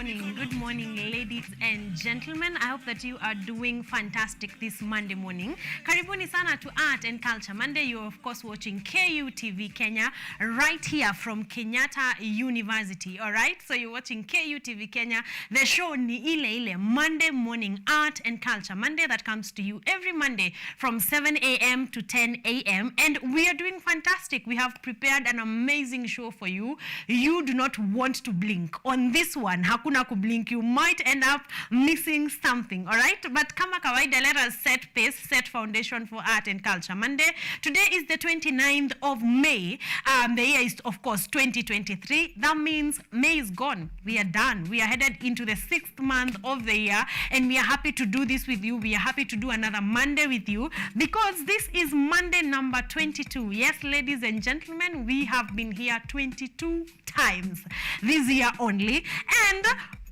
morning, ladies and gentlemen. I hope that you are doing fantastic this Monday morning. Karibuni sana to Art and Culture Monday. You're of course watching KUTV Kenya right here from Kenyatta University. All right, so you're watching KUTV Kenya. The show ni ile Monday morning Art and Culture Monday that comes to you every Monday from 7 a.m. to 10 a.m. and we are doing fantastic. We have prepared an amazing show for you. You do not want to blink on this one. Hakuna kublink. You might end up missing something. All right, but kama kawaida, let us set pace, set foundation for Art and Culture Monday. Today is the 29th of May. The year is of course 2023. That means May is gone. We are done. We are headed into the 6th month of the year, and we are happy to do this with you. We are happy to do another Monday with you because this is Monday number 22. Yes, ladies and gentlemen, we have been here 22 times this year only, and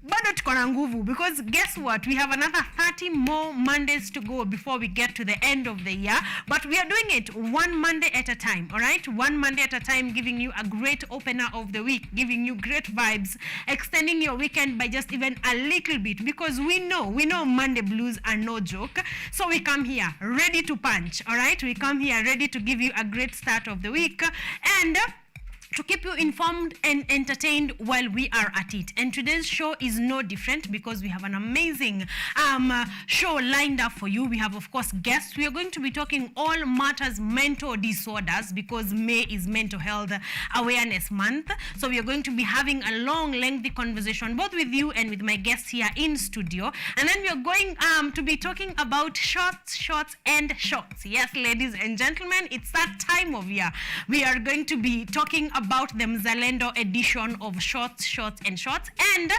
bado tuko na nguvu because guess what, we have another 30 more Mondays to go before we get to the end of the year, but we are doing it one Monday at a time. All right, one Monday at a time, giving you a great opener of the week, giving you great vibes, extending your weekend by just even a little bit, because we know Monday blues are no joke. So we come here ready to punch. All right, we come here ready to give you a great start of the week and to keep you informed and entertained while we are at it. And today's show is no different because we have an amazing show lined up for you. We have, of course, guests. We are going to be talking all matters mental disorders because May is Mental Health Awareness Month. So we are going to be having a long, lengthy conversation both with you and with my guests here in studio. And then we are going to be talking about shorts, and shorts. Yes, ladies and gentlemen, it's that time of year. We are going to be talking about the Mzalendo edition of shorts, and shorts, and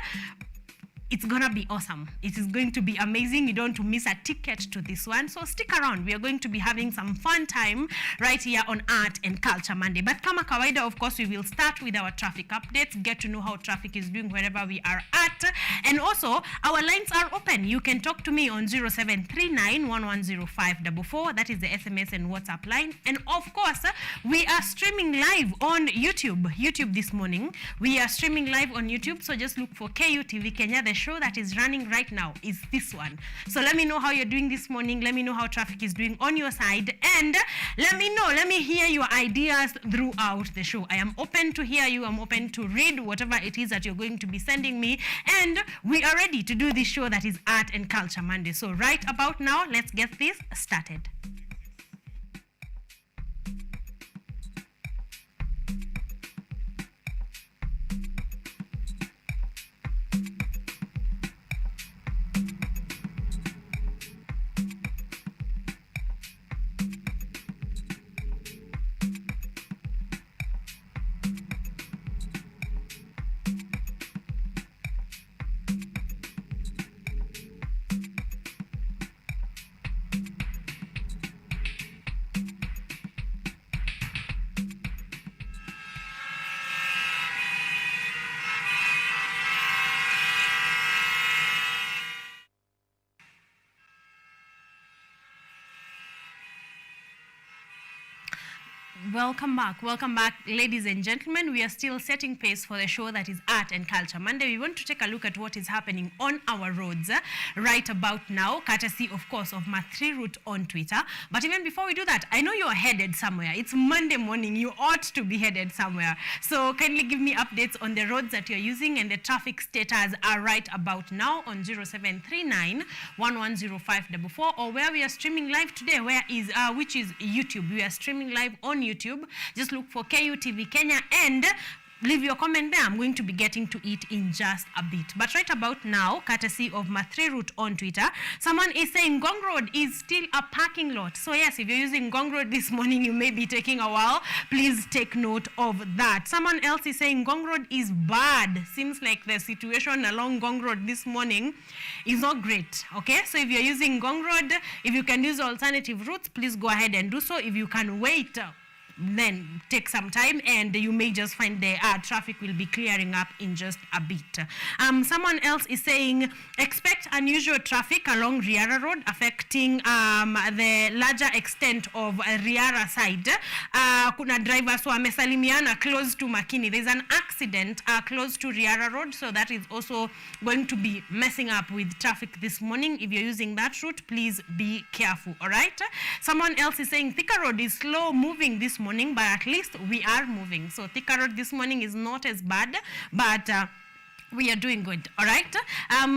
it's gonna be awesome. It is going to be amazing. You don't want to miss a ticket to this one, so stick around. We are going to be having some fun time right here on Art and Culture Monday. But kama kawaida, of course, we will start with our traffic updates, get to know how traffic is doing wherever we are at, and also our lines are open. You can talk to me on 0739-110-544. That is the SMS and WhatsApp line. And of course, we are streaming live on YouTube this morning. We are streaming live on YouTube, so just look for KUTV Kenya. The show that is running right now is this one. So let me know how you're doing this morning. Let me know how traffic is doing on your side, and let me hear your ideas throughout the show. I am open to hear you. I'm open to read whatever it is that you're going to be sending me, and we are ready to do this show that is Art and Culture Monday. So right about now, let's get this started. Welcome back, ladies and gentlemen. We are still setting pace for the show that is Art and Culture Monday. We want to take a look at what is happening on our roads right about now, courtesy, of course, of my 3 route on Twitter. But even before we do that, I know you're headed somewhere. It's Monday morning. You ought to be headed somewhere. So kindly give me updates on the roads that you're using and the traffic status are right about now on 0739-110-544, or where we are streaming live today, which is YouTube. We are streaming live on YouTube. Just look for KUTV Kenya and leave your comment there. I'm going to be getting to it in just a bit. But right about now, courtesy of my 3 route on Twitter, someone is saying Ngong Road is still a parking lot. So yes, if you're using Ngong Road this morning, you may be taking a while. Please take note of that. Someone else is saying Ngong Road is bad. Seems like the situation along Ngong Road this morning is not great. Okay, so if you're using Ngong Road, if you can use alternative routes, please go ahead and do so. If you can wait then take some time, and you may just find the traffic will be clearing up in just a bit. Someone else is saying, expect unusual traffic along Riara Road, affecting the larger extent of Riara side. Kuna drivers who wamesalimiana close to Makini. There's an accident close to Riara Road, so that is also going to be messing up with traffic this morning. If you're using that route, please be careful, all right? Someone else is saying Thika Road is slow moving this morning, but at least we are moving. So Thika Road this morning is not as bad, but we are doing good, all right?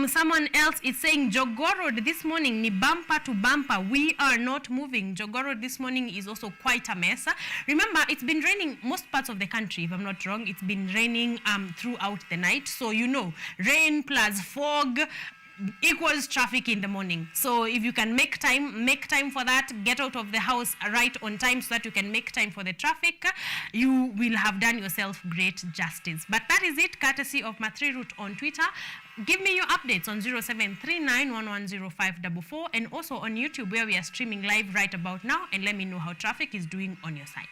Someone else is saying Jogoo Road this morning ni bumper to bumper. We are not moving. Jogoo Road this morning is also quite a mess. Remember, it's been raining most parts of the country, if I'm not wrong. It's been raining throughout the night. So, you know, rain plus fog equals traffic in the morning. So if you can make time for that, get out of the house right on time so that you can make time for the traffic, you will have done yourself great justice. But that is it, courtesy of Mathri Route on Twitter. Give me your updates on 0739110544 and also on YouTube, where we are streaming live right about now, and let me know how traffic is doing on your side.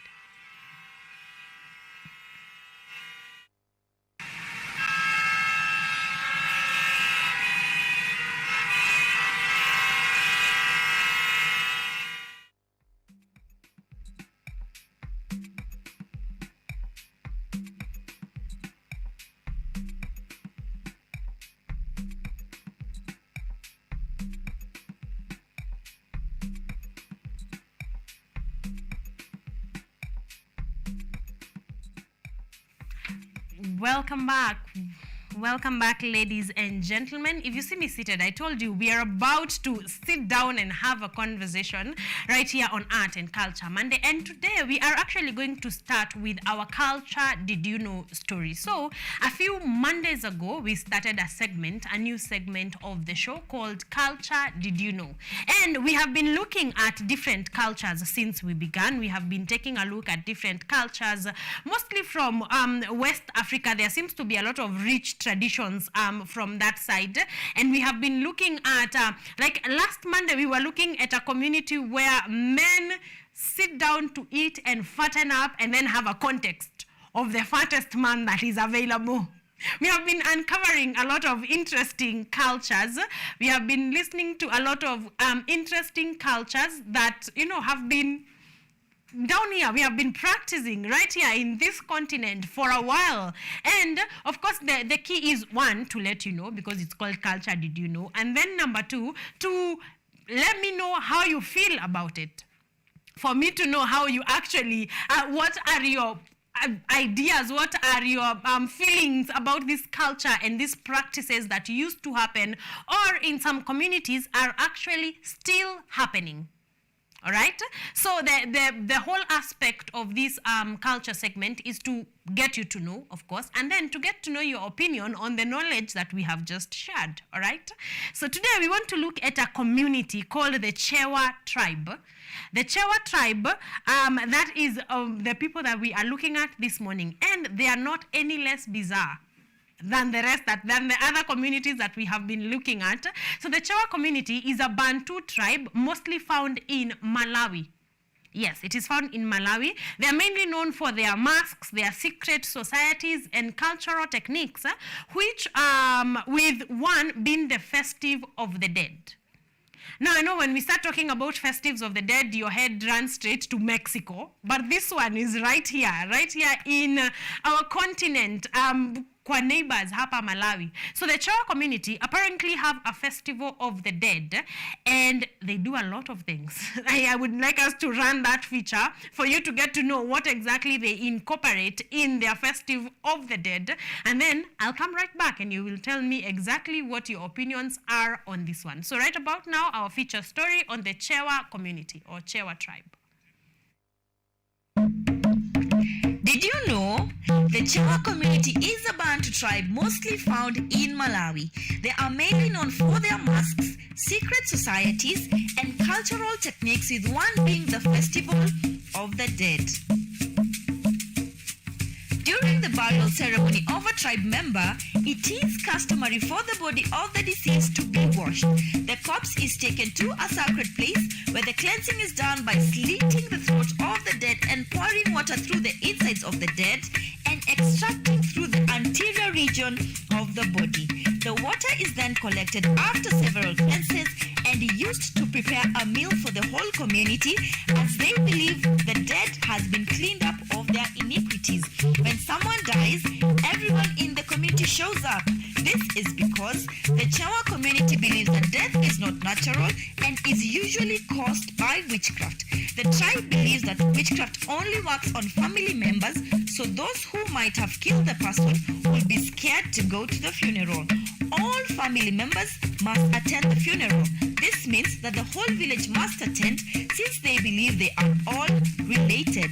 Welcome back. Welcome back, ladies and gentlemen. If you see me seated, I told you we are about to sit down and have a conversation right here on Art and Culture Monday. And today we are actually going to start with our Culture Did You Know story. So a few Mondays ago, we started a new segment of the show called Culture Did You Know? And we have been looking at different cultures since we began. We have been taking a look at different cultures, mostly from West Africa. There seems to be a lot of rich traditions from that side, and we have been looking at like last Monday we were looking at a community where men sit down to eat and fatten up and then have a context of the fattest man that is available. We have been uncovering a lot of interesting cultures. We have been listening to a lot of interesting cultures that, you know, have been down here. We have been practicing right here in this continent for a while. And of course, the key is, one, to let you know, because it's called Culture Did You Know? And then number two, to let me know how you feel about it. For me to know how you actually, what are your ideas, what are your feelings about this culture and these practices that used to happen or in some communities are actually still happening. All right, so the whole aspect of this culture segment is to get you to know, of course, and then to get to know your opinion on the knowledge that we have just shared. All right, so today we want to look at a community called the Chewa tribe. The Chewa tribe, that is the people that we are looking at this morning, and they are not any less bizarre than the other communities that we have been looking at. So the Chewa community is a Bantu tribe, mostly found in Malawi. Yes, it is found in Malawi. They are mainly known for their masks, their secret societies, and cultural techniques, which, with one being the festive of the dead. Now, I know when we start talking about festives of the dead, your head runs straight to Mexico, but this one is right here in our continent, kwa neighbors hapa Malawi. So the Chewa community apparently have a festival of the dead, and they do a lot of things. I would like us to run that feature for you to get to know what exactly they incorporate in their festive of the dead, and then I'll come right back and you will tell me exactly what your opinions are on this one. So right about now, our feature story on the Chewa community or Chewa tribe. Did you know the Chewa community is a Bantu tribe mostly found in Malawi? They are mainly known for their masks, secret societies, and cultural techniques, with one being the festival of the dead. During the burial ceremony of a tribe member, it is customary for the body of the deceased to be washed. The corpse is taken to a sacred place where the cleansing is done by slitting the throat of the dead and pouring water through the insides of the dead and extracting through the anterior region of the body. The water is then collected after several cleanses and used to prepare a meal for the whole community, as they believe the dead has been cleaned up of their iniquities. When someone dies, everyone in the community shows up. This is because the Chewa community believes that death is not natural and is usually caused by witchcraft. The tribe believes that witchcraft only works on family members, so those who might have killed the person will be scared to go to the funeral. All family members must attend the funeral. This means that the whole village must attend, since they believe they are all related.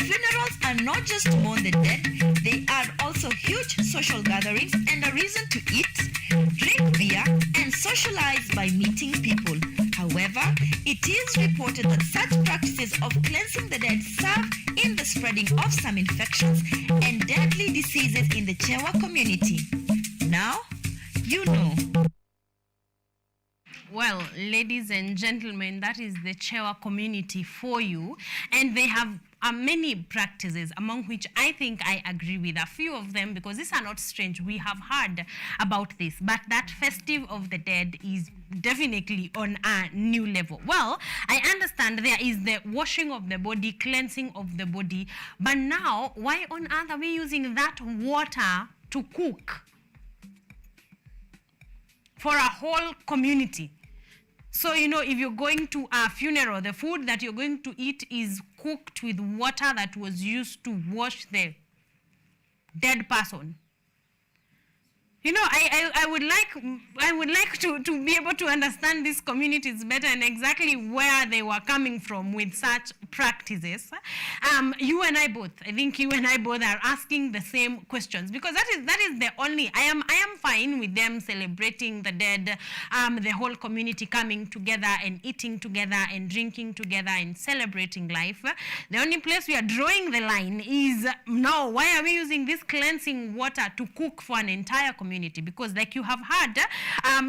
Funerals are not just to mourn the dead, they are also huge social gatherings and a reason to eat, drink beer, and socialize by meeting people. However, it is reported that such practices of cleansing the dead serve in the spreading of some infections and deadly diseases in the Chewa community. Now, you know. Well, ladies and gentlemen, that is the Chewa community for you. And they have many practices, among which I think I agree with a few of them, because these are not strange. We have heard about this. But that festive of the dead is definitely on a new level. Well, I understand there is the washing of the body, cleansing of the body. But now, why on earth are we using that water to cook for a whole community? So, you know, if you're going to a funeral, the food that you're going to eat is cooked with water that was used to wash the dead person. You know, I would like to be able to understand these communities better and exactly where they were coming from with such practices. You and I both are asking the same questions, because that is the only. I am fine with them celebrating the dead, the whole community coming together and eating together and drinking together and celebrating life. The only place we are drawing the line is now, why are we using this cleansing water to cook for an entire community? Because, like you have heard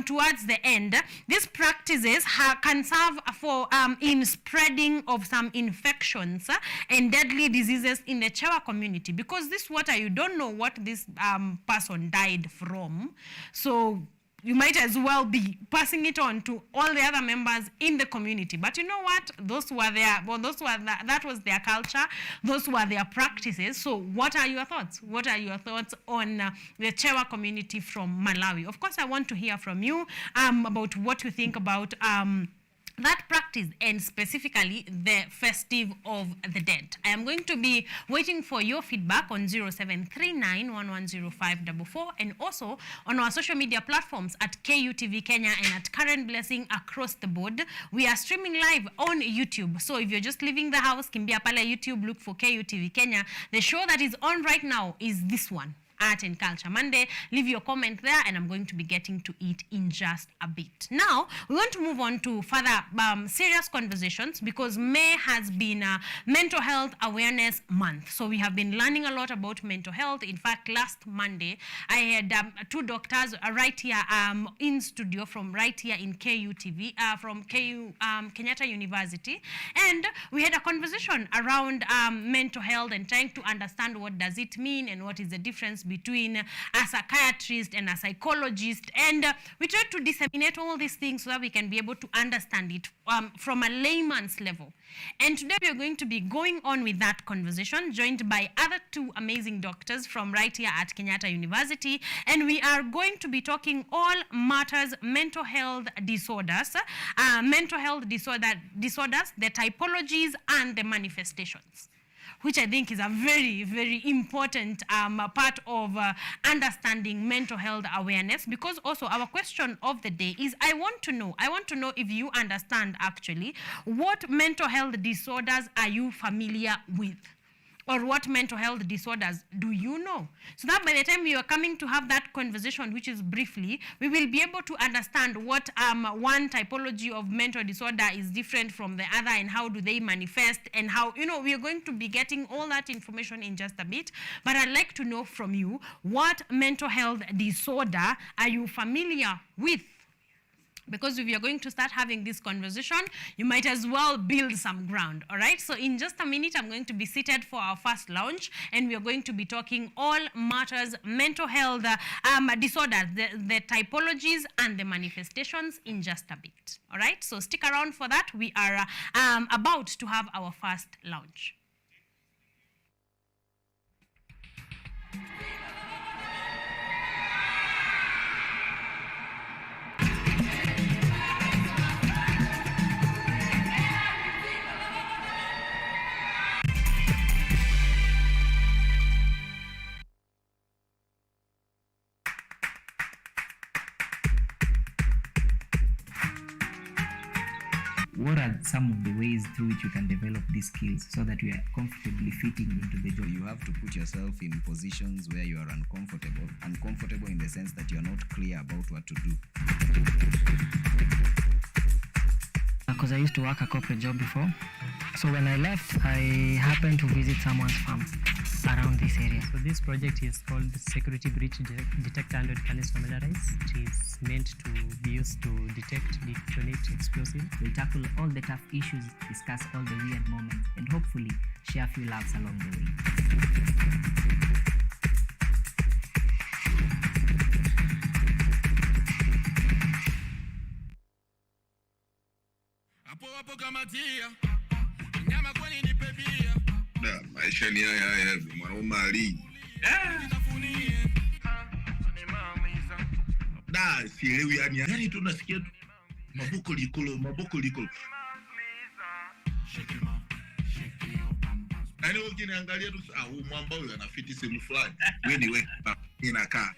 towards the end, these practices can serve for in spreading of some infections and deadly diseases in the Chewa community. Because this water, you don't know what this person died from, so you might as well be passing it on to all the other members in the community. But you know what? That was their culture. Those were their practices. So what are your thoughts? What are your thoughts on the Chewa community from Malawi? Of course, I want to hear from you about what you think about that practice, and specifically the festive of the dead. I am going to be waiting for your feedback on 0739110544 and also on our social media platforms at KUTV Kenya and at Karen Blessing across the board. We are streaming live on YouTube. So if you're just leaving the house, kimbia pale YouTube, look for KUTV Kenya. The show that is on right now is this one, Art and Culture Monday. Leave your comment there, and I'm going to be getting to it in just a bit. Now, we want to move on to further serious conversations, because May has been Mental Health Awareness Month. So we have been learning a lot about mental health. In fact, last Monday, I had two doctors right here in studio from right here in KUTV, from Kenyatta University. And we had a conversation around mental health and trying to understand what does it mean and what is the difference between a psychiatrist and a psychologist, and we try to disseminate all these things so that we can be able to understand it from a layman's level. And today we are going to be going on with that conversation, joined by other two amazing doctors from right here at Kenyatta University, and we are going to be talking all matters mental health disorders, the typologies and the manifestations, which I think is a very, very important part of understanding mental health awareness. Because also our question of the day is, I want to know if you understand actually what mental health disorders are you familiar with. or what mental health disorders do you know? So that by the time we are coming to have that conversation, which is briefly, we will be able to understand what one typology of mental disorder is different from the other, and how do they manifest, and how, we are going to be getting all that information in just a bit. But I'd like to know from you, what mental health disorder are you familiar with? Because if you're going to start having this conversation, you might as well build some ground, all right? So in just a minute, I'm going to be seated for our first launch, and we are going to be talking all matters mental health disorders, the typologies and the manifestations in just a bit, all right? So stick around for that. We are about to have our first launch. What are some of the ways through which you can develop these skills so that you are comfortably fitting into the job? You have to put yourself in positions where you are uncomfortable in the sense that you are not clear about what to do. Because I used to work a corporate job before. So when I left, I happened to visit someone's farm around this area. So this project is called Security Breach Detector and Readiness Familiarize. It is meant to be used to detect, detonate explosives. We'll tackle all the tough issues, discuss all the weird moments, and hopefully share a few laughs along the way. Maisha ni haya mwanaume ali. Sielewi yani tunasikia maboko likolo. Yaani ukiniangalia tu mwamba huyu anafiti sehemu fulani. Wewe inakaa.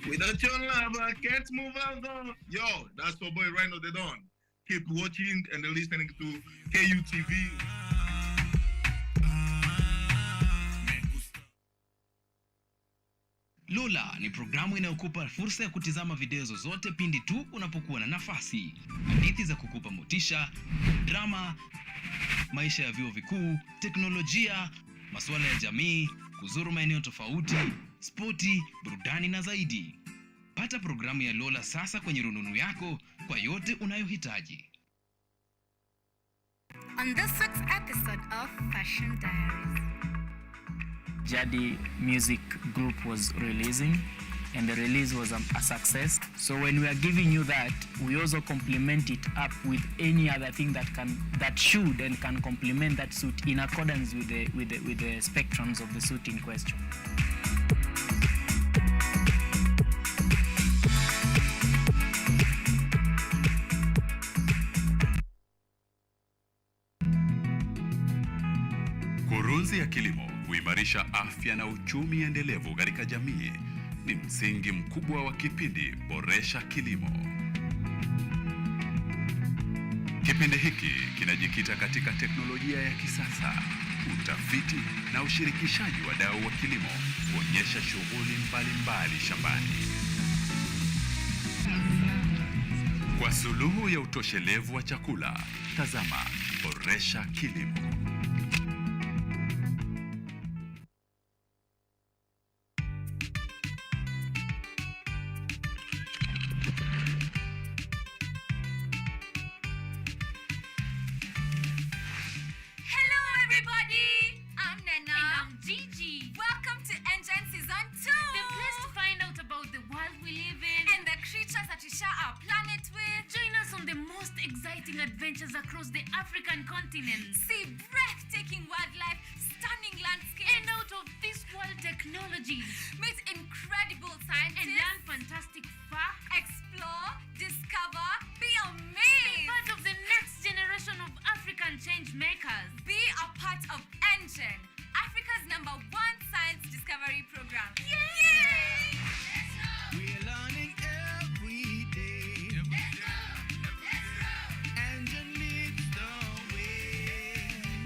Without your love, I can't move on. Yo, that's your boy Rhino the Don. Keep watching and listening to KUTV. Lola ni programu inayokupa fursa ya kutizama video zozote pindi tu unapokuwa na nafasi. Hadithi za kukupa motisha, drama, maisha ya vyuo vikuu, teknolojia, masuala ya jamii, kuzuru maeneo tofauti, spoti, burudani na zaidi. Pata programu ya Lola sasa kwenye rununu yako kwa yote unayohitaji. On this week's episode of Fashion Diaries, Jadi music group was releasing, and the release was a success. So when we are giving you that, we also complement it up with any other thing that should and can complement that suit in accordance with the spectrums of the suit in question. Kurunzi ya kilimo huimarisha afya na uchumi endelevu katika jamii. Ni msingi mkubwa wa kipindi Boresha Kilimo. Kipindi hiki kinajikita katika teknolojia ya kisasa, utafiti na ushirikishaji wa wadau wa kilimo kuonyesha shughuli mbalimbali shambani. Kwa suluhu ya utoshelevu wa chakula, tazama Boresha Kilimo. Adventures across the African continent. See breathtaking wildlife, stunning landscapes, and out of this world technologies. Meet incredible scientists and learn fantastic facts. Explore, discover, be amazed. Be part of the next generation of African change makers. Be a part of Engine, Africa's #1 science discovery program. Yay! We're learning every day. Engine leads the way.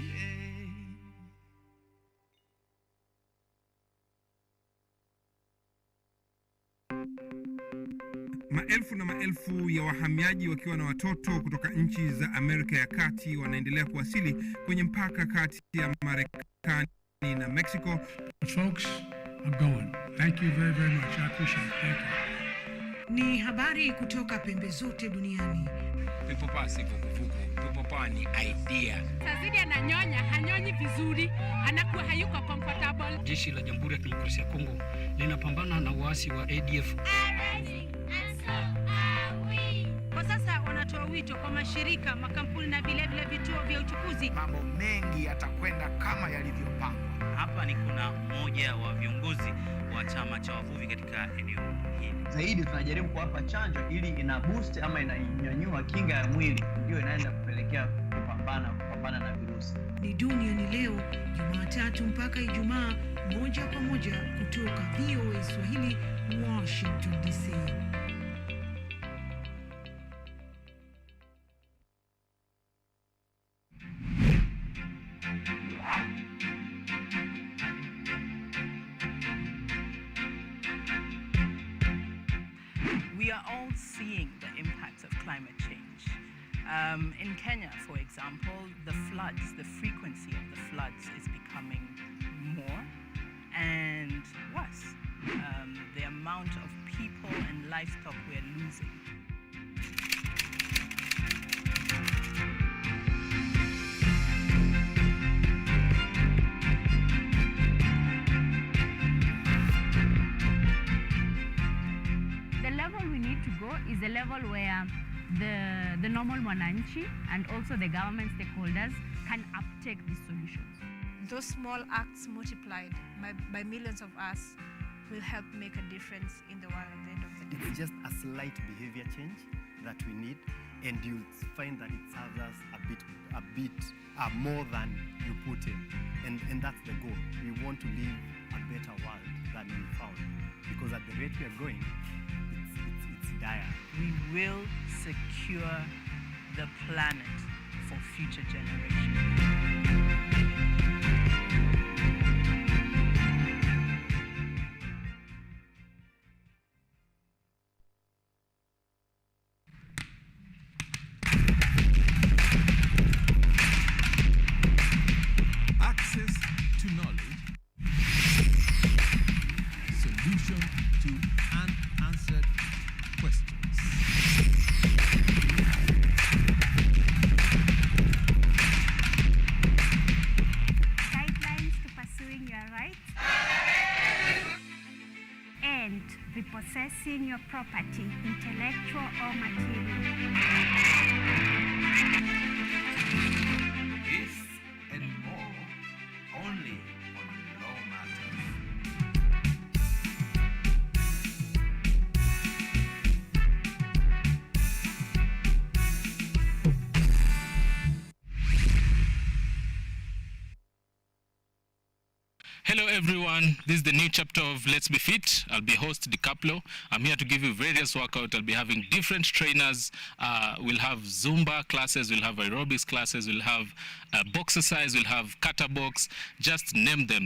Maelfu na maelfu ya wahamiaji wakiwa na watoto kutoka nchi za Amerika ya Kati wanaendelea kuwasili kwenye mpaka kati ya Marekani na Mexico. Folks, I'm going. Thank you very, very much. I appreciate it. Thank you. Ni habari kutoka pembe zote duniani. People pass vuguvugu. People pass ni idea. Tazidi ananyonya, hanyonyi vizuri, anakuwa hayuko comfortable. Jeshi la Jamhuri ya Kidemokrasia ya Kongo linapambana na waasi wa ADF. Kwa sasa wanatoa wito kwa mashirika, makampuni na vile vituo vya uchukuzi. Mambo mengi yatakwenda kama yalivyopangwa. Hapa ni kuna mmoja wa viongozi wa chama cha wavuvi katika eneo hili. Zaidi tunajaribu kuwapa chanjo ili ina boost ama inanyanyua kinga ya mwili, ndio inaenda kupelekea kupambana na virusi. Ni duniani leo, Jumatatu mpaka Ijumaa, moja kwa moja kutoka VOA Swahili, Washington DC. We are all seeing the impacts of climate change. In Kenya, for example, the frequency of the floods is becoming more and worse. The amount of people and livestock we are losing. The level we need to go is a level where the normal mwananchi and also the government stakeholders can uptake these solutions. Those small acts multiplied by millions of us will help make a difference in the world at the end of the day. It's just a slight behavior change that we need, and you'll find that it serves us a bit more than you put in, and that's the goal. We want to live a better world than we found, because at the rate we are going, it's dire. We will secure the planet for future generations. Access to knowledge. Solution to unanswered questions. Guidelines to pursuing your rights and repossessing your property, intellectual or material. This and more, only on Law Matters. Hello everyone, this is the new chapter of Let's Be Fit. I'll be host DiCaplo. I'm here to give you various workouts. I'll be having different trainers. We'll have Zumba classes, we'll have aerobics classes, we'll have box exercise, we'll have kata box, just name them.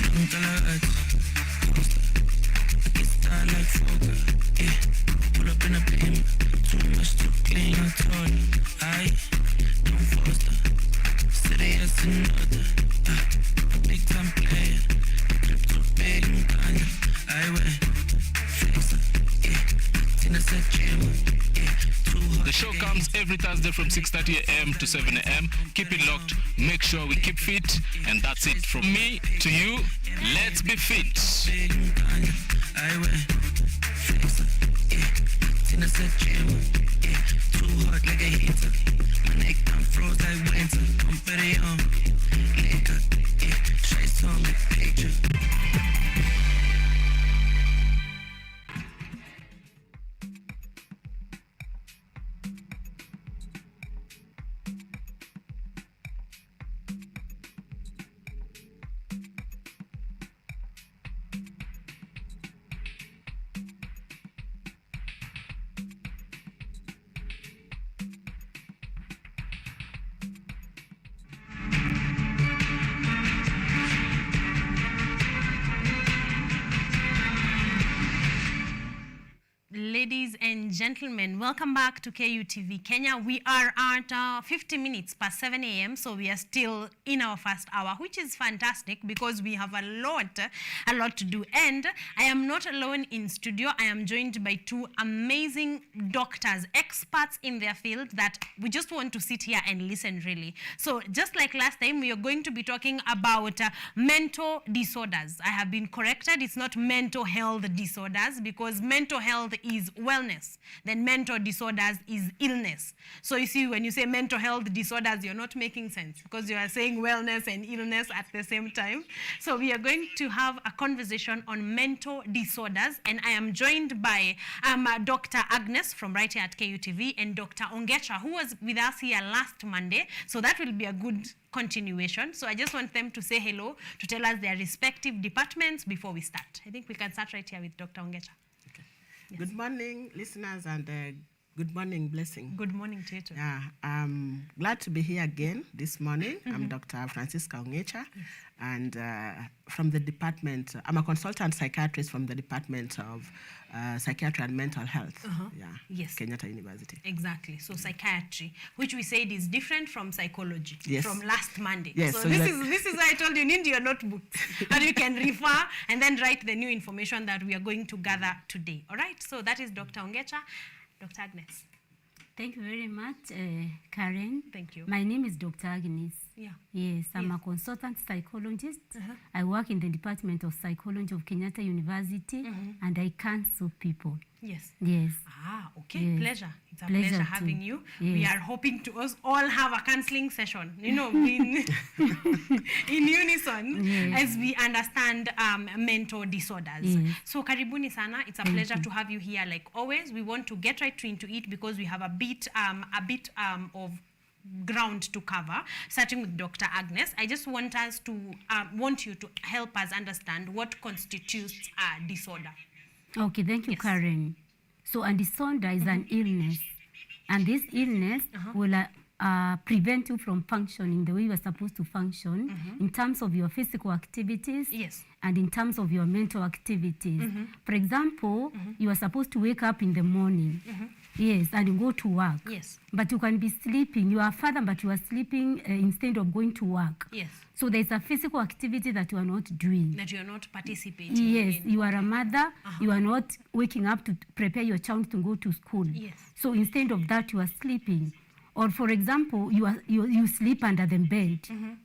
Pull up in a beam, too much to clean your toy. I don't foster, city as another. A big time player, trip to big and I went flexer, Tina said The show comes every Thursday from 6:30 a.m. to 7 a.m. Keep it locked, make sure we keep fit, and that's it from me to you. Let's be fit. I went flexer, Tina said too hot like a heater. My neck down froze like winter. I'm very later, try some picture. gentlemen, welcome back to KUTV Kenya. We are at 50 minutes past 7 a.m. So we are still in our first hour, which is fantastic because we have a lot to do. And I am not alone in studio. I am joined by two amazing doctors, experts in their field that we just want to sit here and listen really. So just like last time, we are going to be talking about mental disorders. I have been corrected. It's not mental health disorders because mental health is wellness. Then mental disorders is illness. So you see, when you say mental health disorders, you're not making sense because you are saying wellness and illness at the same time. So we are going to have a conversation on mental disorders, and I am joined by Dr. Agnes from right here at KUTV and Dr. Ongecha, who was with us here last Monday. So that will be a good continuation. So I just want them to say hello, to tell us their respective departments before we start. I think we can start right here with Dr. Ongecha. Yes. Good morning, listeners, and good morning, Blessing. Good morning to you too. Yeah, I'm glad to be here again this morning. I'm Dr. Francisca Ongecha, and from the department, I'm a consultant psychiatrist from the Department of Psychiatry and Mental Health. Yeah, yes. Kenyatta University. Exactly. So psychiatry, which we said is different from psychology. Yes. From last Monday. Yes. So this is why I told you need your notebooks that you can refer and then write the new information that we are going to gather today. All right. So that is Dr. Ongecha. Dr. Agnes. Thank you very much, Karen. Thank you. My name is Dr. Agnes. Yeah. Yes, I'm a consultant psychologist. I work in the Department of Psychology of Kenyatta University, and I counsel people. Yes. Yes. Ah, okay. Yes. Pleasure. It's a pleasure having you. Yes. We are hoping to all have a counseling session, you know, in unison as we understand mental disorders. Yes. So karibuni sana. It's a pleasure to have you here like always. We want to get right into it because we have a bit of ground to cover, starting with Dr. Agnes. I just want us to want you to help us understand what constitutes a disorder. Okay, thank you, Karen. So a disorder is an illness, and this illness will prevent you from functioning the way you are supposed to function in terms of your physical activities and in terms of your mental activities. For example, you are supposed to wake up in the morning. Yes, and you go to work. Yes. But you can be sleeping. You are a father, but you are sleeping instead of going to work. Yes. So there's a physical activity that you are not doing. That you are not participating Yes, in. you are a mother. You are not waking up to prepare your child to go to school. Yes. So instead of that, you are sleeping. Or for example, you sleep under the bed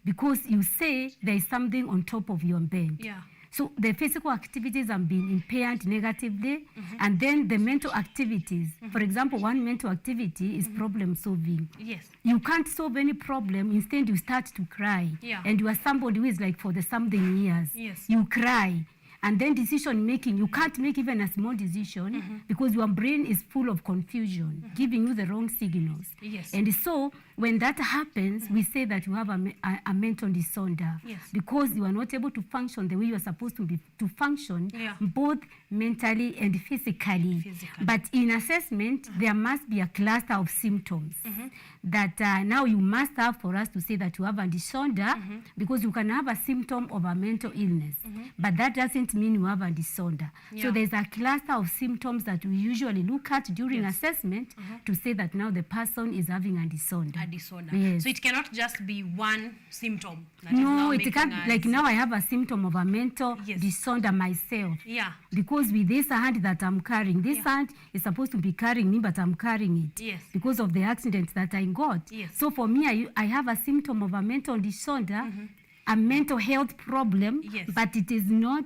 because you say there is something on top of your bed. Yeah. So the physical activities have been impaired negatively, and then the mental activities. For example, one mental activity is problem solving. Yes. You can't solve any problem. Instead, you start to cry. Yeah. And you are somebody who is like for the something years. Yes. You cry. And then decision making, you can't make even a small decision because your brain is full of confusion, giving you the wrong signals. Yes. And so when that happens, we say that you have a mental disorder because you are not able to function the way you are supposed to function, both mentally and physically. But in assessment, there must be a cluster of symptoms that now you must have for us to say that you have a disorder because you can have a symptom of a mental illness, but that doesn't mean you have a disorder. So there's a cluster of symptoms that we usually look at during assessment to say that now the person is having a disorder. A disorder. Yes. So it cannot just be one symptom. That No, is it can't. Like now I have a symptom of a mental disorder myself. Yeah. Because with this hand that I'm carrying, this hand is supposed to be carrying me, but I'm carrying it. Yes. Because of the accident that I got. Yes. So for me, I have a symptom of a mental disorder, a mental health problem, but it is not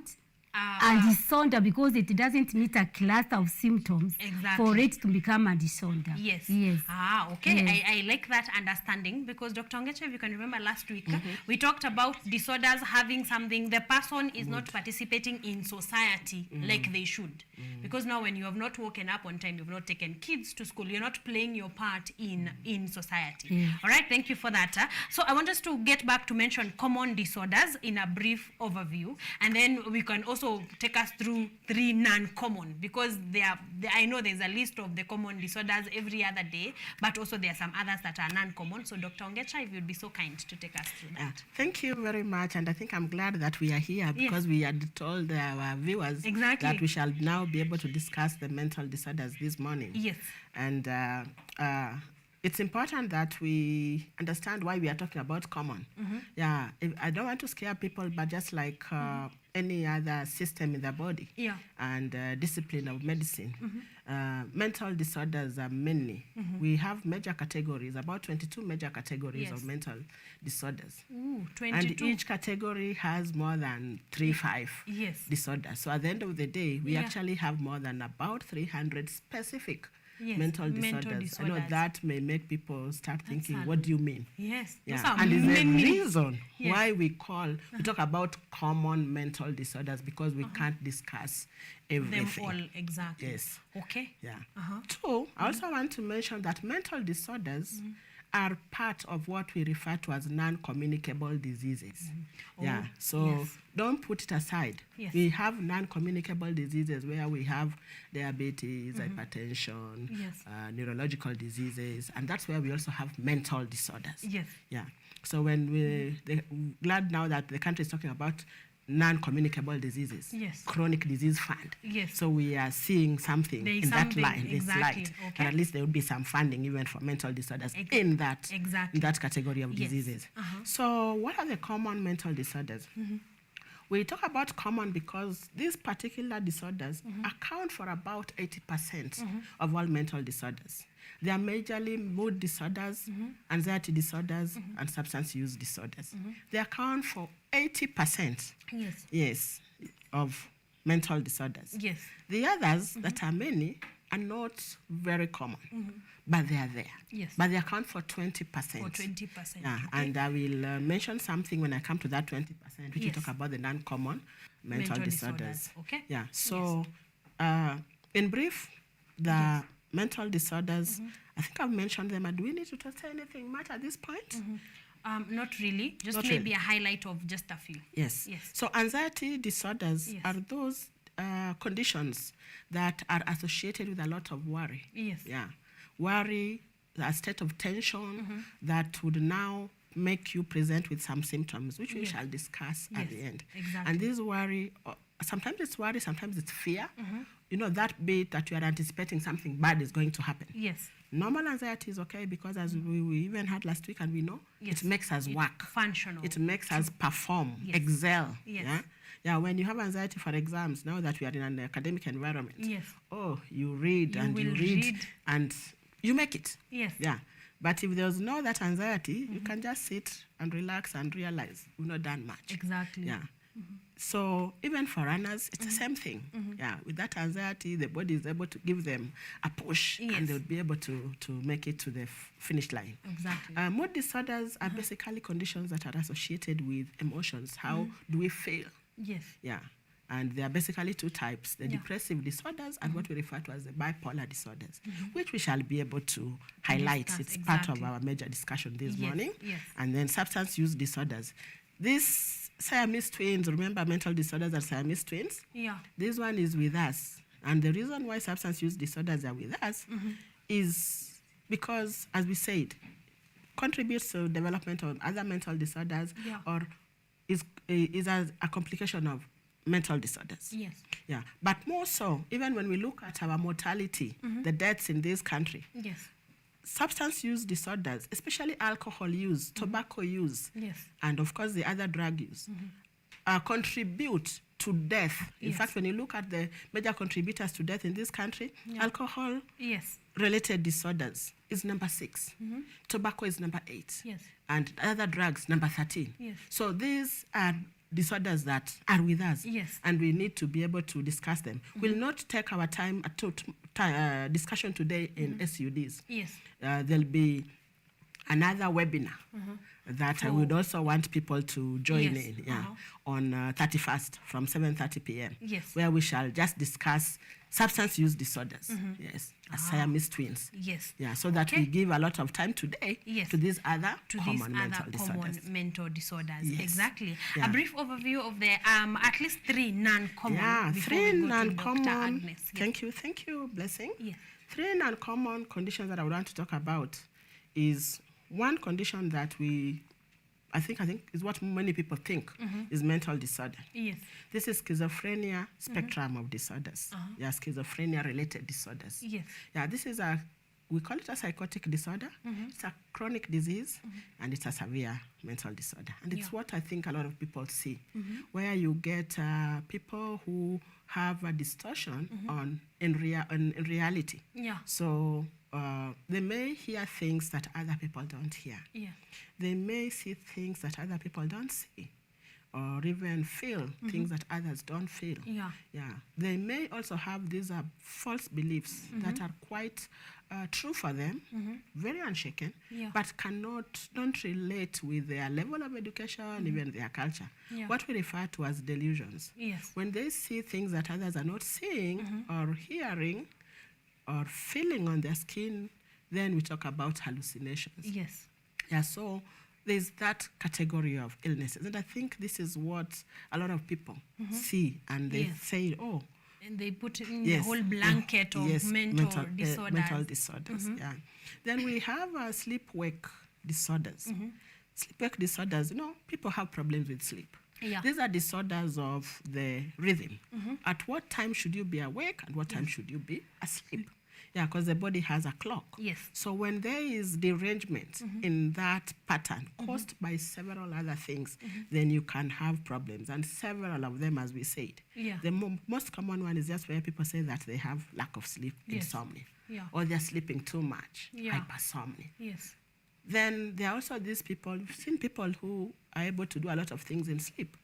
a disorder because it doesn't meet a cluster of symptoms for it to become a disorder. Yes. Yes. Ah, okay. Yes. I like that understanding because Dr. Ongecha, if you can remember last week, we talked about disorders having something, the person is not participating in society like they should. Because now when you have not woken up on time, you've not taken kids to school, you're not playing your part in society. All right, thank you for that. So I want us to get back to mention common disorders in a brief overview, and then we can also take us through 3 non-common because I know there's a list of the common disorders every other day, but also there are some others that are non-common. So Dr. Ongecha, if you'd be so kind to take us through that. Thank you very much, and I think I'm glad that we are here because we had told our viewers that we shall now now be able to discuss the mental disorders this morning. Yes. And it's important that we understand why we are talking about common. Yeah, I don't want to scare people, but just like any other system in the body and discipline of medicine, mental disorders are many. We have major categories, about 22 major categories of mental disorders. Ooh, 22. And each category has more than 5 disorders. So at the end of the day, we actually have more than about 300 specific mental disorders. I know that may make people start thinking, what do you mean? Yes. Yeah. And is the reason why we talk about common mental disorders, because we can't discuss everything. Them all, exactly. Yes. Okay. Yeah. Two, I also want to mention that mental disorders are part of what we refer to as non-communicable diseases. Yeah, so don't put it aside. We have non-communicable diseases where we have diabetes, hypertension, neurological diseases, and that's where we also have mental disorders. Yes. Yeah. So when we're glad now that the country is talking about non-communicable diseases, chronic disease fund. So we are seeing something in that line, this light. And at least there would be some funding even for mental disorders in that category of diseases. So what are the common mental disorders? We talk about common because these particular disorders account for about 80% of all mental disorders. They are majorly mood disorders, anxiety disorders, and substance use disorders. They account for 80% of mental disorders. The others that are many are not very common, but they are there. But they account for 20%. For 20%. Yeah, and I will mention something when I come to that 20%, which we talk about the non-common mental disorders. Okay. Yeah. So, in brief, the mental disorders, I think I've mentioned them. And do we need to say anything much at this point? Not really. Just Not maybe really. a highlight of just a few. Yes. So anxiety disorders are those conditions that are associated with a lot of worry. Yeah. Worry, a state of tension that would now make you present with some symptoms, which we shall discuss at the end. Exactly. And this worry, sometimes it's worry, sometimes it's fear. You know, that bit that you are anticipating something bad is going to happen. Normal anxiety is okay because as we even had last week and we know, it makes us work. Functional. It makes us perform, excel. Yeah, when you have anxiety for exams, now that we are in an academic environment, you read and you read and you make it. Yeah. But if there's no that anxiety, you can just sit and relax and realize we've not done much. Exactly. Yeah. So even for runners, it's the same thing. Yeah, with that anxiety, the body is able to give them a push and they'll be able to make it to the finish line. Exactly. Mood disorders are basically conditions that are associated with emotions. How do we feel? Yeah. And there are basically two types, the depressive disorders and what we refer to as the bipolar disorders, which we shall be able to highlight. It's part of our major discussion this morning. And then substance use disorders. These Siamese twins, remember mental disorders are Siamese twins? This one is with us. And the reason why substance use disorders are with us is because, as we said, contributes to development of other mental disorders or is as a complication of mental disorders. Yeah. But more so, even when we look at our mortality, the deaths in this country, substance use disorders, especially alcohol use, tobacco use, and of course the other drug use, contribute to death. In fact, when you look at the major contributors to death in this country, alcohol related disorders is number 6. Tobacco is number 8. And other drugs, number 13. So these are disorders that are with us, and we need to be able to discuss them. We'll not take our time discussion today in SUDs. There'll be another webinar that I would also want people to join in on 31st from 7:30 p.m. Where we shall just discuss substance use disorders. Siamese twins. So that we give a lot of time today to these other common mental disorders. Exactly. A brief overview of the at least 3 non-common. 3 non-common. Thank you, Blessing. 3 non-common conditions that I would want to talk about is one condition that we I think is what many people think is mental disorder. Yes. This is schizophrenia spectrum of disorders. Yeah, schizophrenia-related disorders. Yes. Yeah, this is we call it a psychotic disorder. It's a chronic disease, and it's a severe mental disorder. And it's what I think a lot of people see, where you get people who have a distortion in reality. Yeah. So they may hear things that other people don't hear. Yeah. They may see things that other people don't see, or even feel things that others don't feel. Yeah. Yeah. They may also have these false beliefs that are quite true for them, very unshaken, but don't relate with their level of education, even their culture. Yeah. What we refer to as delusions. Yes. When they see things that others are not seeing or hearing or feeling on their skin, then we talk about hallucinations. Yes. Yeah, so there's that category of illnesses. And I think this is what a lot of people see, and they say, oh. And they put in the whole blanket of mental disorders. Mental disorders, yeah. Then we have sleep-wake disorders. Sleep-wake disorders, people have problems with sleep. Yeah. These are disorders of the rhythm. At what time should you be awake and what time should you be asleep? Yeah, because the body has a clock. Yes. So when there is derangement in that pattern caused by several other things, then you can have problems. And several of them, as we said. Yeah. The most common one is just where people say that they have lack of sleep, insomnia. Yeah. Or they're sleeping too much, hypersomnia. Yes. Then there are also these people, we've seen people who are able to do a lot of things in sleep.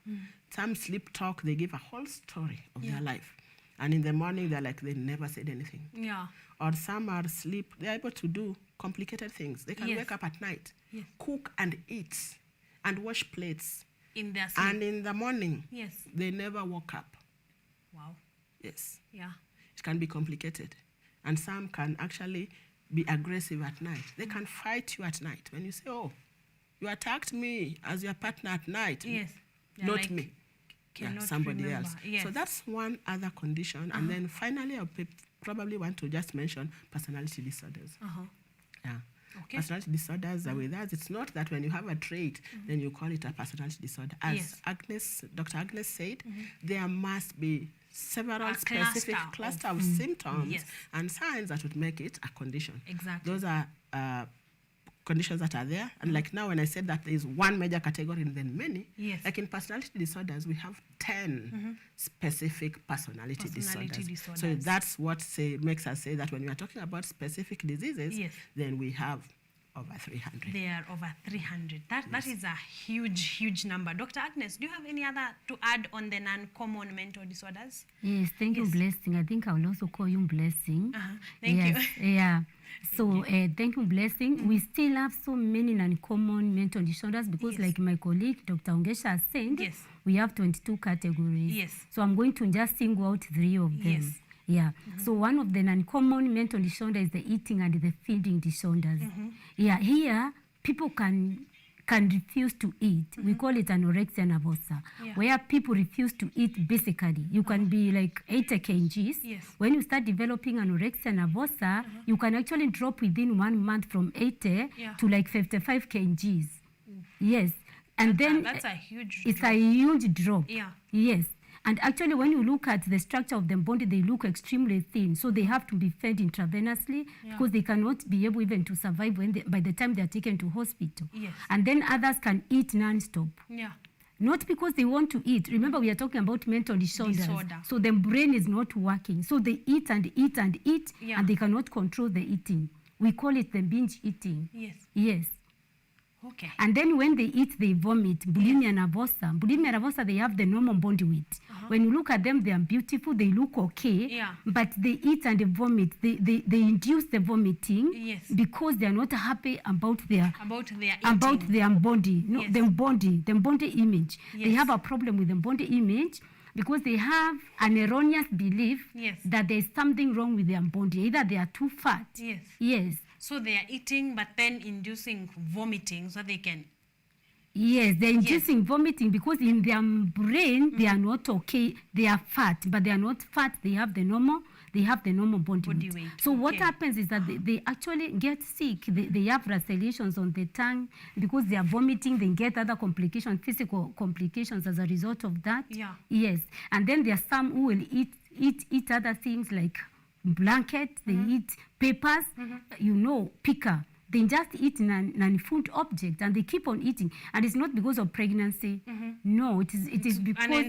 Some sleep talk, they give a whole story of their life. And in the morning, they're like, they never said anything. Yeah. Or some are asleep, they're able to do complicated things. They can wake up at night, cook and eat, and wash plates. In their sleep. And in the morning, yes, they never woke up. Wow. Yes. Yeah. It can be complicated. And some can actually be aggressive at night. They can fight you at night. When you say, oh, you attacked me as your partner at night. Yes. Not like, me. Somebody remember. else. Yes. So that's one other condition. And then finally, I probably want to just mention personality disorders. Yeah. Okay. Personality disorders are with us. It's not that when you have a trait, then you call it a personality disorder. As Dr. Agnes said, there must be several specific cluster of symptoms and signs that would make it a condition. Exactly. Those are conditions that are there. And like now, when I said that there is one major category and then many, like in personality disorders, we have 10 specific personality disorders. So that's what makes us say that when we are talking about specific diseases, then we have over 300. There are over 300. That is a huge number. Dr. Agnes, do you have any other to add on the non-common mental disorders? Yes, thank you, Blessing. I think I will also call you Blessing. Thank you. Yeah. So thank you, Blessing. We still have so many non-common mental disorders because like my colleague, Dr. Ongesha said, we have 22 categories. Yes. So I'm going to just single out 3 of them. Yes. Yeah. So one of the non-common mental disorders is the eating and the feeding disorders. Yeah. Here, people can refuse to eat. We call it anorexia nervosa, where people refuse to eat basically. You can be like 80 kgs. Yes. When you start developing anorexia nervosa, you can actually drop within 1 month from 80 to like 55 kgs. Yes. And then that's a huge it's drop. a huge drop. Yeah. Yes. And actually, when you look at the structure of the body, they look extremely thin. So they have to be fed intravenously because they cannot be able even to survive by the time they are taken to hospital. Yes. And then others can eat non-stop. Yeah. Not because they want to eat. Remember, we are talking about mental disorders. So the brain is not working. So they eat and eat and eat, and they cannot control the eating. We call it the binge eating. Yes. Yes. Okay. And then when they eat, they vomit. Bulimia nervosa. Bulimia nervosa, they have the normal body weight. When you look at them, they are beautiful. They look okay. But they eat and they vomit. They induce the vomiting because they are not happy about their body. No, the body image. They have a problem with the body image because they have an erroneous belief that there is something wrong with their body. Either they are too fat. Yes. So they are eating, but then inducing vomiting so they can... Yes, they're inducing vomiting because in their brain, they are not okay. They are fat, but they are not fat. They have the normal they have the normal body weight. weight. So what happens is that they actually get sick. They have lacerations on the tongue because they are vomiting. They get other complications, physical complications as a result of that. Yeah. Yes. And then there are some who will eat other things like blanket. They eat papers. Picker. They just eat non-food objects and they keep on eating. And it's not because of pregnancy. No, it is because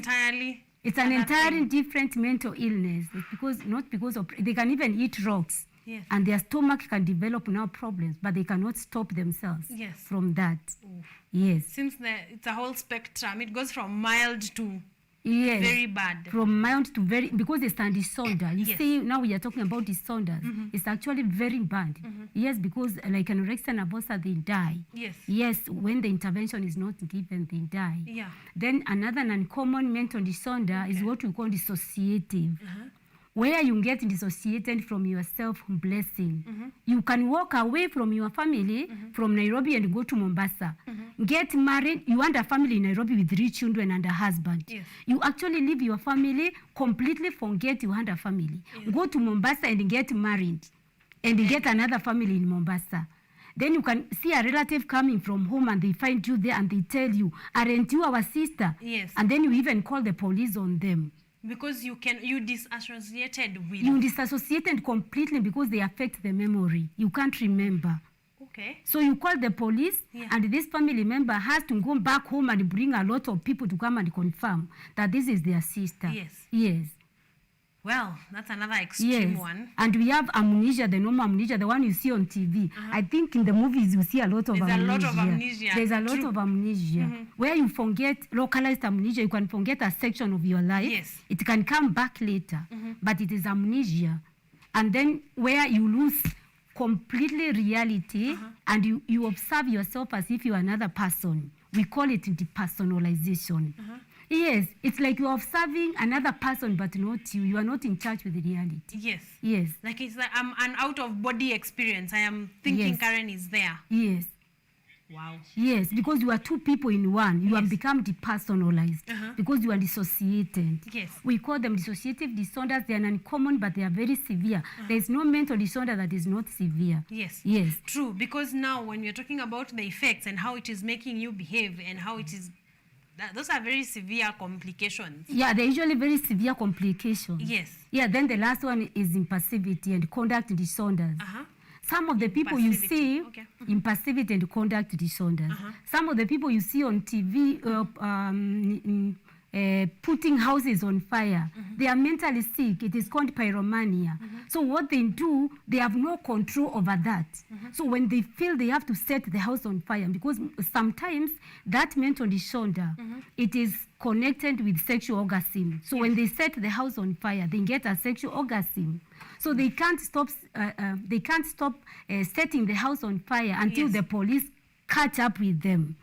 it's an entirely different mental illness. It's not because of, they can even eat rocks. Yes. And their stomach can develop now problems, but they cannot stop themselves from that. Oof. Yes. Seems that it's a whole spectrum. It goes from mild to Yes. very bad. From mild to very, because it's a disorder. You see, now we are talking about disorders. It's actually very bad. Yes, because like anorexia nervosa, they die. Yes. Yes, when the intervention is not given, they die. Yeah. Then another uncommon mental disorder is what we call dissociative. Where you get dissociated from your self-blessing. You can walk away from your family from Nairobi and go to Mombasa. Get married, you want a family in Nairobi with 3 children and a husband. Yes. You actually leave your family, completely forget you want a family. Go to Mombasa and get married and get another family in Mombasa. Then you can see a relative coming from home and they find you there and they tell you, aren't you our sister? Yes. And then you even call the police on them. Because you disassociated with. You disassociated completely because they affect the memory. You can't remember. Okay. So you call the police, and this family member has to go back home and bring a lot of people to come and confirm that this is their sister. Yes. Yes. Well, that's another extreme one. And we have amnesia, the normal amnesia, the one you see on TV. I think in the movies you see a lot of There's amnesia. a lot of amnesia. There's a lot of amnesia. Where you forget localized amnesia, you can forget a section of your life. Yes. It can come back later, but it is amnesia. And then where you lose completely reality and you observe yourself as if you are another person. We call it depersonalization. Yes, it's like you're observing another person, but not you. You are not in touch with the reality. Yes. Yes. Like it's like an out-of-body experience. I am thinking Karen is there. Yes. Wow. Yes, because you are 2 people in one. You have become depersonalized because you are dissociated. Yes. We call them dissociative disorders. They are uncommon, but they are very severe. There is no mental disorder that is not severe. Yes. Yes. True, because now when we're talking about the effects and how it is making you behave and how it is, those are very severe complications. Yeah, they're usually very severe complications. Yes. Yeah, then the last one is impassivity and conduct disorders. Some of the people you see, impassivity and conduct disorders. Some of the people you see on TV putting houses on fire, they are mentally sick. It is called pyromania. So what they do, they have no control over that. So when they feel they have to set the house on fire, because sometimes that mental disorder, it is connected with sexual orgasm. So when they set the house on fire, they get a sexual orgasm. So they can't stop. Setting the house on fire until the police catch up with them,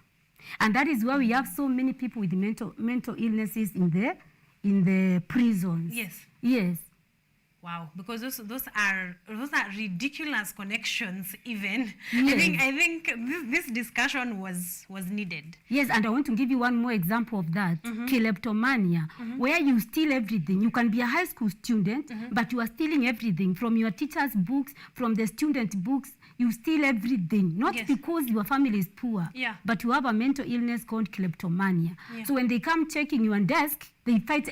and that is why we have so many people with mental illnesses in the prisons. Yes. Yes. Wow, because those are ridiculous connections. Even Yes. I think this discussion was needed. Yes, and I want to give you one more example of that. Kleptomania, where you steal everything. You can be a high school student, but you are stealing everything from your teacher's books, from the student books. You steal everything, not because your family is poor, but you have a mental illness called kleptomania. So when they come checking your desk, they find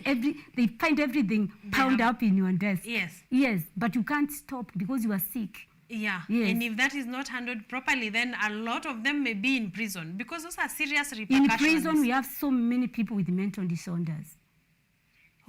everything piled up in your desk. Yes. Yes, but you can't stop because you are sick. Yeah. Yes. And if that is not handled properly, then a lot of them may be in prison because those are serious repercussions. In prison, we have so many people with mental disorders.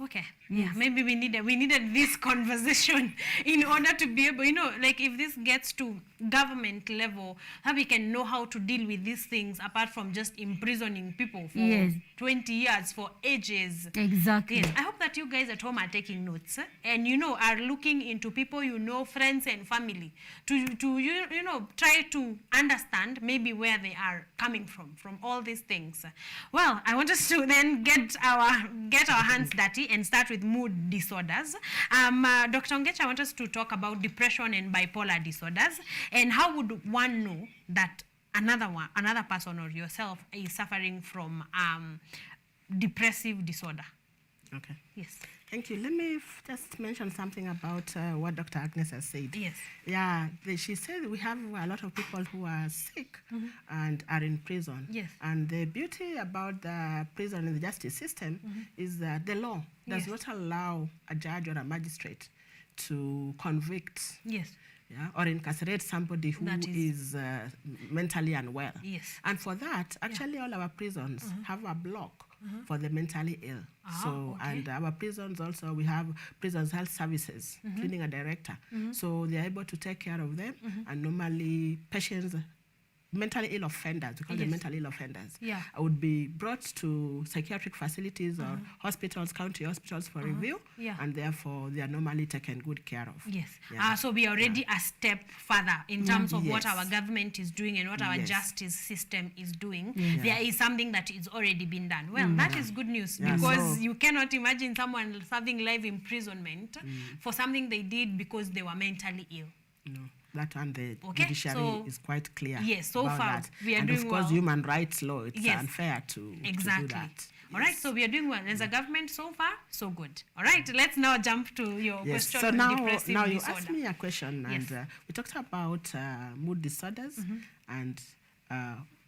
Okay. Yes. Yeah, maybe we needed this conversation in order to be able, like if this gets to government level, how we can know how to deal with these things apart from just imprisoning people for 20 years, for ages. Exactly. Yes. I hope that you guys at home are taking notes and, are looking into people, friends and family to try to understand maybe where they are coming from all these things. Well, I want us to then get our hands dirty and start with mood disorders. Dr. Ongecha, I want us to talk about depression and bipolar disorders, and how would one know that another person or yourself is suffering from depressive disorder? Okay. Yes. Thank you. Let me just mention something about what Dr. Agnes has said. Yes. Yeah, she said we have a lot of people who are sick and are in prison. Yes. And the beauty about the prison and the justice system is that the law does not allow a judge or a magistrate to convict. Yes. Yeah, or incarcerate somebody who is mentally unwell. Yes. And for that, actually all our prisons have a block for the mentally ill. And our prisons also, we have prisons health services, including a director. So they are able to take care of them. And normally patients, mentally ill offenders, we call them mentally ill offenders, would be brought to psychiatric facilities or hospitals, county hospitals for review, and therefore they are normally taken good care of. Yes. Yeah. So we are already a step further in terms of what our government is doing and what our justice system is doing. There is something that is already been done. Well, that is good news because you cannot imagine someone serving life imprisonment for something they did because they were mentally ill. No. That one, the judiciary is quite clear. Yes, so about far that. we are and doing of course, well. Human rights law, it's unfair to do that. All right, so we are doing well. As a government, so far, so good. All right, let's now jump to your question so on now depressive you disorder. asked me a question, and we talked about mood disorders and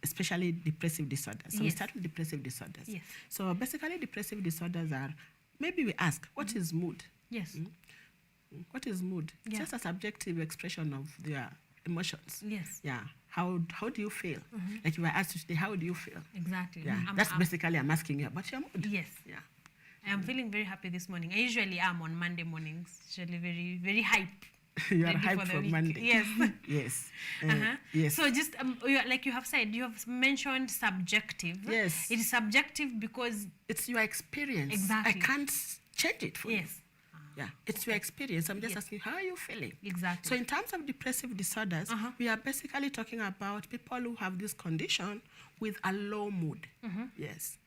especially depressive disorders. So we start with depressive disorders. Yes. So basically, depressive disorders are, maybe we ask, what is mood? Yes. What is mood? It's just a subjective expression of their emotions. Yes. Yeah. How do you feel? Like you were asked today, how do you feel? Exactly. Yeah. That's basically I'm asking you about your mood. Yes. Yeah. I am feeling very happy this morning. I usually am on Monday mornings. Usually very, very hype. You are hyped for Monday. Yes. Yes. Yes. So just like you have said, you have mentioned subjective. Yes. It is subjective because it's your experience. Exactly. I can't change it for you. Yes. Yeah, it's your experience. I'm just asking, how are you feeling? Exactly. So in terms of depressive disorders, we are basically talking about people who have this condition with a low mood. Yes.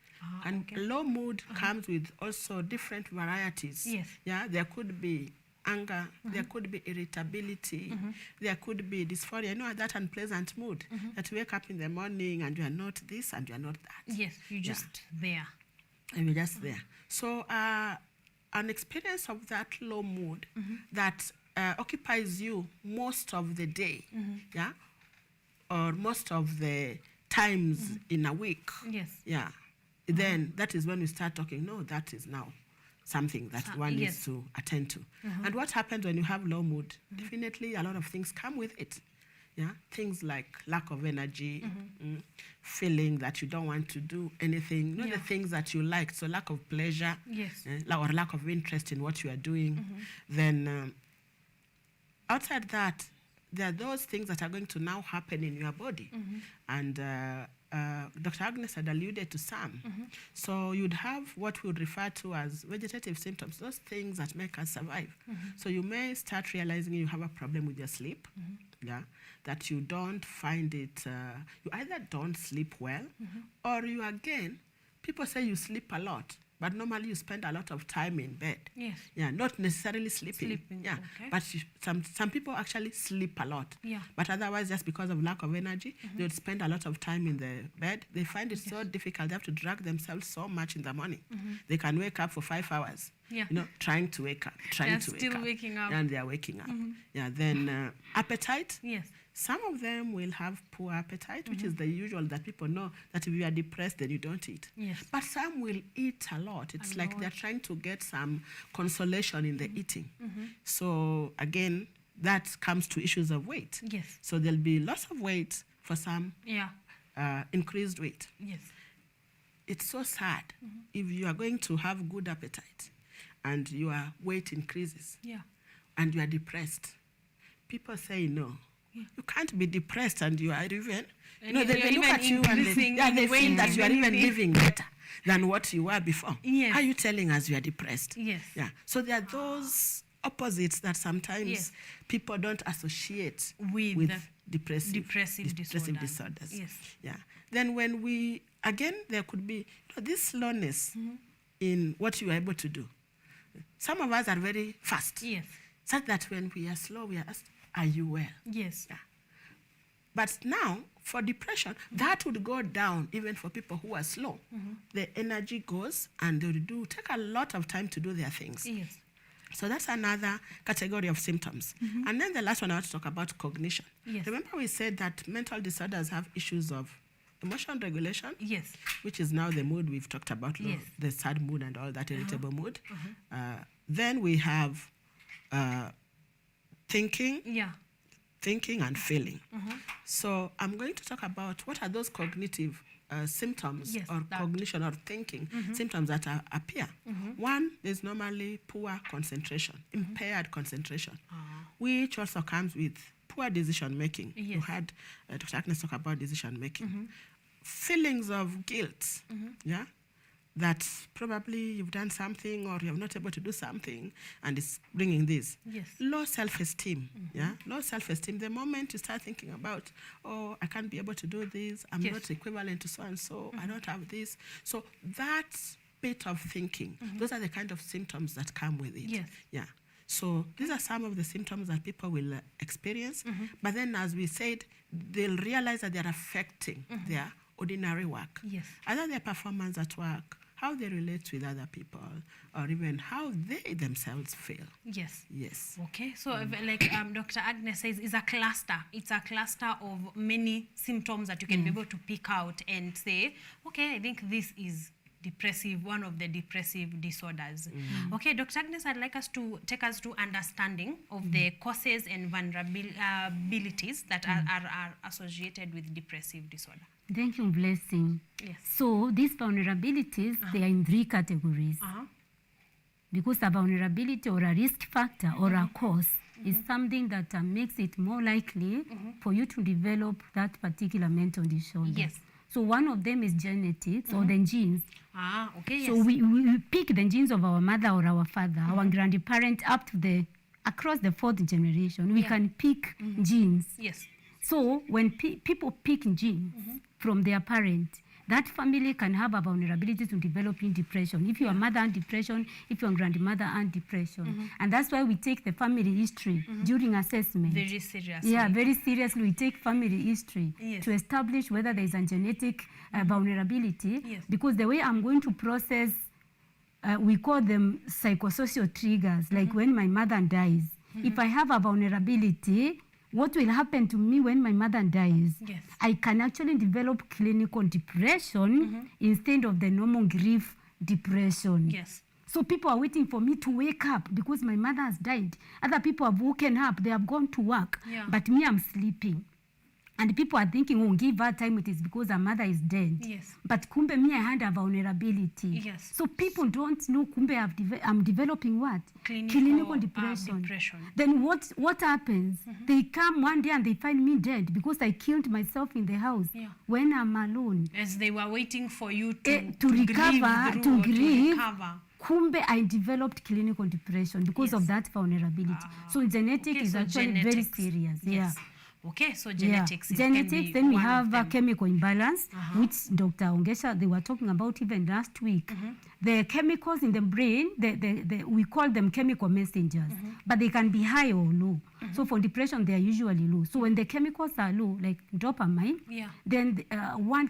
And low mood comes with also different varieties. Yes. Yeah, there could be anger, there could be irritability, there could be dysphoria, you know, that unpleasant mood that you wake up in the morning and you are not this and you are not that. Yes, you're just there. And you're just there. So an experience of that low mood that occupies you most of the day, yeah, or most of the times in a week, yeah, then that is when we start talking, no, that is now something that one needs to attend to. And what happens when you have low mood? Definitely a lot of things come with it. Yeah, things like lack of energy, feeling that you don't want to do anything, not the things that you like, so lack of pleasure, or lack of interest in what you are doing. Then outside that, there are those things that are going to now happen in your body. And Dr. Agnes had alluded to some. So you'd have what we would refer to as vegetative symptoms, those things that make us survive. So you may start realizing you have a problem with your sleep, yeah, that you don't find it, you either don't sleep well, or you again, people say you sleep a lot, but normally you spend a lot of time in bed. Yes. Yeah, not necessarily sleeping. Yeah, but some people actually sleep a lot. Yeah. But otherwise, just because of lack of energy, they would spend a lot of time in the bed. They find it so difficult. They have to drag themselves so much in the morning. They can wake up for 5 hours. Yeah. You know, trying to wake up, They're still waking up. and they are waking up. Yeah. Then appetite. Yes. Some of them will have poor appetite, which is the usual that people know that if you are depressed, then you don't eat. Yes. But some will eat a lot. It's like they're trying to get some consolation in the eating. So again, that comes to issues of weight. Yes. So there'll be loss of weight for some. Yeah. Increased weight. Yes. It's so sad if you are going to have good appetite and your weight increases. Yeah. And you are depressed. People say no. You can't be depressed and you are even, they look at you and they feel that you are even living better than what you were before. Yes. Are you telling us you are depressed? Yes. Yeah. So there are those opposites that sometimes people don't associate with depressive disorders. Yes. Yeah. Then when there could be this slowness in what you are able to do. Some of us are very fast. Yes. Such that when we are slow, we are asked, are you well? Yes. Yeah. But now, for depression, that would go down even for people who are slow. The energy goes and they will take a lot of time to do their things. Yes. So that's another category of symptoms. And then the last one I want to talk about cognition. Yes. Remember we said that mental disorders have issues of emotion regulation, yes, which is now the mood we've talked about, yes, the sad mood and all that, irritable mood. Then we have thinking, thinking and feeling. So I'm going to talk about what are those cognitive symptoms or cognition or thinking symptoms that appear. One is normally poor concentration, impaired concentration, which also comes with poor decision making. You had Dr. Agnes talk about decision making. Feelings of guilt, that probably you've done something or you're not able to do something and it's bringing this. Low self-esteem, low self-esteem. The moment you start thinking about, oh, I can't be able to do this, I'm not equivalent to so-and-so, I don't have this. So that bit of thinking, those are the kind of symptoms that come with it. So these are some of the symptoms that people will experience. But then, as we said, they'll realize that they're affecting their ordinary work. Either their performance at work, how they relate with other people, or even how they themselves feel. Yes. Okay, so like Dr. Agnes says, it's a cluster. It's a cluster of many symptoms that you can be able to pick out and say, okay, I think this is depressive, one of the depressive disorders. Okay, Dr. Agnes, I'd like us to take us to understanding of the causes and vulnerabilities that are associated with depressive disorder. Thank you, Blessing. Yes. So these vulnerabilities, they are in 3 categories. Because a vulnerability or a risk factor or a cause is something that makes it more likely for you to develop that particular mental disorder. Yes. So one of them is genetics or the genes. Okay, so we pick the genes of our mother or our father, our grandparent up to across the 4th generation. We can pick genes. Yes. So when people pick genes from their parent, that family can have a vulnerability to developing depression. If your mother had depression, if your grandmother had depression. And that's why we take the family history during assessment. Very seriously. Yeah, very seriously. We take family history to establish whether there is a genetic vulnerability. Because the way I'm going to process, we call them psychosocial triggers, like when my mother dies. If I have a vulnerability, what will happen to me when my mother dies? I can actually develop clinical depression instead of the normal grief depression. So people are waiting for me to wake up because my mother has died. Other people have woken up, they have gone to work, but me, I'm sleeping. And people are thinking, oh, give her time, it is because her mother is dead. But kumbe me, I had a vulnerability. So people don't know, kumbe I'm developing what? Clinical depression. Then what happens? They come one day and they find me dead because I killed myself in the house when I'm alone. As they were waiting for you to recover, to grieve. Recover. Kumbe, I developed clinical depression because of that vulnerability. So genetic is actually very serious. Okay, so genetics. Genetics, then we have a chemical imbalance, which Dr. Ongesha, they were talking about even last week. The chemicals in the brain, we call them chemical messengers, but they can be high or low. So for depression, they are usually low. So when the chemicals are low, like dopamine, then one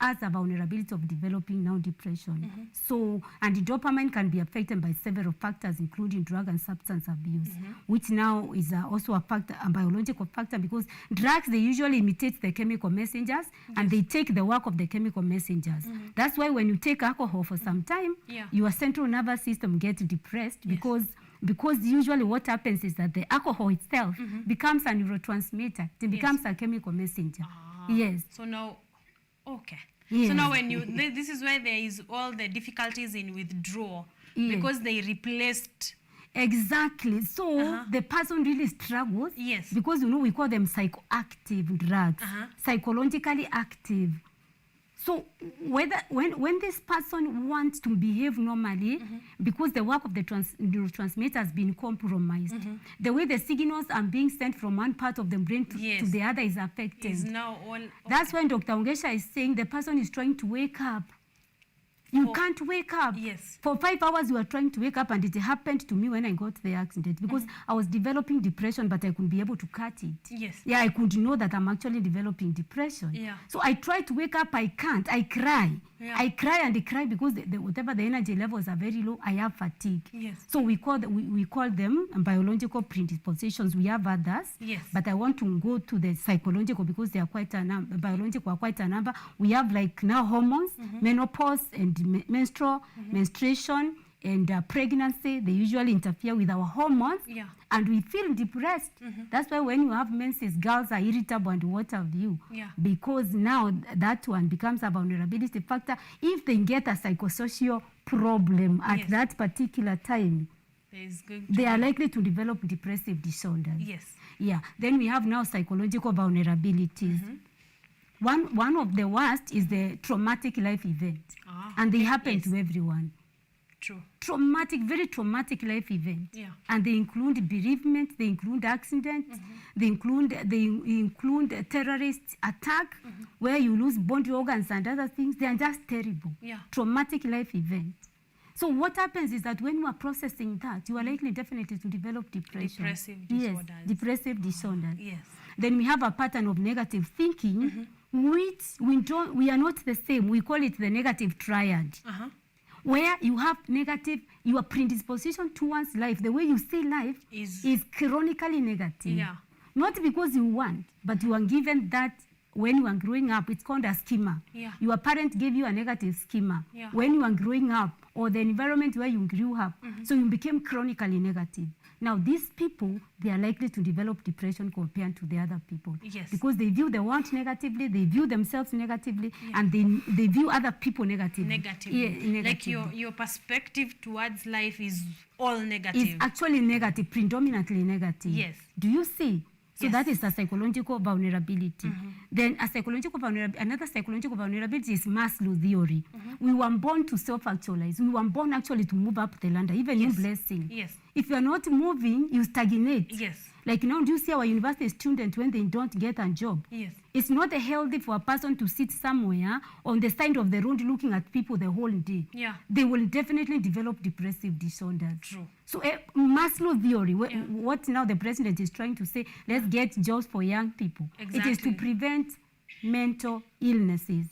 has a vulnerability of developing now depression. So, and the dopamine can be affected by several factors, including drug and substance abuse, which now is also a factor, a biological factor, because drugs, they usually imitate the chemical messengers and they take the work of the chemical messengers. That's why when you take alcohol for some time, your central nervous system gets depressed because usually what happens is that the alcohol itself becomes a neurotransmitter. It becomes a chemical messenger. So now, so now when this is where there is all the difficulties in withdrawal because they replaced. Exactly. So the person really struggles because, you know, we call them psychoactive drugs, psychologically active. So when this person wants to behave normally, because the work of the neurotransmitter has been compromised, the way the signals are being sent from one part of the brain to the other is affected. Now all, That's when Dr. Ongesha is saying the person is trying to wake up You can't wake up. Yes. For 5 hours, you are trying to wake up, and it happened to me when I got the accident because I was developing depression, but I couldn't be able to cut it. Yes. Yeah, I could know that I'm actually developing depression. Yeah. So I try to wake up, I can't. I cry. Yeah. I cry and I cry because whatever the energy levels are very low, I have fatigue. Yes. So we call them biological predispositions. We have others. Yes. But I want to go to the psychological because they are quite a number. Biological are quite a number. We have like now hormones, menopause and menstruation and pregnancy. They usually interfere with our hormones. Yeah. And we feel depressed. That's why when you have menses, girls are irritable and what have you. Yeah. Because now that one becomes a vulnerability factor. If they get a psychosocial problem at that particular time, they are likely to develop depressive disorders. Yes. Yeah. Then we have now psychological vulnerabilities. One of the worst is the traumatic life event. And they happen to everyone. True. Very traumatic life event. Yeah. And they include bereavement, they include accidents, they include a terrorist attack where you lose body organs and other things. They are just terrible. Yeah. Traumatic life events. So what happens is that when you are processing that, you are likely definitely to develop depression. Depressive disorders. Yes, depressive disorders. Yes. Then we have a pattern of negative thinking, which we are not the same. We call it the negative triad. Where you have your predisposition towards life, the way you see life is chronically negative. Yeah. Not because you want, but you are given that when you are growing up. It's called a schema. Yeah. Your parent gave you a negative schema Yeah. when you are growing up, or the environment where you grew up. So you became chronically negative. Now, these people, they are likely to develop depression compared to the other people. Yes. Because they view the world negatively, they view themselves negatively, and they view other people negatively. Negatively. Like your perspective towards life is all negative. It's actually negative, predominantly negative. Yes. Do you see? So Yes. that is a psychological vulnerability. Then another psychological vulnerability is Maslow theory. We were born to self-actualize. We were born actually to move up the ladder, even in blessing. Yes. If you are not moving, you stagnate. Yes. Like now, do you see our university students when they don't get a job? Yes. It's not healthy for a person to sit somewhere on the side of the road looking at people the whole day. Yeah. They will definitely develop depressive disorders. True. So Maslow theory, what now the president is trying to say, let's get jobs for young people. Exactly. It is to prevent mental illnesses.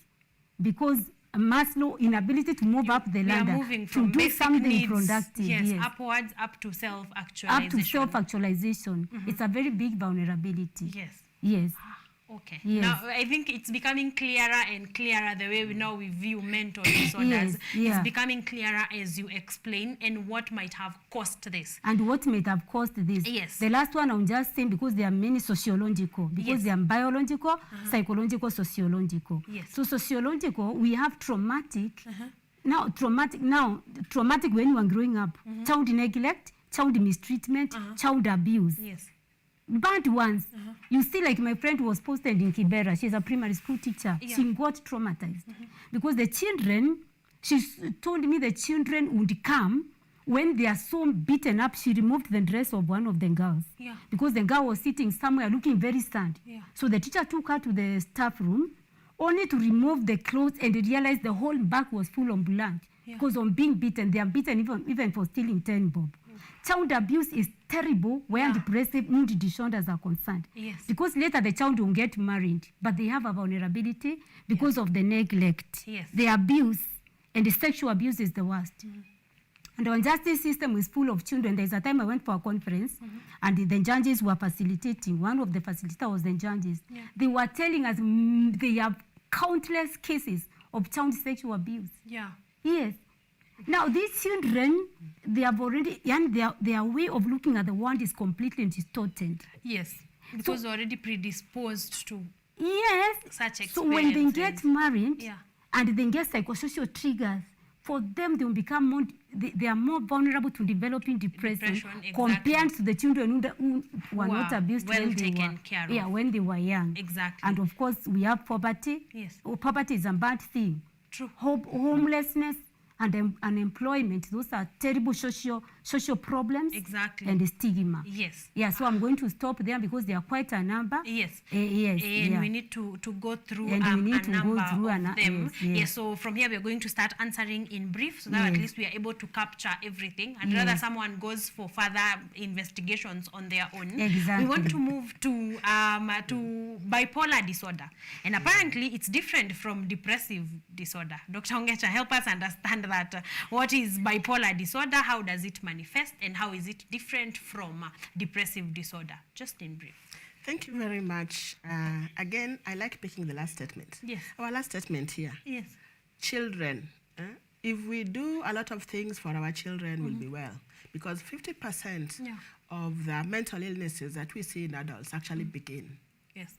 Because Maslow inability to move up the ladder, to do something needs, productive. Yes, upwards, up to self-actualization. Up to self-actualization. It's a very big vulnerability. Yes. Yes. Okay. Yes. Now, I think it's becoming clearer and clearer the way we view mental disorders. Yes, yeah. It's becoming clearer as you explain and what might have caused this. And what might have caused this. Yes. The last one I'm just saying because there are many sociological, because Yes. there are biological, psychological, sociological. Yes. So sociological, we have traumatic. Now traumatic when you are growing up, child neglect, child mistreatment, child abuse. Yes. Bad ones. You see, like my friend was posted in Kibera. She's a primary school teacher. Yeah. She got traumatized because the children, she told me the children would come when they are so beaten up. She removed the dress of one of the girls because the girl was sitting somewhere looking very sad. Yeah. So the teacher took her to the staff room only to remove the clothes and realize the whole back was full of blood because on being beaten, they are beaten even for stealing 10 bob. Child abuse is terrible where depressive mood disorders are concerned. Yes. Because later the child will get married, but they have a vulnerability because of the neglect. Yes. The abuse, and the sexual abuse is the worst. And our justice system is full of children. There's a time I went for a conference, and the judges were facilitating. One of the facilitators was the judges. Yeah. They were telling us they have countless cases of child sexual abuse. Yeah. Yes. Now, these children, they have already, and their way of looking at the world is completely distorted. Yes. Because they're already predisposed to such experiences. So when they get married and they get psychosocial triggers, for them they will become more, they are more vulnerable to developing depression compared to the children who were not abused when they were care of. Yeah, when they were young. Exactly. And of course, we have poverty. Yes. Poverty is a bad thing. True. Homelessness and unemployment, those are terrible social social problems Exactly. and stigma. Yes. Yeah, so I'm going to stop there because there are quite a number. Yes. Yes. And we need to go through and we need a to number go through of them. Yes. So from here, we're going to start answering in brief so that at least we are able to capture everything. And rather someone goes for further investigations on their own. Exactly. We want to move to bipolar disorder. And apparently, it's different from depressive disorder. Dr. Ongecha, help us understand that. What is bipolar disorder? How does it manifest? And how is it different from depressive disorder? Just in brief. Thank you very much. Again, I like picking the last statement. Yes. Our last statement here. Yes. Children. If we do a lot of things for our children, we'll be well. Because 50% of the mental illnesses that we see in adults actually begin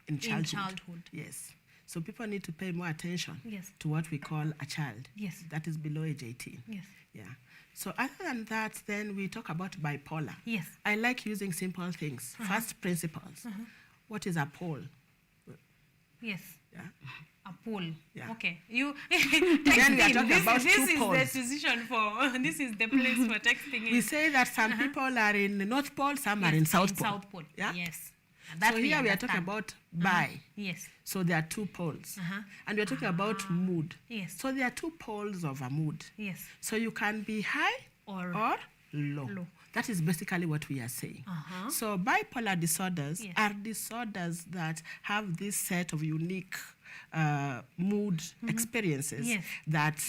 in childhood. Yes. So people need to pay more attention to what we call a child. Yes. That is below age 18. Yes. Yeah. So other than that, then we talk about bipolar. Yes. I like using simple things. First principles. What is a pole? Yes. Yeah. A pole. Yeah. Okay. You Then we are talking about this two is poles. the decision for this is the place for texting. We say that some people are in the North Pole, some are in South Pole. South Pole. Yeah? Yes. So here we are talking about bi. Yes. So there are 2 poles. And we're talking about mood. Yes. So there are 2 poles of a mood. Yes. So you can be high or low. That is basically what we are saying. So bipolar disorders are disorders that have this set of unique mood experiences that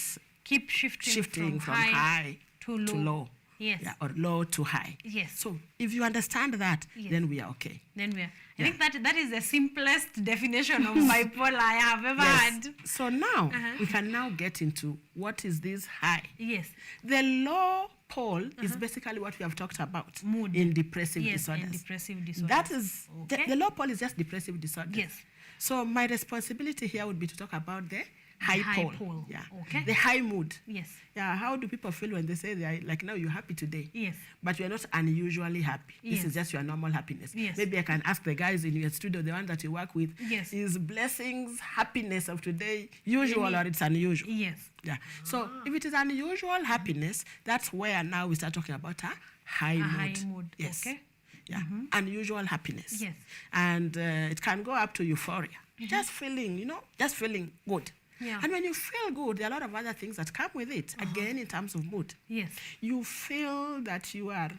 keep shifting from high to low. Yes. Yeah, or low to high. Yes. So if you understand that, then we are okay. Then we are. I think that is the simplest definition of bipolar I have ever had. So now we can now get into what is this high. Yes. The low pole is basically what we have talked about mood in depressive disorders. In depressive disorders. That is the low pole is just depressive disorders. Yes. So my responsibility here would be to talk about the high pole. Yeah. Okay. The high mood. Yes. Yeah. How do people feel when they say they are like, now you're happy today? Yes. But you're not unusually happy. This is just your normal happiness. Yes. Maybe I can ask the guys in your studio, the one that you work with, yes. is blessings, happiness of today usual or it's unusual? Yes. Yeah. So if it is unusual happiness, that's where now we start talking about a high mood. High mood. Yes. Okay. Yeah. Unusual happiness. Yes. And it can go up to euphoria. Just feeling, just feeling good. Yeah. And when you feel good, there are a lot of other things that come with it. Again, in terms of mood. Yes. You feel that you are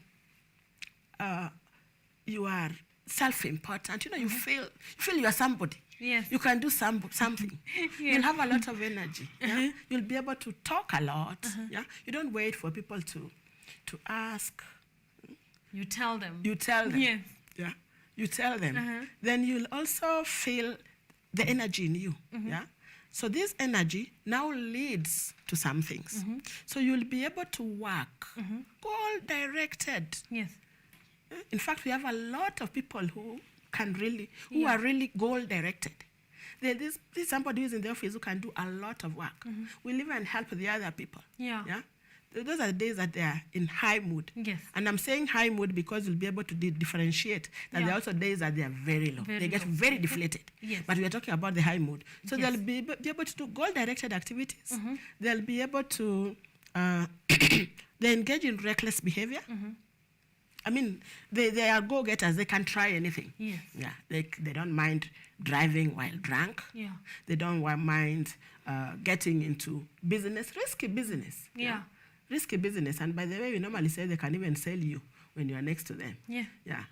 self-important. You feel you are somebody. Yes. You can do something. Yes. You'll have a lot of energy. Yeah? You'll be able to talk a lot. Yeah. You don't wait for people to ask. You tell them. You tell them. Yes. Yeah. You tell them. Then you'll also feel the energy in you. Yeah. So this energy now leads to some things. So you'll be able to work goal-directed. Yes. In fact, we have a lot of people who are really goal-directed. There's somebody who's in the office who can do a lot of work. Will even help the other people. Yeah. Yeah. Those are the days that they are in high mood. Yes. And I'm saying high mood because you'll be able to differentiate that there are also days that they are very low. They get very deflated. Yes. But we are talking about the high mood. So they'll be able to do goal-directed activities. They'll be able to, they engage in reckless behavior. I mean, they are go-getters. They can try anything. Yes. Yeah. They don't mind driving while drunk. Yeah. They don't mind getting into risky business. Yeah. Risky business. And by the way, we normally say they can even sell you when you are next to them. Yeah. Yeah.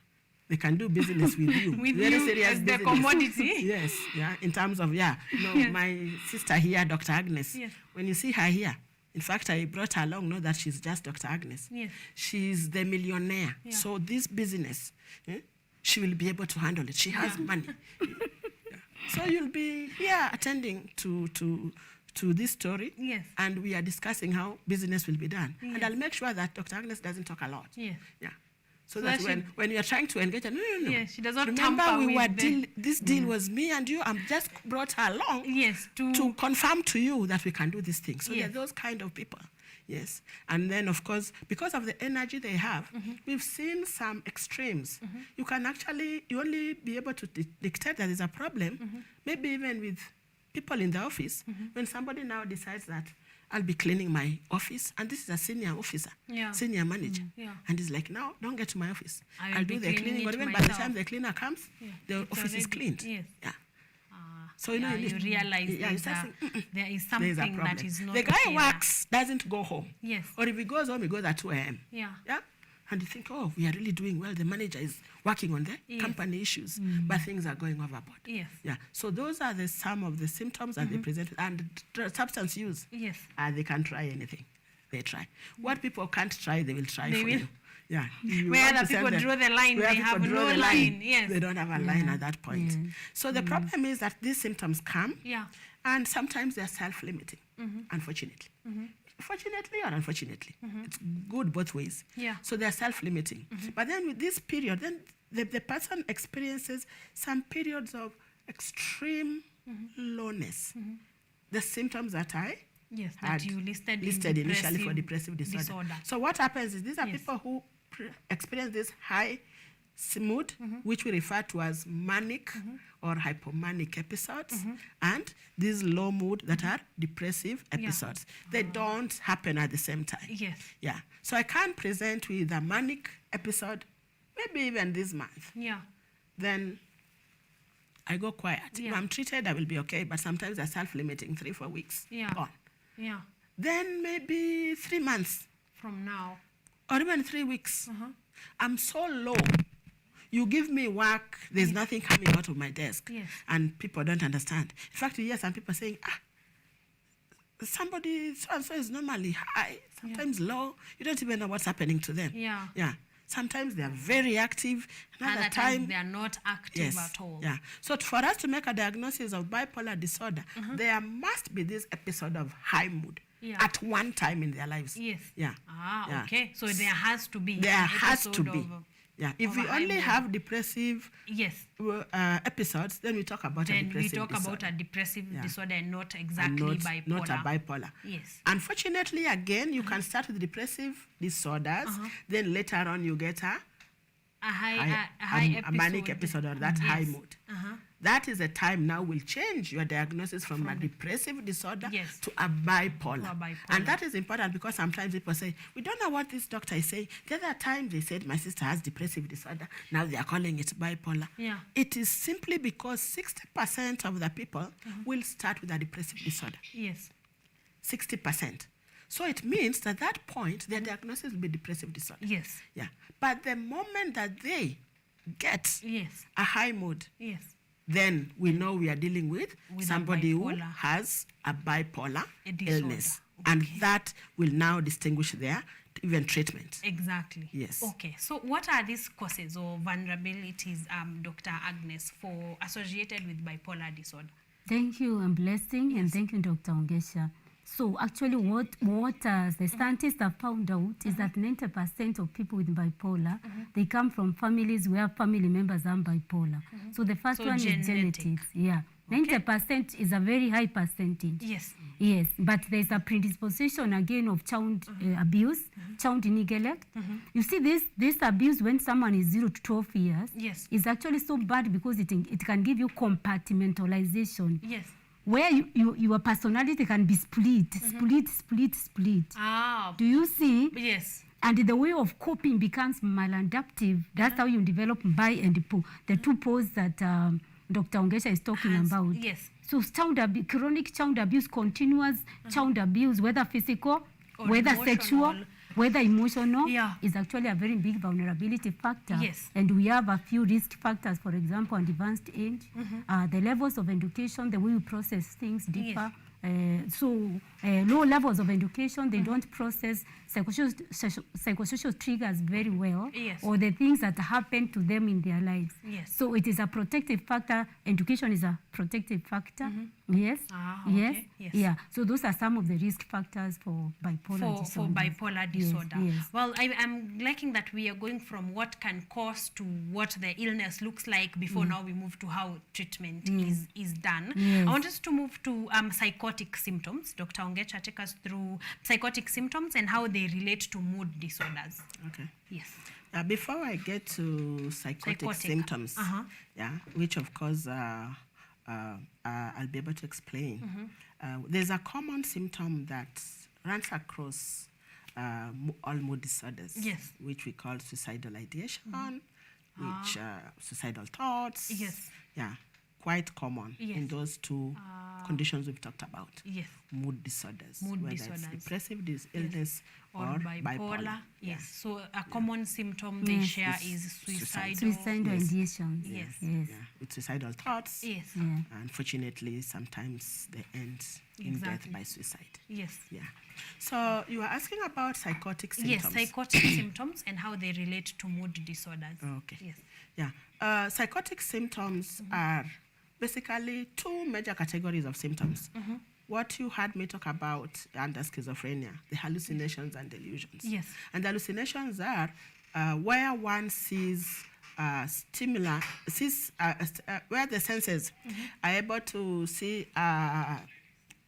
They can do business with you. With very you serious as business. the commodity. Yes. Yeah. In terms of, my sister here, Dr. Agnes, yes. when you see her here, in fact, I brought her along, not that she's just Dr. Agnes. Yes. She's the millionaire. Yeah. So this business, she will be able to handle it. She has money. So you'll be here attending to this story. Yes. And we are discussing how business will be done. Yes. And I'll make sure that Dr. Agnes doesn't talk a lot. Yes. Yeah. So that when you are trying to engage her, no. Yes, she does not Remember, tamper with this deal was me and you. I'm just brought her along. Yes, to confirm to you that we can do this thing. So they're those kind of people. Yes. And then, of course, because of the energy they have, we've seen some extremes. You can you only be able to dictate that there's a problem, maybe even with people in the office, when somebody now decides that I'll be cleaning my office, and this is a senior officer, senior manager, and he's like, no, don't get to my office. I'll do the cleaning, but even by the time the cleaner comes, the office is cleaned. Yeah. So you realize there is something that is not the guy okay works, doesn't go home. Yes. Or if he goes home, he goes at 2 a.m. Yeah. And you think, oh, we are really doing well. The manager is working on the company issues, but things are going overboard. Yes. Yeah. So those are some of the symptoms that they present. And substance use. Yes. They can't try anything. They try. What people can't try, they will try for you. Yeah. Where other people draw the line, they have no line. Yes. They don't have a line at that point. So the problem is that these symptoms come, and sometimes they're self-limiting, unfortunately. Fortunately or unfortunately, it's good both ways. Yeah. So they're self-limiting. But then with this period, then the person experiences some periods of extreme lowness. The symptoms that I that you listed initially for depressive disorder. So what happens is these are people who experience this high mood, which we refer to as manic or hypomanic episodes, and these low mood that are depressive episodes. They don't happen at the same time. Yes. Yeah. So I can't present with a manic episode, maybe even this month. Yeah. Then I go quiet. If I'm treated, I will be okay, but sometimes they're self-limiting, 3-4 weeks on. Yeah. Then maybe 3 months. From now. Or even 3 weeks. I'm so low. You give me work, there's nothing coming out of my desk. Yes. And people don't understand. In fact, you hear some people saying, somebody so-and-so is normally high, sometimes low. You don't even know what's happening to them. Yeah. Yeah. Sometimes they are very active. Another time they are not active at all. Yeah. So for us to make a diagnosis of bipolar disorder, there must be this episode of high mood at one time in their lives. Yes. Yeah. Okay. So there has to be. There has to be. Yeah, if we only have depressive episodes, then we talk about a depressive disorder. Then we talk about a depressive disorder and not exactly bipolar. Not a bipolar. Yes. Unfortunately, again, you can start with depressive disorders, then later on you get a manic episode or that high mood. That is a time now will change your diagnosis from a depressive disorder to a bipolar. And that is important because sometimes people say, we don't know what this doctor is saying. The other time they said my sister has depressive disorder. Now they are calling it bipolar. Yeah. It is simply because 60% of the people will start with a depressive disorder. Yes. 60%. So it means that at that point, their diagnosis will be depressive disorder. Yes. Yeah. But the moment that they get a high mood, then we know we are dealing with somebody who has a bipolar illness. Okay. And that will now distinguish their even treatment. Exactly. Yes. Okay. So what are these causes or vulnerabilities, Dr. Agnes, associated with bipolar disorder? Thank you, and blessing, and thank you, Dr. Ongesha. So actually what the scientists have found out is that 90% of people with bipolar, they come from families where family members are bipolar. So the first one is genetics. Yeah. 90% is a very high percentage. Yes. Yes, but there's a predisposition again of child abuse, child neglect. You see, this abuse when someone is 0 to 12 years is actually so bad because it can give you compartmentalization. Yes. Where your personality can be split. Do you see? Yes. And the way of coping becomes maladaptive. That's how you develop bi and po, the two poles that Dr. Ongesha is talking about. Yes. So chronic child abuse, continuous child abuse, whether physical, or whether emotional, sexual, whether emotional, is actually a very big vulnerability factor. Yes. And we have a few risk factors, for example, advanced age, the levels of education, the way we process things differ. Low levels of education, they don't process psychosocial triggers very well, or the things that happen to them in their lives. Yes. So it is a protective factor. Education is a protective factor. Yes. Okay. Yeah. So those are some of the risk factors for bipolar disorder. For bipolar disorder. Yes. Well, I'm liking that we are going from what can cause to what the illness looks like before now we move to how treatment is done. Yes. I want us to move to psychotic symptoms. Dr. Ongesha, take us through psychotic symptoms and how they relate to mood disorders. Okay. Yes. Before I get to psychotic symptoms, which of course I'll be able to explain, there's a common symptom that runs across all mood disorders, Yes. which we call suicidal ideation, which suicidal thoughts. Yes. Yeah, quite common in Yes. those two conditions we've talked about. Yes. Mood disorders, Mood whether disorders. it's depressive illness Or bipolar. Yeah. Yes. So a common symptom they Yes. share It's is suicidal. Suicidal Yes. ideations. Yes. Yes. Yeah, with suicidal thoughts. Yes. Yeah. Unfortunately, sometimes they end in death Exactly. by suicide. Yes. Yeah. So you are asking about psychotic symptoms. Yes, psychotic symptoms and how they relate to mood disorders. Okay. Yes. Yeah. Psychotic symptoms are basically two major categories of symptoms. What you heard me talk about under schizophrenia, the hallucinations and delusions. Yes. And the hallucinations are where one sees stimuli, where the senses are able to see,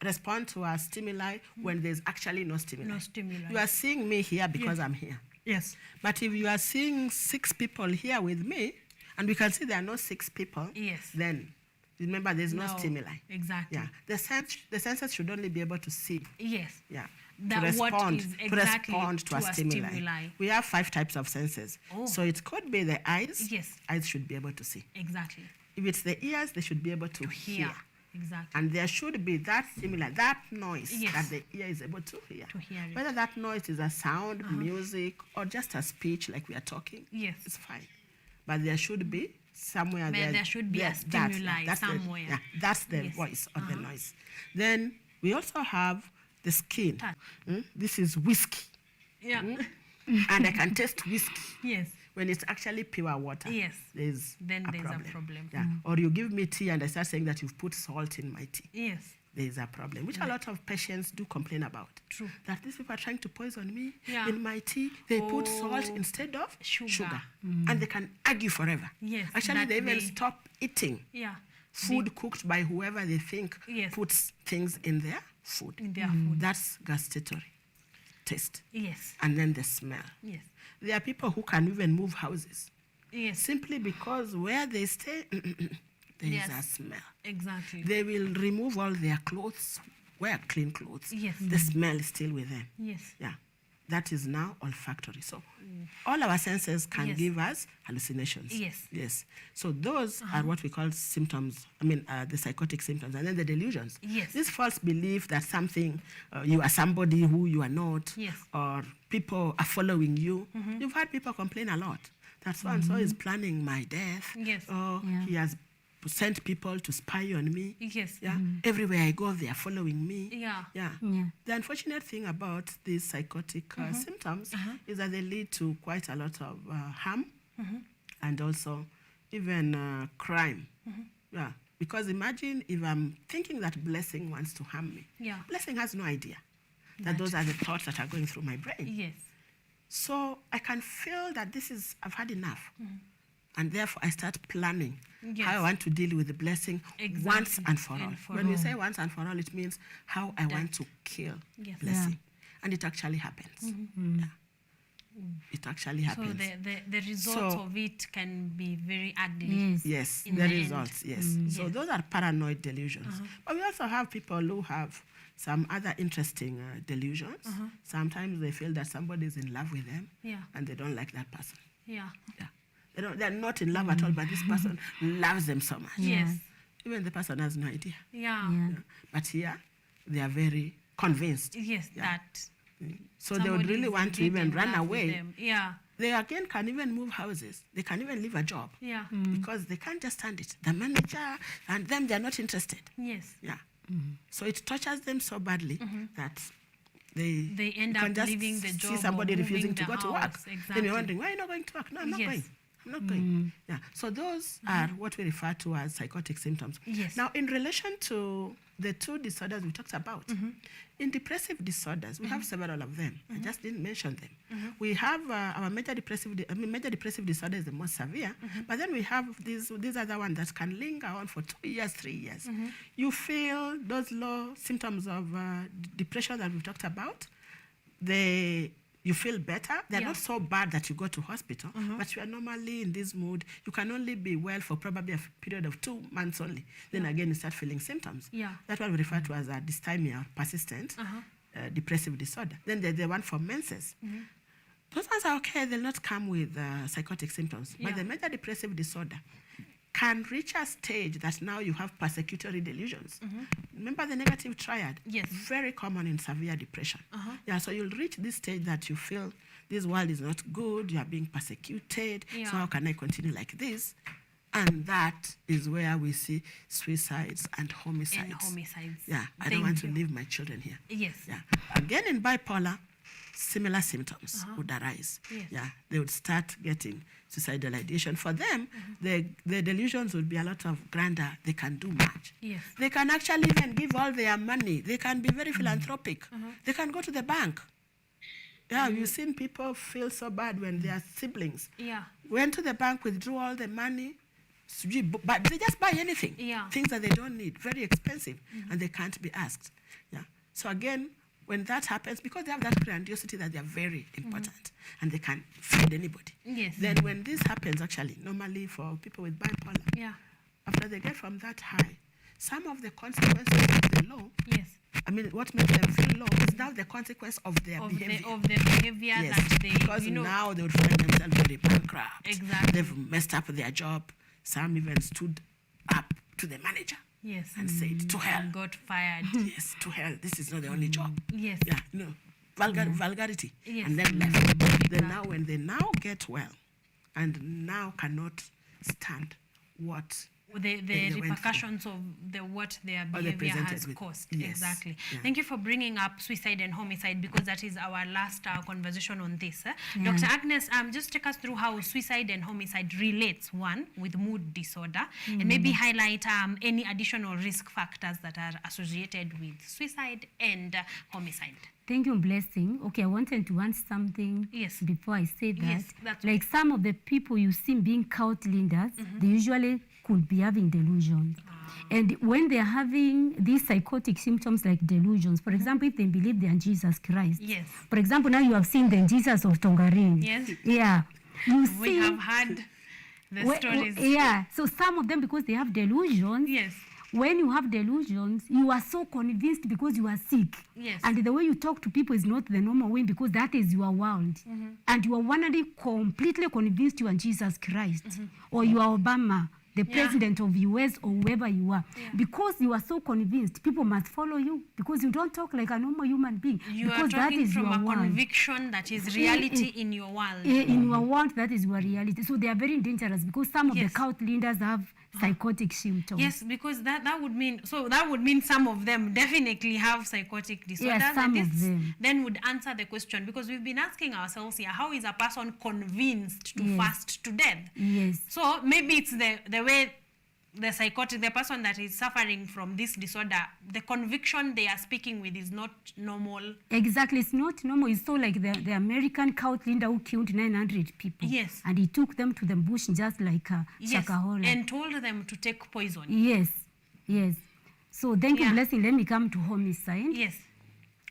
respond to a stimuli when there's actually no stimuli. No stimuli. You are seeing me here because Yes. I'm here. Yes. But if you are seeing 6 people here with me, and we can see there are no 6 people, Yes. then remember there's no stimuli. Exactly. Yeah, the senses should only be able to see. Yes. Yeah. That to respond, what is exactly to respond to a stimuli. stimuli. We have 5 types of senses. Oh. So it could be the eyes. Yes. Eyes should be able to see. Exactly. If it's the ears, they should be able to hear. Exactly. And there should be that stimuli, that noise Yes. that the ear is able to hear. To hear it. Whether that noise is a sound, music, or just a speech like we are talking, Yes. it's fine. But there should be somewhere There should be a stimuli somewhere. That's the Yes. voice or the noise. Then we also have the skin. This is whiskey. Yeah. And I can taste whiskey. Yes. When it's actually pure water. Yes. There's Then a there's problem. a problem. Yeah. Or you give me tea and I start saying that you've put salt in my tea. Yes. There is a problem, which a lot of patients do complain about. True. That these people are trying to poison me Yeah. in my tea. They put salt instead of sugar. And they can argue forever. Yes. Actually, that they even stop eating Yeah. food cooked by whoever they think Yes. puts things in their food. In their food. That's gustatory taste. Yes. And then the smell. Yes. There are people who can even move houses Yes. simply because where they stay, there is Yes. a smell. Exactly. They will remove all their clothes, wear clean clothes. Yes. The smell is still with them. Yes. Yeah. That is now olfactory. So all our senses can Yes. give us hallucinations. Yes. Yes. So those are what we call symptoms, the psychotic symptoms. And then the delusions. Yes. This false belief that something, you are somebody who you are not, Yes. or people are following you. You've had people complain a lot that so-and-so is planning my death, Yes. or he has sent people to spy on me. Yes. Yeah. Everywhere I go, they are following me. Yeah. Yeah. The unfortunate thing about these psychotic symptoms is that they lead to quite a lot of harm and also even crime. Yeah. Because imagine if I'm thinking that Blessing wants to harm me. Yeah. Blessing has no idea that those are the thoughts that are going through my brain. Yes. So I can feel that I've had enough. And therefore, I start planning how I want to deal with the Blessing once and for all. When we say once and for all, it means how I want to kill Yes. Blessing. And it actually happens. Yeah. It actually happens. So the results So- of it can be very ugly. Yes, in the end. results, yes. So those are paranoid delusions. But we also have people who have some other interesting delusions. Sometimes they feel that somebody is in love with them Yeah. and they don't like that person. Yeah. They're not in love at all, but this person loves them so much. Yes. Even the person has no idea. Yeah. But here, they are very convinced. Yes, that So they would somebody really is want to indeed even in run love with away. them. Yeah. They again can even move houses. They can even leave a job. Yeah. Because they can't just stand it. The manager and them, they're not interested. Yes. Yeah. So it tortures them so badly that they end you can up just leaving the job see somebody or refusing moving to the go to work. house. Then Exactly. you're wondering, why are you not going to work? No, I'm not Yes. going. I'm not going. Yeah. So those are what we refer to as psychotic symptoms. Yes. Now, in relation to the two disorders we talked about, in depressive disorders, we have several of them. I just didn't mention them. We have our major depressive disorder is the most severe, but then we have these other ones that can linger on for 2 years, 3 years. You feel those low symptoms of depression that we've talked about. You feel better. They're not so bad that you go to hospital, but you are normally in this mood. You can only be well for probably a period of 2 months only. Then again, you start feeling symptoms. Yeah. That's what we refer to as a dysthymia, persistent. depressive disorder. Then there's the one for menses. Those ones are okay, they'll not come with psychotic symptoms. But the major depressive disorder can reach a stage that now you have persecutory delusions. Remember the negative triad? Yes. Very common in severe depression. Yeah, so you'll reach this stage that you feel this world is not good, you are being persecuted, so how can I continue like this? And that is where we see suicides and homicides. Yeah, I don't want to leave my children here. Yes. Yeah. Again, in bipolar, similar symptoms would arise. Yes. Yeah, they would start getting suicidal ideation. For them, the delusions would be a lot of grander. They can do much. Yes. They can actually even give all their money. They can be very philanthropic. They can go to the bank. Yeah, you've seen people feel so bad when their siblings went to the bank, withdrew all the money, but they just buy anything. Things that they don't need, very expensive, and they can't be asked. Yeah. So again, when that happens, because they have that grandiosity that they are very important and they can feed anybody. Yes. Then when this happens, actually, normally for people with bipolar, after they get from that high, some of the consequences of the low, I mean, what makes them feel low is now the consequence of their behavior. Of their behavior that they, because now they would find themselves very bankrupt. Exactly. They've messed up their job. Some even stood up to the manager. Yes. And said, to hell. And got fired. Yes, to hell. This is not the only job. Yes. Yeah, no. Vulgarity. Yes. And then left. Then now, when they now get well and now cannot stand what the repercussions of what their behavior has caused. Yes. Exactly. Thank you for bringing up suicide and homicide, because that is our last conversation on this. Dr. Agnes, just take us through how suicide and homicide relates, one, with mood disorder, and maybe highlight any additional risk factors that are associated with suicide and homicide. Thank you, Blessing. Okay, I wanted to add something before I say that. Yes, that's like some of the people you see being cult leaders, they usually could be having delusions. And when they're having these psychotic symptoms like delusions, for example, if they believe they're Jesus Christ. Yes. For example, now you have seen the Jesus of Tongarin. Yes. Yeah. We have heard the stories. Yeah. So some of them, because they have delusions. Yes. When you have delusions, you are so convinced because you are sick. Yes. And the way you talk to people is not the normal way, because that is your world. And you are one completely convinced you are Jesus Christ. Or you are Obama, the president of US, or whoever you are. Because you are so convinced, people must follow you, because you don't talk like a normal human being. You because are talking that is from your a world. conviction that is reality in your world. In your world, that is your reality. So they are very dangerous, because some of the cult leaders have psychotic symptoms. Yes, because that would mean, some of them definitely have psychotic disorders. Yes, some of them. Then would answer the question, because we've been asking ourselves here, how is a person convinced to fast to death? Yes. So maybe it's the way the person that is suffering from this disorder, the conviction they are speaking with is not normal. Exactly, it's not normal. It's so like the American cult leader who killed 900 people. Yes. And he took them to the bush just like Shakahola. And told them to take poison. Yes, yes. So thank you, Blessing. Let me come to homicide. Yes.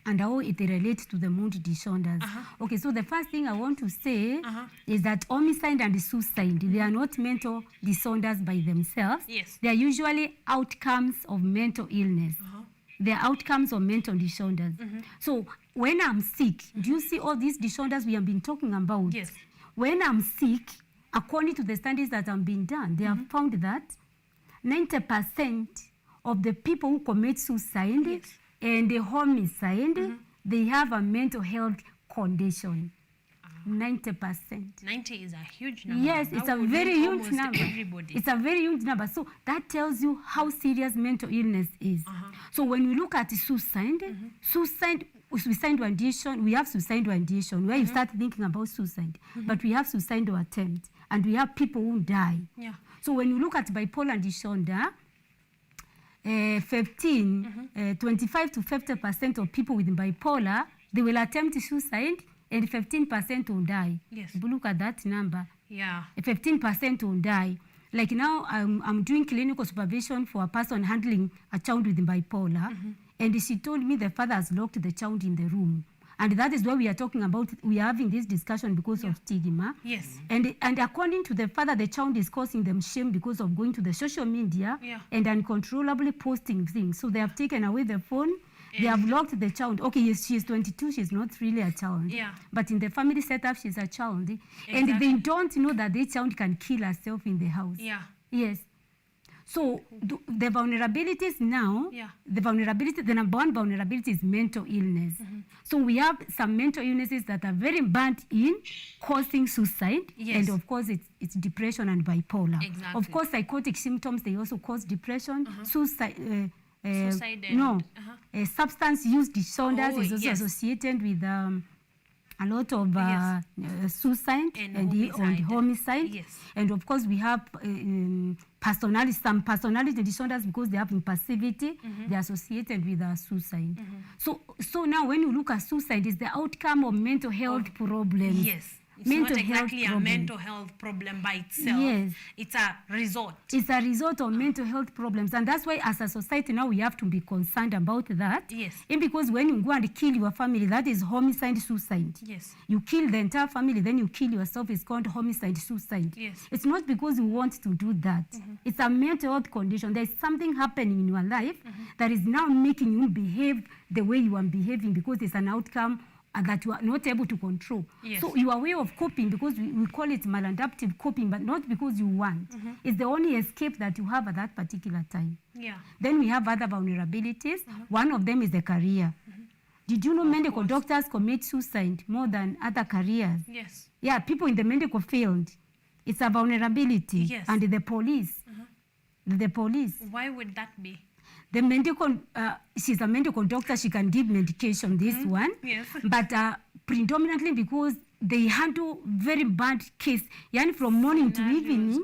And how it relates to the mood disorders. Okay, so the first thing I want to say is that homicide and suicide, they are not mental disorders by themselves. Yes. They are usually outcomes of mental illness. They are outcomes of mental disorders. So when I'm sick, do you see all these disorders we have been talking about? Yes. When I'm sick, according to the studies that have been done, they have found that 90% of the people who commit suicide and the homicide, they have a mental health condition. 90%. 90 is a huge number. Yes, it's a very huge number. Everybody. It's a very huge number. So that tells you how serious mental illness is. So when we look at suicide, suicidal ideation, we have suicidal ideation where you start thinking about suicide, but we have suicidal attempt, and we have people who die. Yeah. So when you look at bipolar disorder, 25 to 50% of people with bipolar, they will attempt suicide, and 15% will die. Yes. If you look at that number, 15% will die. Like now, I'm doing clinical supervision for a person handling a child with bipolar, and she told me the father has locked the child in the room. And that is why we are talking about, we are having this discussion because of stigma. Yes. And according to the father, the child is causing them shame because of going to the social media and uncontrollably posting things. So they have taken away the phone, They have locked the child. Okay, yes, she's 22. She's not really a child. Yeah. But in the family setup, she's a child. Exactly. And they don't know that the child can kill herself in the house. Yeah. Yes. So the vulnerabilities now, the number one vulnerability is mental illness. So we have some mental illnesses that are very bad in causing suicide. Yes. And of course, it's depression and bipolar. Exactly. Of course, psychotic symptoms, they also cause depression, suicide. Suicide and, Substance use disorders Oh, is also yes. associated with a lot of suicide and homicide. Yes. And of course, we have some personality disorders because they have impulsivity. They're associated with suicide. So now when you look at suicide, it's the outcome of mental health problems. Yes. It's not exactly a mental health problem by itself. Yes. It's a result. It's a result of mental health problems. And that's why as a society now we have to be concerned about that. Yes. And because when you go and kill your family, that is homicide, suicide. Yes. You kill the entire family, then you kill yourself. It's called homicide, suicide. Yes. It's not because you want to do that. It's a mental health condition. There's something happening in your life that is now making you behave the way you are behaving because it's an outcome that you are not able to control. Yes. So your way of coping, because we call it maladaptive coping, but not because you want. It's the only escape that you have at that particular time. Yeah. Then we have other vulnerabilities. One of them is the career. Did you know medical doctors commit suicide more than other careers? Yes. Yeah, people in the medical field. It's a vulnerability. Yes. And the police. The police. Why would that be? The medical, she's a medical doctor, she can give medication, this one. Yes. But predominantly because they handle very bad case. Yani from morning to evening,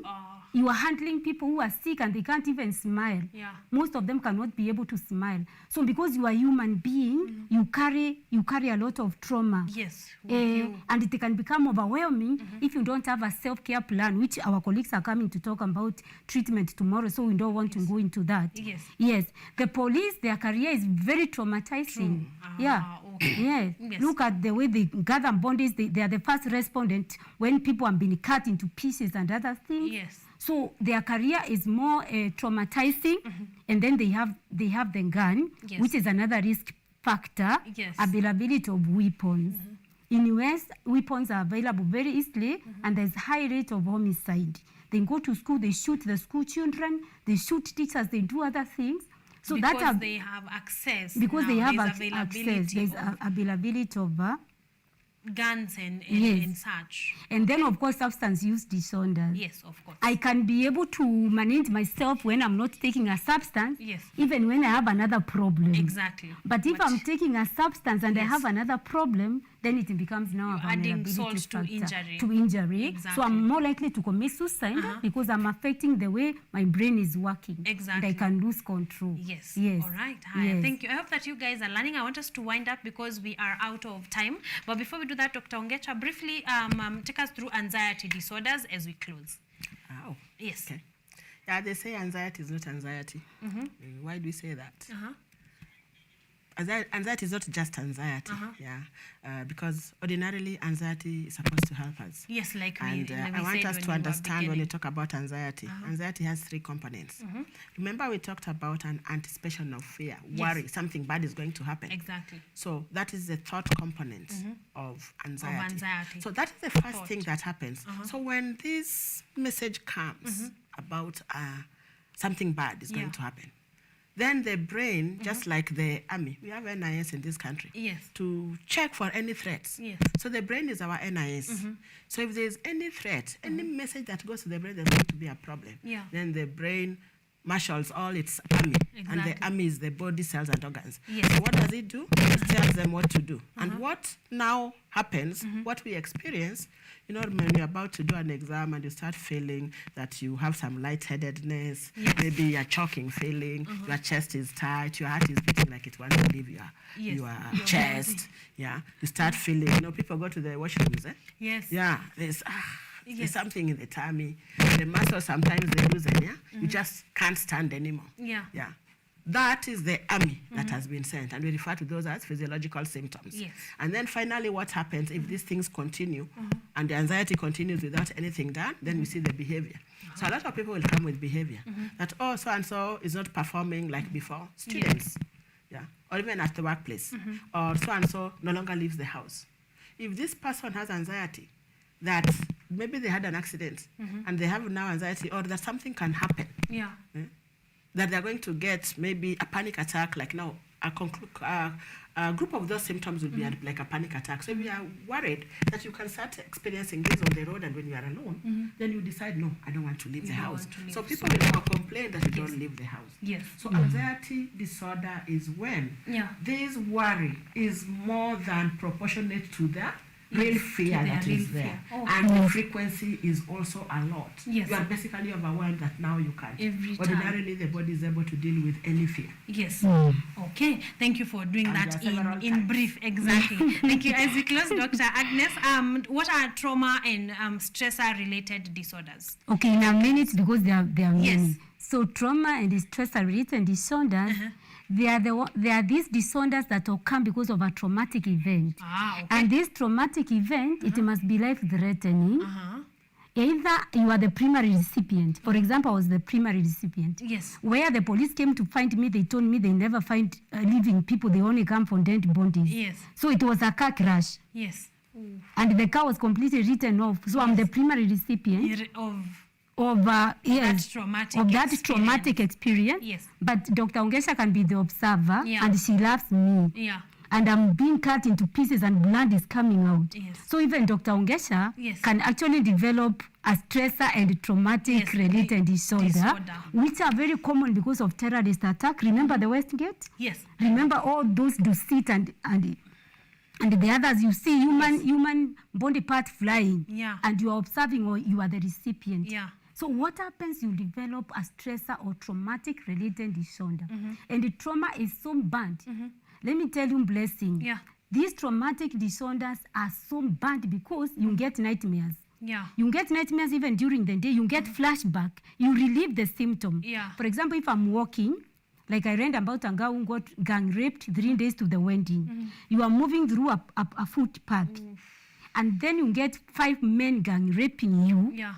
you are handling people who are sick and they can't even smile. Yeah. Most of them cannot be able to smile. So because you are a human being, you carry a lot of trauma. Yes. And it can become overwhelming if you don't have a self-care plan, which our colleagues are coming to talk about treatment tomorrow, so we don't want to go into that. Yes. Yes. The police, their career is very traumatizing. Yeah. Okay. Yes. Look at the way they gather bodies. They are the first respondent when people have been cut into pieces and other things. Yes. So their career is more traumatizing, and then they have the gun, Yes. which is another risk factor. Yes. Availability of weapons. In US, weapons are available very easily, and there's high rate of homicide. They go to school, they shoot the school children, they shoot teachers, they do other things. So because they have access. Because now, they have there's access. There's availability of guns and such. And then, of course, substance use disorders. Yes, of course. I can be able to manage myself when I'm not taking a substance, Yes. even when I have another problem. Exactly. But if I'm taking a substance and I Yes. have another problem, then it becomes now a adding vulnerability salt to factor injury. To injury. Exactly. So I'm more likely to commit suicide because I'm affecting the way my brain is working. Exactly. And I can lose control. Yes. Yes. All right. Hi. Yes. Thank you. I hope that you guys are learning. I want us to wind up because we are out of time. But before we do that, Dr. Ongecha, briefly take us through anxiety disorders as we close. Oh. Yes. Okay. Yeah, they say anxiety is not anxiety. Why do we say that? Anxiety is not just anxiety, because ordinarily anxiety is supposed to help us. Yes, like and I want us to understand when we talk about anxiety. Anxiety has three components. Remember we talked about an anticipation of fear, worry, something bad is going to happen. Exactly. So that is the thought component of anxiety. So that is the first thing that happens. So when this message comes about something bad is going to happen, then the brain, just like the army, we have NIS in this country, to check for any threats. Yes. So the brain is our NIS. So if there's any threat, any message that goes to the brain, there's going to be a problem. Yeah. Then the brain marshals all its army, and the army is the body, cells, and organs. Yes. So what does it do? It tells them what to do. And what now happens, what we experience, you know, when you're about to do an exam and you start feeling that you have some lightheadedness, maybe you're choking feeling, your chest is tight, your heart is beating like it wants to leave your chest. Yeah, you start feeling, you know, people go to the washrooms, Yes. Yeah, there's something in the tummy. The muscles sometimes they loosen, You just can't stand anymore. Yeah. Yeah. That is the army that has been sent, and we refer to those as physiological symptoms. Yes. And then finally, what happens if these things continue and the anxiety continues without anything done, then we see the behavior. So a lot of people will come with behavior that, oh, so-and-so is not performing like before. Students. Yeah. or even at the workplace, or so and so no longer leaves the house. If this person has anxiety, that maybe they had an accident and they have now anxiety, or that something can happen, that they're going to get maybe a panic attack, like now, a group of those symptoms would be like a panic attack. So if you are worried that you can start experiencing this on the road, and when you are alone, then you decide, no, I don't want to leave the house. So people will now complain that you don't leave the house. Yes. So anxiety disorder is when this worry is more than proportionate to the real fear that is there. And the frequency is also a lot. Yes. You are basically overwhelmed that now you can't. Every Ordinarily, the body is able to deal with any fear. Yes. Okay. Thank you for doing that in brief. Exactly. Thank you. As we close, Dr. Agnes, what are trauma and stressor-related disorders? Okay, in a minute, because there are many. So trauma and stressor-related disorders, they are these disorders that occur because of a traumatic event. And this traumatic event, it must be life-threatening. Either you are the primary recipient. For example, I was the primary recipient. Yes. Where the police came to find me, they told me they never find living people. They only come for dead bodies. Yes. So it was a car crash. Yes. And the car was completely written off. So I'm the primary recipient of that traumatic experience. Yes. But Dr. Ongesha can be the observer, and she loves me. Yeah. And I'm being cut into pieces and blood is coming out. Yes. So even Dr. Ongesha can actually develop a stressor and traumatic related disorder, which are very common because of terrorist attack. Remember the Westgate? Yes. Remember all those Dusit and the others, you see human body part flying, and you are observing, or you are the recipient. Yeah. So what happens, you develop a stressor or traumatic related disorder. And the trauma is so bad. Let me tell you, Blessing, these traumatic disorders are so bad because you get nightmares. Yeah. You get nightmares even during the day. You get flashback. You relieve the symptom. Yeah. For example, if I'm walking, like I read about a guy who got gang raped 3 days to the wedding. You are moving through a footpath. And then you get 5 men gang raping you. Yeah.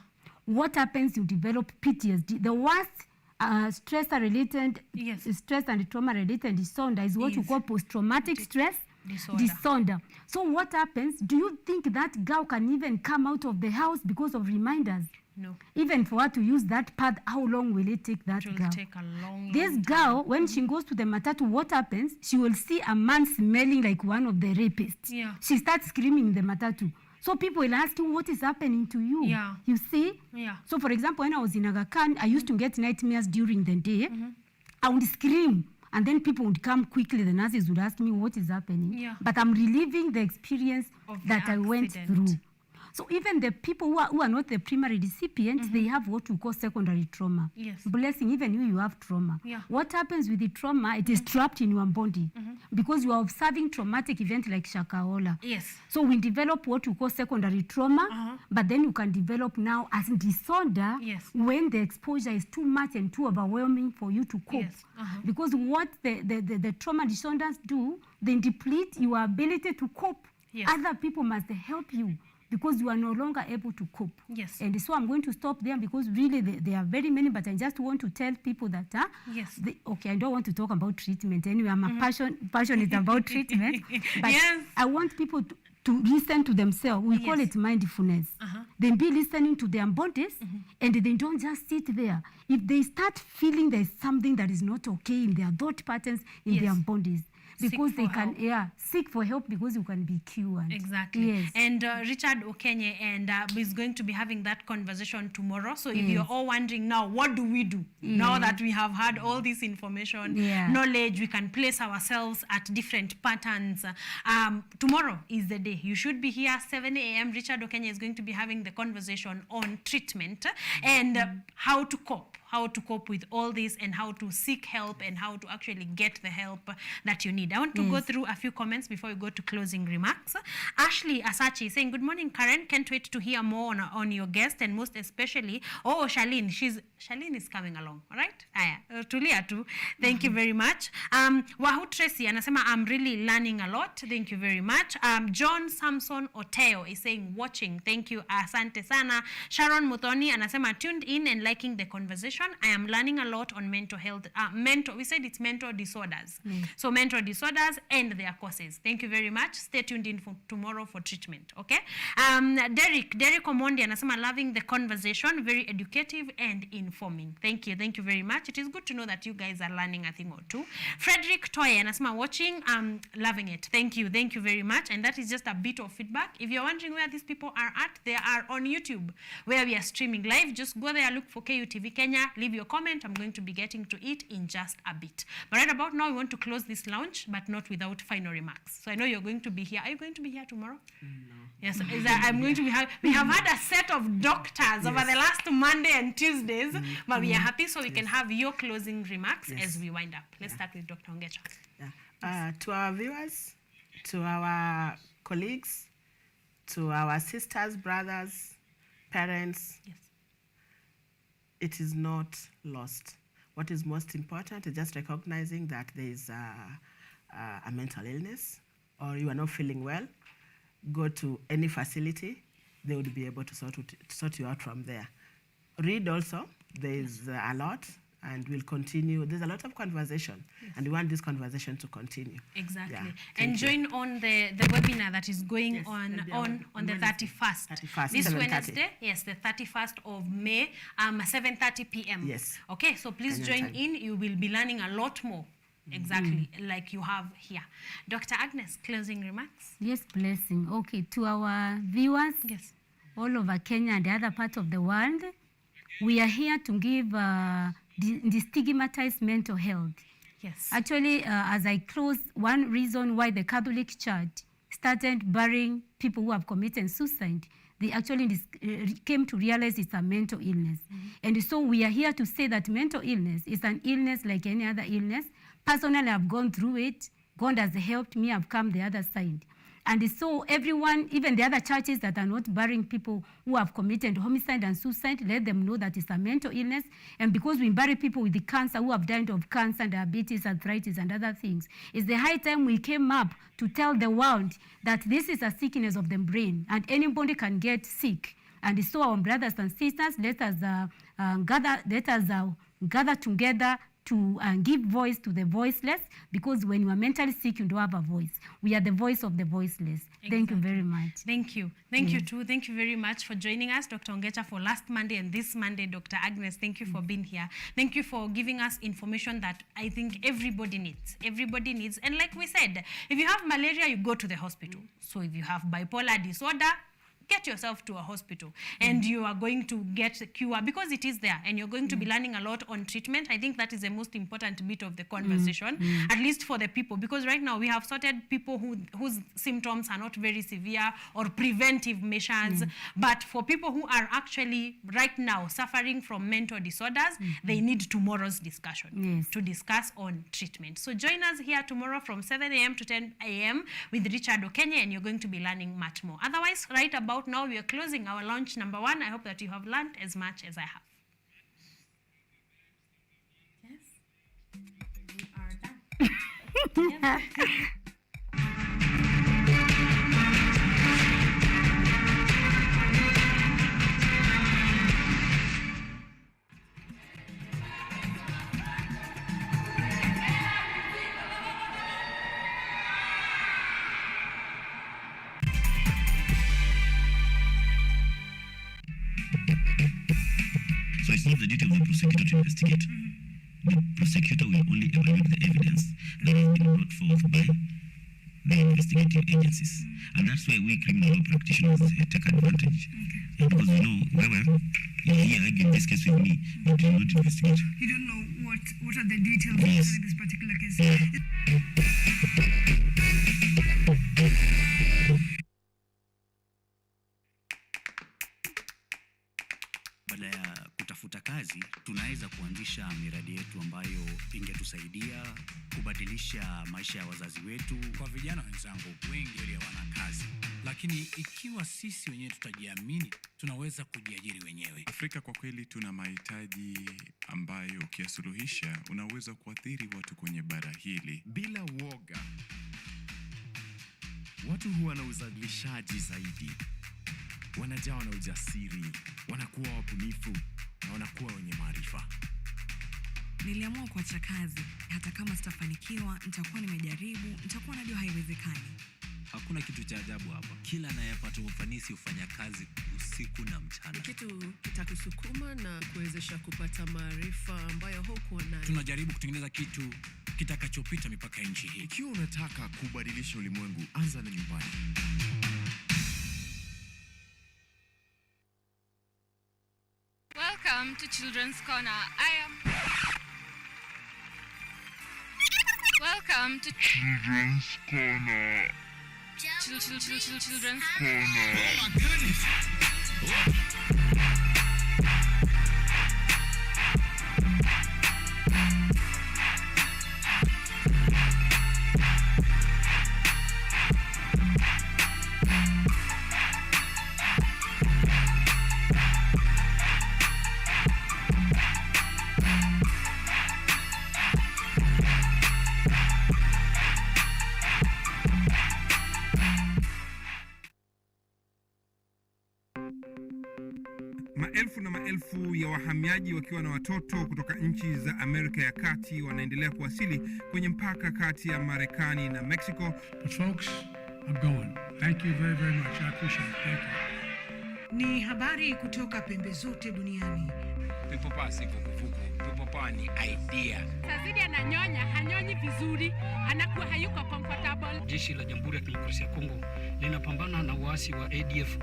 What happens? You develop PTSD. The worst stress-related, stress and trauma-related disorder is what you call post-traumatic stress disorder. So what happens? Do you think that girl can even come out of the house because of reminders? No. Even for her to use that path, how long will it take that girl? It will take a long This girl, when she goes to the matatu, what happens? She will see a man smelling like one of the rapists. Yeah. She starts screaming in the matatu. So people will ask you, what is happening to you? Yeah. You see? Yeah. So for example, when I was in Aga Khan, I used to get nightmares during the day. I would scream. And then people would come quickly. The nurses would ask me, what is happening? Yeah. But I'm reliving the experience of that I went through. So even the people who are not the primary recipients, they have what we call secondary trauma. Yes. Blessing, even you have trauma. Yeah. What happens with the trauma, it is trapped in your body because you are observing traumatic event like Shakahola. Yes. So we develop what we call secondary trauma, but then you can develop now as disorder when the exposure is too much and too overwhelming for you to cope. Yes. Because what the trauma disorders do, they deplete your ability to cope. Yes. Other people must help you because you are no longer able to cope. Yes. And so I'm going to stop there because really there are very many, but I just want to tell people that, okay, I don't want to talk about treatment. Anyway, I'm passionate about treatment. But I want people to listen to themselves. We call it mindfulness. Then be listening to their bodies and they don't just sit there. If they start feeling there's something that is not okay in their thought patterns, in their bodies, because they can seek for help because you can be cured. Exactly. Yes. And Richard Okenye and is going to be having that conversation tomorrow. So if you're all wondering now, what do we do now that we have had all this information, knowledge, we can place ourselves at different patterns. Tomorrow is the day. You should be here 7 a.m. Richard Okenye is going to be having the conversation on treatment and how to cope with all this and how to seek help and how to actually get the help that you need. I want to go through a few comments before we go to closing remarks. Ashley Asachi saying, good morning, Karen. Can't wait to hear more on your guest and most especially, Shalene. Shalene is coming along, all right? Tulia too. Thank you very much. Wahoo Tracy, anasema, I'm really learning a lot. Thank you very much. John Samson Oteo is saying, watching. Thank you. Asante sana. Sharon Muthoni anasema, tuned in and liking the conversation. conversation. I am learning a lot on mental health. We said it's mental disorders. Yes. So mental disorders and their causes. Thank you very much. Stay tuned in for tomorrow for treatment. Okay. Derek Omondi anasema loving the conversation, very educative and informing. Thank you very much. It is good to know that you guys are learning a thing or two. Frederick Toye anasema watching, loving it. Thank you very much. And that is just a bit of feedback. If you're wondering where these people are at, they are on YouTube where we are streaming live. Just go there, look for KUTV Kenya, leave your comment. I'm going to be getting to it in just a bit. But right about now, we want to close this launch, but not without final remarks. So I know you're going to be here. Are you going to be here tomorrow? No. Yes, I'm going to be here. We have had a set of doctors over the last Monday and Tuesdays, but we are happy so we can have your closing remarks as we wind up. Let's start with Dr. Ongecha. To our viewers, to our colleagues, to our sisters, brothers, parents, it is not lost. What is most important is just recognizing that there is a mental illness or you are not feeling well. Go to any facility, they would be able to sort you out from there. Read also, there is a lot, and we'll continue. There's a lot of conversation, and we want this conversation to continue. Exactly. Yeah, and join on the webinar that is going on the 31st. This Wednesday, yes, the 31st of May, 7:30 p.m. Yes. Okay, so please join in. You will be learning a lot more. Exactly, like you have here. Dr. Agnes, closing remarks? Yes, blessing. Okay, to our viewers all over Kenya and the other parts of the world, we are here to give destigmatize mental health. Yes. Actually, as I close, one reason why the Catholic Church started burying people who have committed suicide, they actually came to realize it's a mental illness. And so we are here to say that mental illness is an illness like any other illness. Personally, I've gone through it. God has helped me. I've come the other side. And so everyone, even the other churches that are not burying people who have committed homicide and suicide, let them know that it's a mental illness. And because we bury people with the cancer who have died of cancer, diabetes, arthritis, and other things, it's the high time we came up to tell the world that this is a sickness of the brain and anybody can get sick. And so our brothers and sisters, let us gather together to give voice to the voiceless, because when you are mentally sick, you don't have a voice. We are the voice of the voiceless. Exactly. Thank you very much. Thank you. Thank you too. Thank you very much for joining us, Dr. Ongecha, for last Monday and this Monday, Dr. Agnes. Thank you for being here. Thank you for giving us information that I think everybody needs. Everybody needs. And like we said, if you have malaria, you go to the hospital. So if you have bipolar disorder, get yourself to a hospital and you are going to get a cure because it is there, and you're going to be learning a lot on treatment. I think that is the most important bit of the conversation, at least for the people, because right now we have sorted people whose symptoms are not very severe or preventive measures, but for people who are actually right now suffering from mental disorders, they need tomorrow's discussion to discuss on treatment. So join us here tomorrow from 7 a.m. to 10 a.m. with Richard Okenya, and you're going to be learning much more. Otherwise, right about now, we are closing our launch number 1. I hope that you have learned as much as I have. Yes, we are done. So it's not the duty of the prosecutor to investigate. The prosecutor will only evaluate the evidence that has been brought forth by the investigative agencies. And that's why we criminal law practitioners take advantage. Because we know, well, you argue this case with me, but you do not investigate. You don't know what are the details Yes. in this particular case. Baada ya kutafuta kazi, tunaweza kuanzisha miradi yetu ambayo ingetusaidia kubadilisha maisha ya wazazi wetu. Kwa vijana wenzangu, wengi wale wana kazi, lakini ikiwa sisi wenyewe tutajiamini, tunaweza kujiajiri wenyewe. Afrika kwa kweli tuna mahitaji ambayo ukiyasuluhisha unaweza kuathiri watu kwenye bara hili. Bila uoga, watu huwa na uzalishaji zaidi, wanajawa na ujasiri, wanakuwa wabunifu na wanakuwa wenye maarifa. Niliamua kuacha kazi. Hata kama sitafanikiwa, nitakuwa nimejaribu, nitakuwa najua haiwezekani. Hakuna kitu cha ajabu hapa. Kila anayepata ufanisi hufanya kazi usiku na mchana. Kitu kitakusukuma na kuwezesha kupata maarifa ambayo hukuwa nayo. Tunajaribu kutengeneza kitu kitakachopita mipaka ya nchi hii. Ikiwa unataka kubadilisha ulimwengu, anza na nyumbani. Welcome to Children's Corner. Welcome to Children's Corner. Children's Corner. Oh my goodness. Maelfu na maelfu ya wahamiaji wakiwa na watoto kutoka nchi za Amerika ya Kati wanaendelea kuwasili kwenye mpaka kati ya Marekani na Mexico. The folks are going. Thank you very, very much. I appreciate it. Thank you. Ni habari kutoka pembe zote duniani. People pass vuguvugu. People pass ni idea. Sazidi ananyonya, hanyonyi vizuri, anakuwa hayuko comfortable. Jeshi la Jamhuri ya Kidemokrasia ya Kongo linapambana na waasi wa ADF.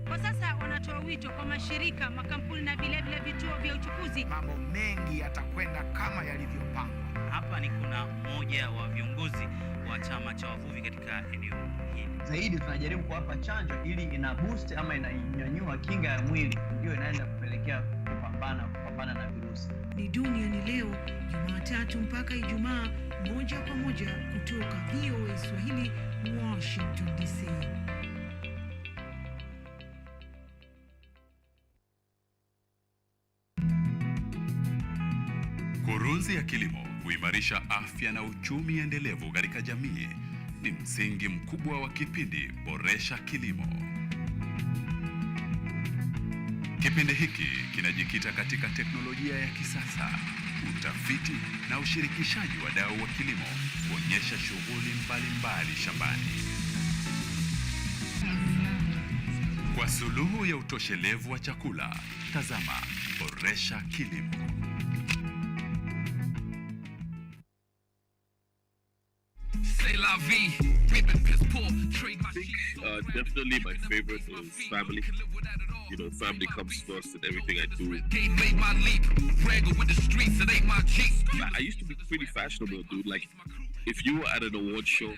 Kwa sasa wanatoa wito kwa mashirika, makampuni na vile vituo vya uchukuzi. Mambo mengi yatakwenda kama yalivyopangwa. Hapa ni kuna mmoja wa viongozi wa chama cha wavuvi katika eneo hili. Zaidi tunajaribu kuwapa chanjo ili ina boost ama inanyanyua kinga ya mwili, ndio inaenda kupelekea kupambana na virusi. Ni Duniani Leo, Jumatatu mpaka Ijumaa, moja kwa moja kutoka VOA Swahili, Washington DC. Kurunzi ya kilimo huimarisha afya na uchumi endelevu katika jamii. Ni msingi mkubwa wa kipindi Boresha Kilimo. Kipindi hiki kinajikita katika teknolojia ya kisasa, utafiti na ushirikishaji wa wadau wa kilimo kuonyesha shughuli mbalimbali shambani. Kwa suluhu ya utoshelevu wa chakula, tazama Boresha Kilimo. Definitely my favorite is family. You know, family comes first in everything I do. I used to be pretty fashionable, dude. Like, if you were at an award show,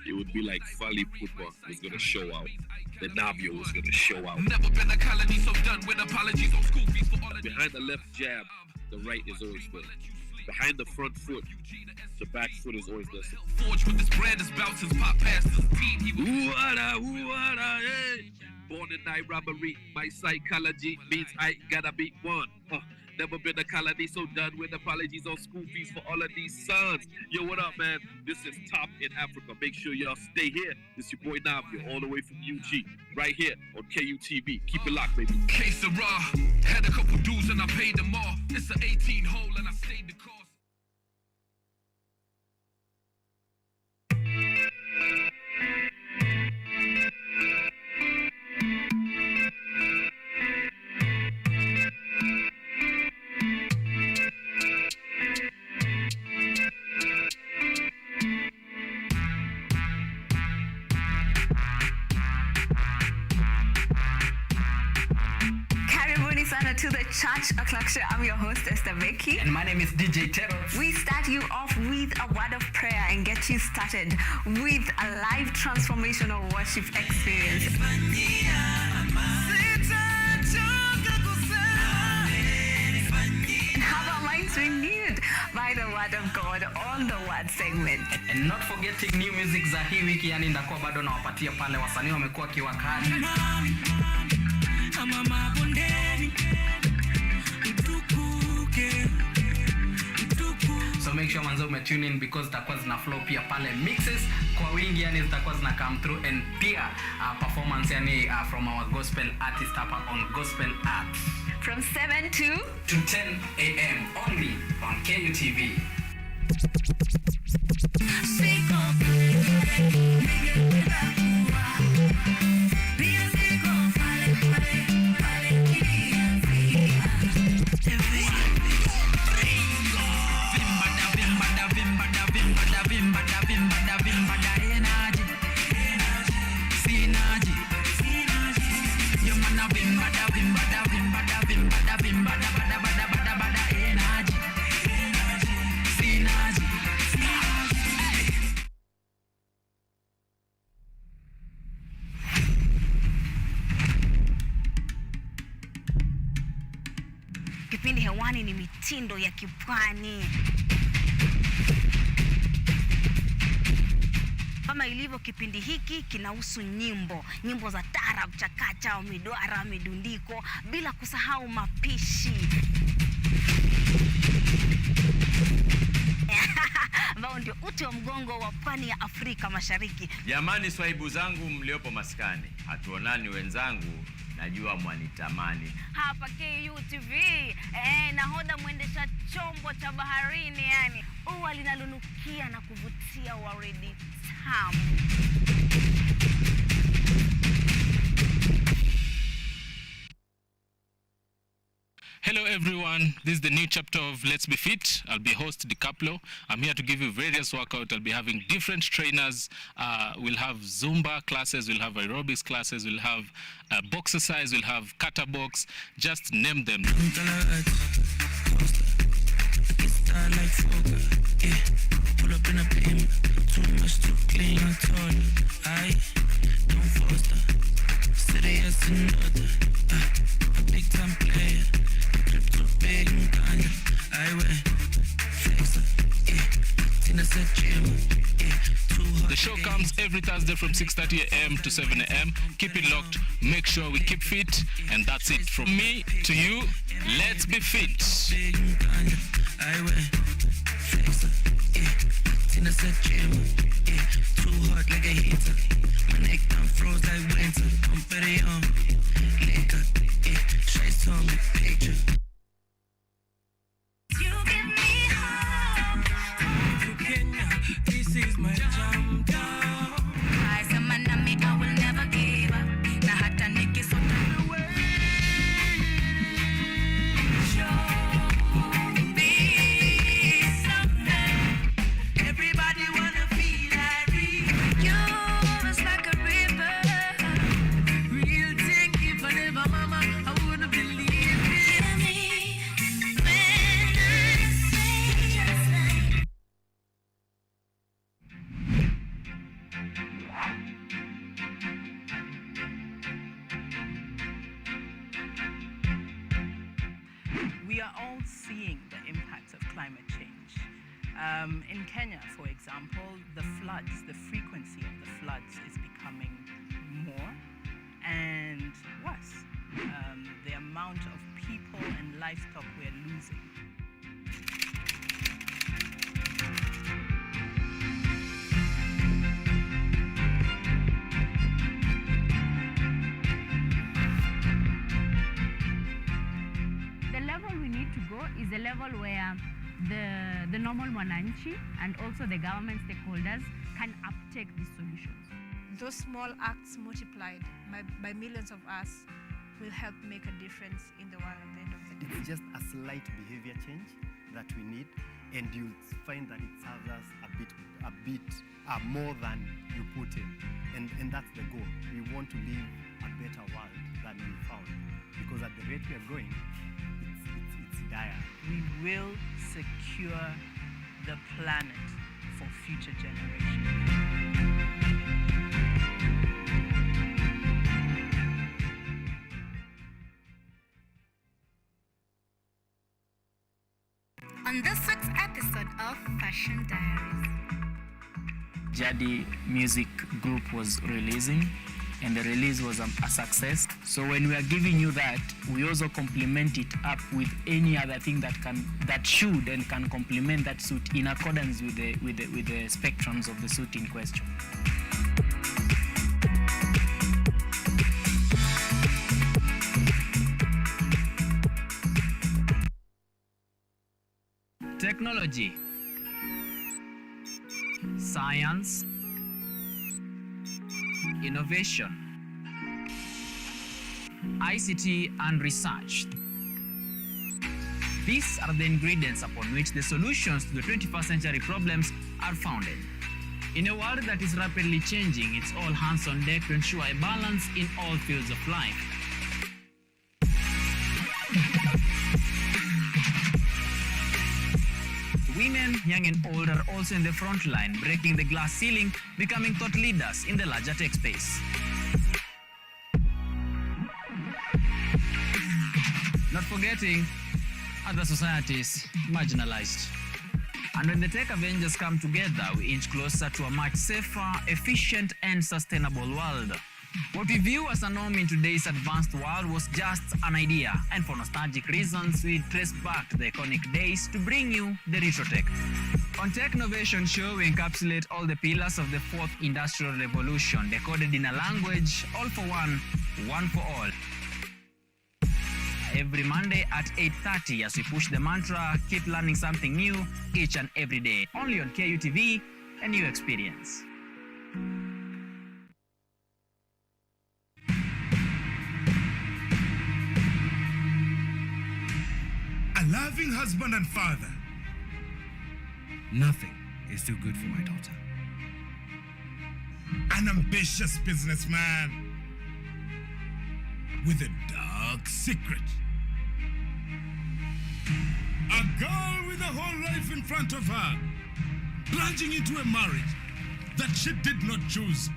it would be like Fali Pupa was gonna show out, then Navio was gonna show out. Never been a colony so done with apologies on school fees for all. Behind the left jab, the right is always good. Behind the front foot, the back foot is always there. Forge with this brand is bounces pop past his team. He was hey. Born in night robbery, my psychology means I gotta be one. Never been a colony so done with apologies on school fees for all of these sons. Yo, what up, man? This is Top in Africa. Make sure y'all stay here. This your boy Navio, all the way from UG, right here on KUTV. Keep it locked, baby. K-Sarah, had a couple dues and I paid them off. It's an 18 hole and I stayed the course. To the Church O'Clock Show. I'm your host, Esther Becky. And my name is DJ Tero. We start you off with a word of prayer and get you started with a live transformational worship experience. And have our minds renewed by the word of God on the word segment. And not forgetting new music za hii wiki, yani ndakuwa bado nawapatia pale wasanii wamekuwa kiwakali. So make sure manzo umetune in because zitakuwa zina flow pia pale mixes kwa wingi, yani zitakuwa zina come through, and pia performance yani from our gospel artist hapa on Gospel Arts from 7 to 10 a.m. only on KUTV. Kipindi hewani ni mitindo ya kipwani. Kama ilivyo kipindi hiki kinahusu nyimbo za taarab, chakacha, midwara, midundiko, bila kusahau mapishi. Ambao ndio uti wa mgongo wa pwani ya Afrika Mashariki. Jamani swaibu zangu mliopo maskani, hatuonani wenzangu, najua mwanitamani. Hapa KUTV, nahoda mwendesha chombo cha baharini, yani ua linalonukia na kuvutia waridi tamu. Hello everyone, this is the new chapter of Let's Be Fit. I'll be host DiCaplo. I'm here to give you various workouts. I'll be having different trainers. We'll have Zumba classes, we'll have aerobics classes, we'll have box exercise, we'll have kata box, just name them. Pull up in a beam, too much to clean, I told you, don't foster, city as another, a big time player, crypto big and Kanye, I went, flexer, Tina said gym, The show comes every Thursday from 6:30 a.m. to 7 a.m. Keep it locked, make sure we keep fit, and that's it from me to you. Let's be fit. I went, flexer, Tina said gym, too hot like a heater. My neck down froze like winter. I'm very later, try to me picture. You give me hope. To Kenya, this is my jam down. I said man, I will never give up. Na hata nikisota away. Everybody wanna feel like you're just like a river. Real thing, if I never mama, I wouldn't believe it. Hear me when I say just like. We are all seeing the impacts of climate change. In Kenya, for example, the frequency of the floods is becoming more and worse. The amount of people and livestock we're losing. The level we need to go is a level where the normal mwananchi and also the government stakeholders can uptake these solutions. Those small acts multiplied by millions of us will help make a difference in the world at the end of the day. It's just a slight behavior change that we need, and you'll find that it serves us a bit more than you put in. And that's the goal. We want to live a better world than we found. Because at the rate we are going, it's dire. We will secure the planet for future generations. On this week's episode of Fashion Diaries, Jadi Music Group was releasing and the release was a success. So when we are giving you that, we also complement it up with any other thing that should and can complement that suit in accordance with the spectrums of the suit in question. Technology, science, innovation, ICT and research. These are the ingredients upon which the solutions to the 21st century problems are founded. In a world that is rapidly changing, it's all hands on deck to ensure a balance in all fields of life. Women, young and old, are also in the front line, breaking the glass ceiling, becoming thought leaders in the larger tech space. Not forgetting other societies marginalized. And when the tech Avengers come together, we inch closer to a much safer, efficient, and sustainable world. What we view as a norm in today's advanced world was just an idea, and for nostalgic reasons, we trace back to the iconic days to bring you the retro tech. On Technovation Show, we encapsulate all the pillars of the fourth industrial revolution, decoded in a language, all for one, one for all. Every Monday at 8:30 as we push the mantra, keep learning something new each and every day. Only on KUTV, a new experience. A loving husband and father. Nothing is too good for my daughter. An ambitious businessman with a dark secret. A girl with a whole life in front of her, plunging into a marriage that she did not choose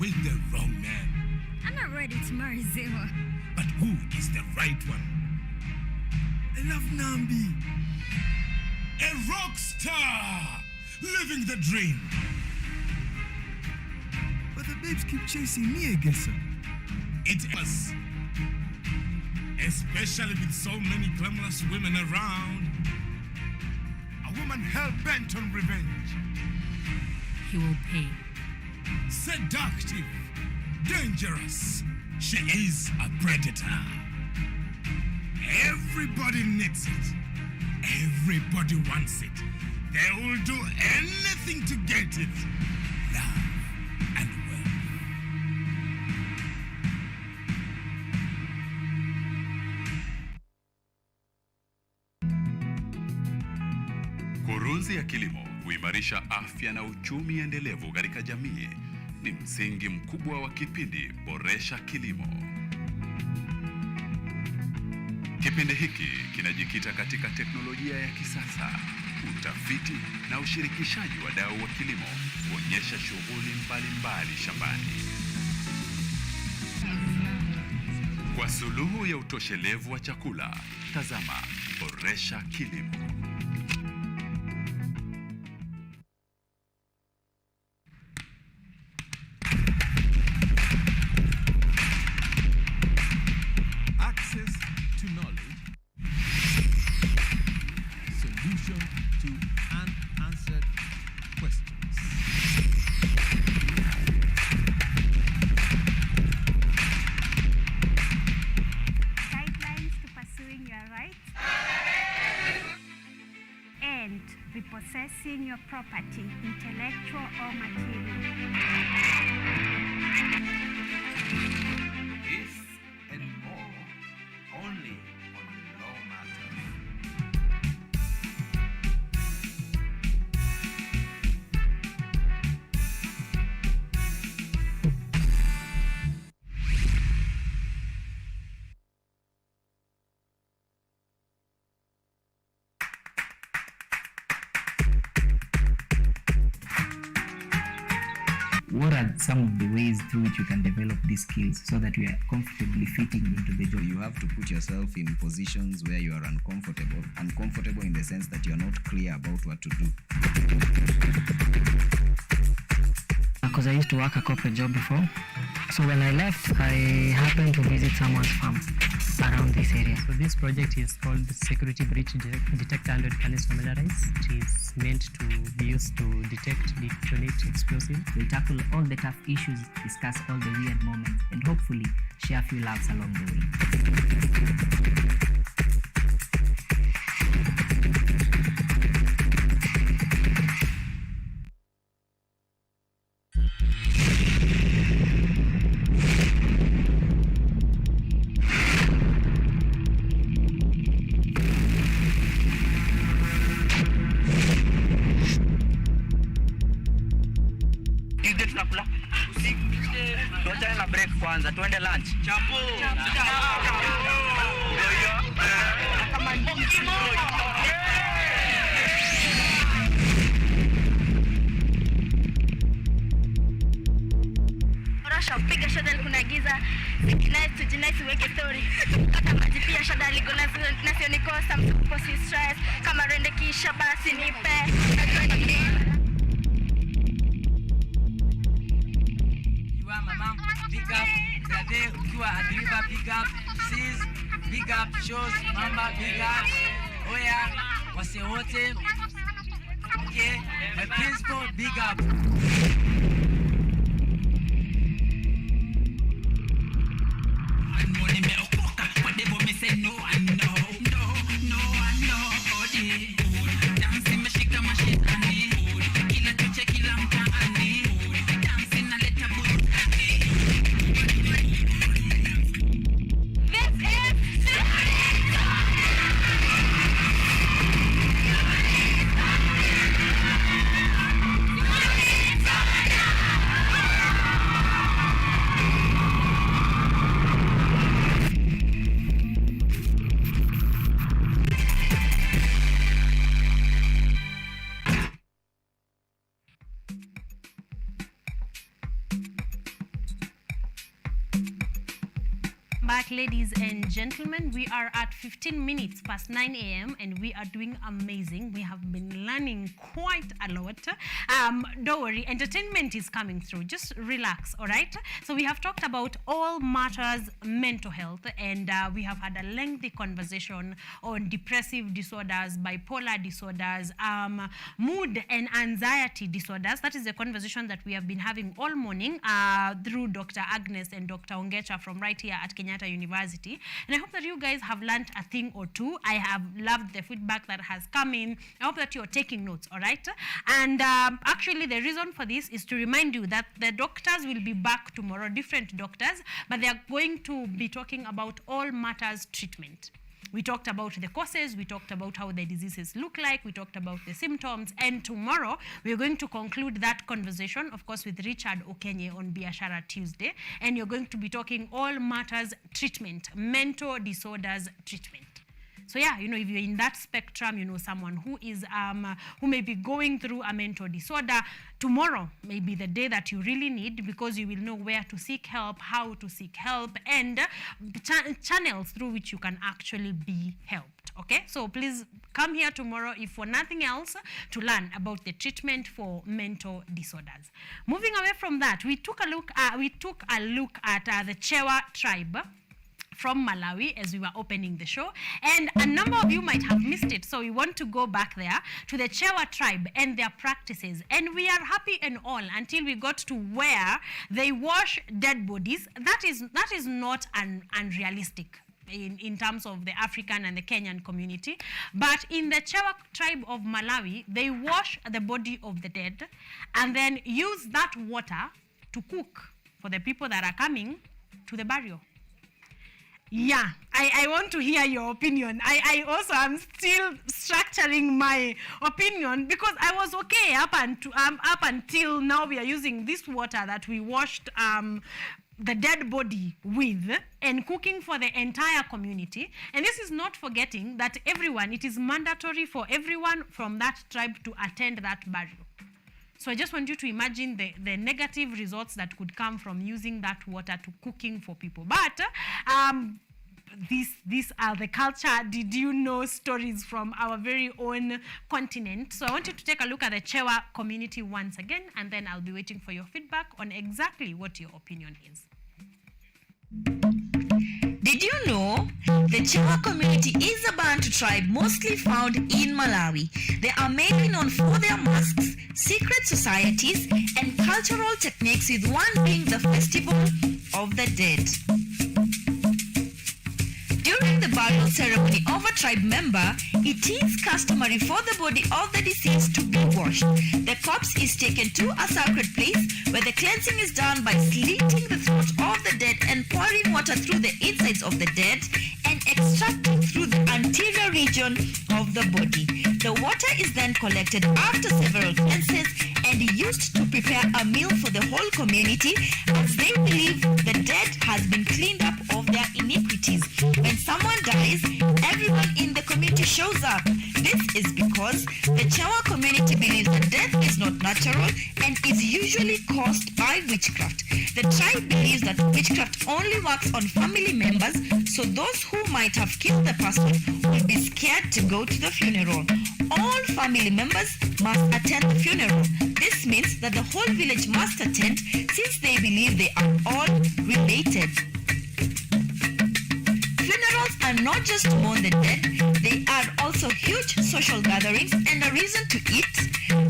with the wrong man. I'm not ready to marry Zema. But who is the right one? I love Nambi. A rock star, living the dream. But the babes keep chasing me, I guess. It was, especially with so many glamorous women around. A woman hell-bent on revenge. He will pay. Seductive, dangerous. She is a predator. Everybody needs it. Everybody wants it. They will do anything to get it. Love and wealth. Kurunzi ya kilimo huimarisha afya na uchumi endelevu katika jamii. Ni msingi mkubwa wa kipindi Boresha Kilimo. Kipindi hiki kinajikita katika teknolojia ya kisasa, utafiti na ushirikishaji wa wadau wa kilimo kuonyesha shughuli mbalimbali shambani. Kwa suluhu ya utoshelevu wa chakula, tazama Boresha Kilimo. Access to knowledge. Solution to unanswered questions. Guidelines to pursuing your rights and repossessing your property, intellectual or material. This and more only on Law Matters. What are some of the ways through which you can develop these skills so that you are comfortably fitting into the job? You have to put yourself in positions where you are uncomfortable. Uncomfortable in the sense that you are not clear about what to do. because I used to work a corporate job before. So when I left, I happened to visit someone's farm around this area. So this project is called Security Breach Detector and Readiness Familiarize. It is meant to be used to detect, detonate explosives. We'll tackle all the tough issues, discuss all the weird moments, and hopefully share a few laughs along the way. Tuachane na break kwanza, tuende lunch. Chapo. Rasha piga shada kuna giza. Nice tujinise weke story. Kata maji pia shada liko nasio nikosa msuko si stress. Kama rende kisha basi nipe. Mama, big up, brother, ukiwa adriva, big up, sis, big up, shows, mama, big up, oya, wase wote, okay, my principal, big up. Money me okoka, whatever me say no, I know, no, I know, dancing me shika mashitani, kila choche kila mtaani, dancing na leta buru. Back, ladies and gentlemen, we are at 15 minutes past 9 a.m. and we are doing amazing. We have been learning quite a lot. Don't worry, entertainment is coming through. Just relax, all right? So we have talked about all matters mental health, and we have had a lengthy conversation on depressive disorders, bipolar disorders, mood and anxiety disorders. That is the conversation that we have been having all morning through Dr. Agnes and Dr. Ongecha from right here at Kenyatta University. And I hope that you guys have learned a thing or two. I have loved the feedback that has come in. I hope that you're taking notes, all right? And actually, the reason for this is to remind you that the doctors will be back tomorrow, different doctors, but they are going to be talking about all matters treatment. We talked about the causes, we talked about how the diseases look like, we talked about the symptoms, and tomorrow we're going to conclude that conversation, of course, with Richard Okenye on Biashara Tuesday, and you're going to be talking all matters treatment, mental disorders treatment. So yeah, you know, if you're in that spectrum, you know, someone who is who may be going through a mental disorder, tomorrow may be the day that you really need, because you will know where to seek help, how to seek help, and channels through which you can actually be helped. Okay, so please come here tomorrow, if for nothing else, to learn about the treatment for mental disorders. Moving away from that, we took a look at the Chewa tribe from Malawi as we were opening the show, and a number of you might have missed it, so we want to go back there to the Chewa tribe and their practices. And we are happy and all until we got to where they wash dead bodies. That is not unrealistic in terms of the African and the Kenyan community, but in the Chewa tribe of Malawi, they wash the body of the dead and then use that water to cook for the people that are coming to the burial. Yeah, I want to hear your opinion. I also am still structuring my opinion, because I was okay up until now. We are using this water that we washed the dead body with and cooking for the entire community. And this is not forgetting that it is mandatory for everyone from that tribe to attend that burial. So I just want you to imagine the negative results that could come from using that water to cooking for people. But these are the culture did you know stories from our very own continent. So I want you to take a look at the Chewa community once again, and then I'll be waiting for your feedback on exactly what your opinion is. Did you know the Chewa community is a Bantu tribe mostly found in Malawi? They are mainly known for their masks, secret societies, and cultural techniques, with one being the Festival of the Dead. During the burial ceremony of a tribe member, it is customary for the body of the deceased to be washed. The corpse is taken to a sacred place where the cleansing is done by slitting the throat of the dead and pouring water through the insides of the dead and extracting through the anterior region of the body. The water is then collected after several cleanses and used to prepare a meal for the whole community, as they believe the dead has been cleaned up of their iniquities. When someone dies, everyone in the community shows up. This is because the Chewa community believes that death is not natural and is usually caused by witchcraft. The tribe believes that witchcraft only works on family members, so those who might have killed the person will be scared to go to the funeral. All family members must attend the funeral. This means that the whole village must attend, since they believe they are all related. Funerals are not just to mourn the dead, they are also huge social gatherings and a reason to eat,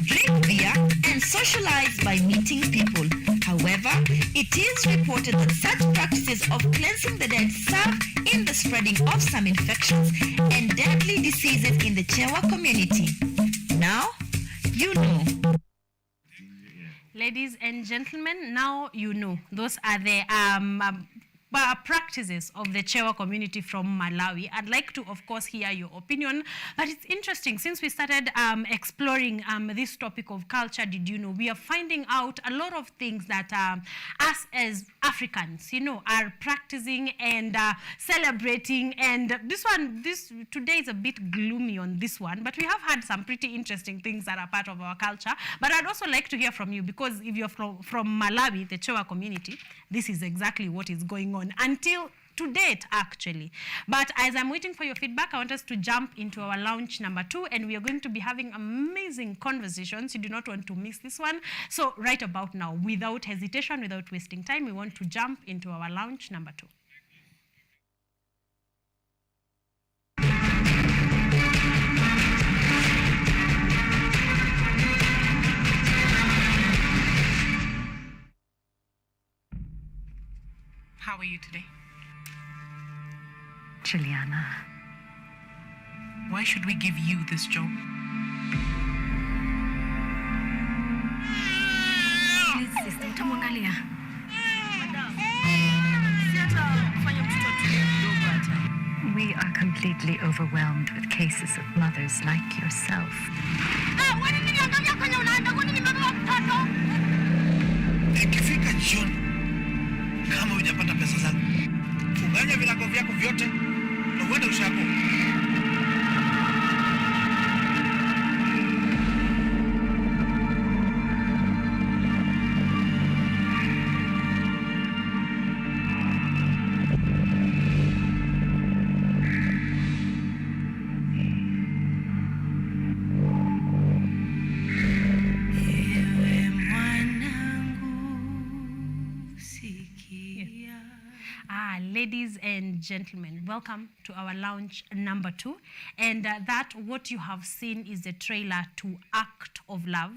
drink beer, and socialize by meeting people. However, it is reported that such practices of cleansing the dead serve in the spreading of some infections and deadly diseases in the Chewa community. Now, you know. Ladies and gentlemen, now you know. Those are the practices of the Chewa community from Malawi. I'd like to, of course, hear your opinion, but it's interesting, since we started exploring this topic of culture, did you know, we are finding out a lot of things that us as Africans, you know, are practicing and celebrating. And this today is a bit gloomy on this one, but we have had some pretty interesting things that are part of our culture. But I'd also like to hear from you, because if you're from Malawi, the Chewa community, this is exactly what is going on until to date, actually. But as I'm waiting for your feedback, I want us to jump into our lounge number 2, and we are going to be having amazing conversations. You do not want to miss this one. So right about now, without hesitation, without wasting time, we want to jump into our lounge number 2. How are you today? Juliana. Why should we give you this job? Please, sister, utamwangalia. We are completely overwhelmed with cases of mothers like yourself. Ikifika jioni, kama hujapata pesa zangu, funganya vilago vyako vyote na uende ushago. Ladies and gentlemen, welcome to our lounge number 2. And that what you have seen is the trailer to Act of Love.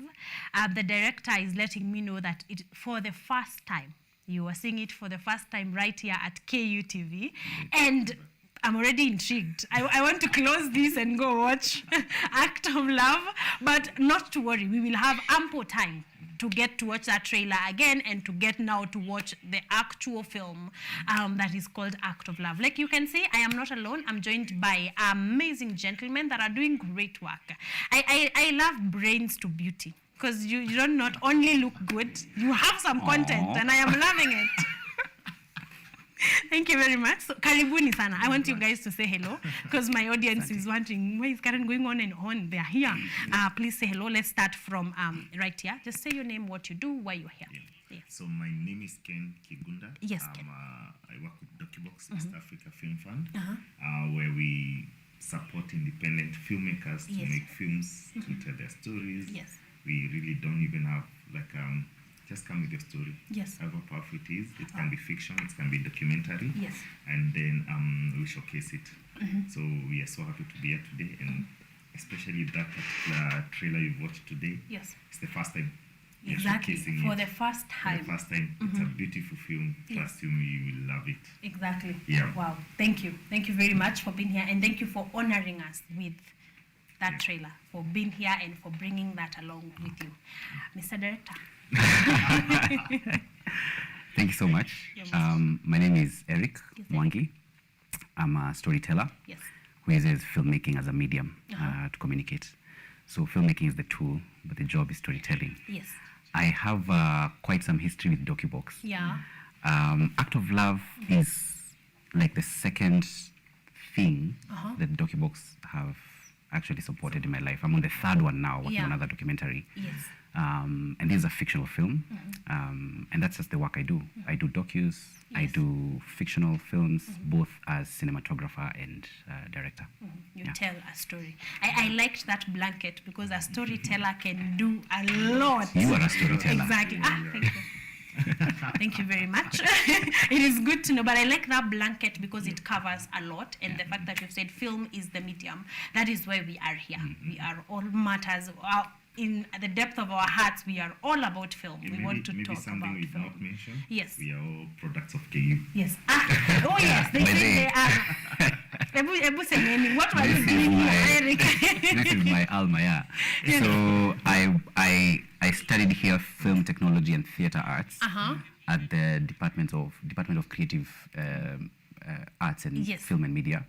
The director is letting me know that for the first time, you are seeing it for the first time right here at KUTV. And I'm already intrigued. I want to close this and go watch Act of Love. But not to worry, we will have ample time to get to watch that trailer again and to get now to watch the actual film that is called Act of Love. Like you can see, I am not alone. I'm joined by amazing gentlemen that are doing great work. I love brains to beauty, because you don't not only look good, you have some content, and I am loving it. Thank you very much. So, karibuni sana. I want you guys to say hello, because my audience is wondering, why is Karen going on and on? They are here. Please say hello. Let's start from right here. Just say your name, what you do, why you're here. So my name is Ken Kigunda. Yes, Ken. I work with DocuBox East Africa Film Fund, where we support independent filmmakers to Yes. make films, to tell their stories. Yes. We really don't even have like just come with your story. Yes. However powerful it is, it can be fiction, it can be documentary. Yes. And then we showcase it. Mhm. So we are so happy to be here today, and especially that particular trailer you've watched today. Yes. It's the first time. we are Exactly. showcasing For it. the first time. For the first time. It's a beautiful film. Yes. Trust you me, you will love it. Exactly. Yeah. Wow. Thank you. Thank you very much for being here, and thank you for honoring us with that trailer, for being here and for bringing that along with you. Mr. Director. Thank you so much. My name is Eric Mwangi. I'm a storyteller Yes. who uses filmmaking as a medium to communicate. So filmmaking is the tool, but the job is storytelling. Yes. I have quite some history with DocuBox. Yeah. Act of Love is like the second thing that DocuBox have actually supported in my life. I'm on the third one now, working on another documentary. Yes. And this is a fictional film, and that's just the work I do. I do docus, I do fictional films, both as cinematographer and director. You tell a story. I liked that blanket because a storyteller can do a lot. You are a storyteller. Exactly. Thank you. Thank you very much. It is good to know, but I like that blanket because it covers a lot, and the fact that you've said film is the medium, that is why we are here. We are all matters. In the depth of our hearts, we are all about film. We want to talk something about we've film. not mentioned. Yes. We are all products of KU. Yes. Oh yes, they say they are. Ebu Semeni, what were you doing here, Eric? This is my alma, yeah. So I studied here film technology and theater arts at the Department of Creative Arts and Film and Media.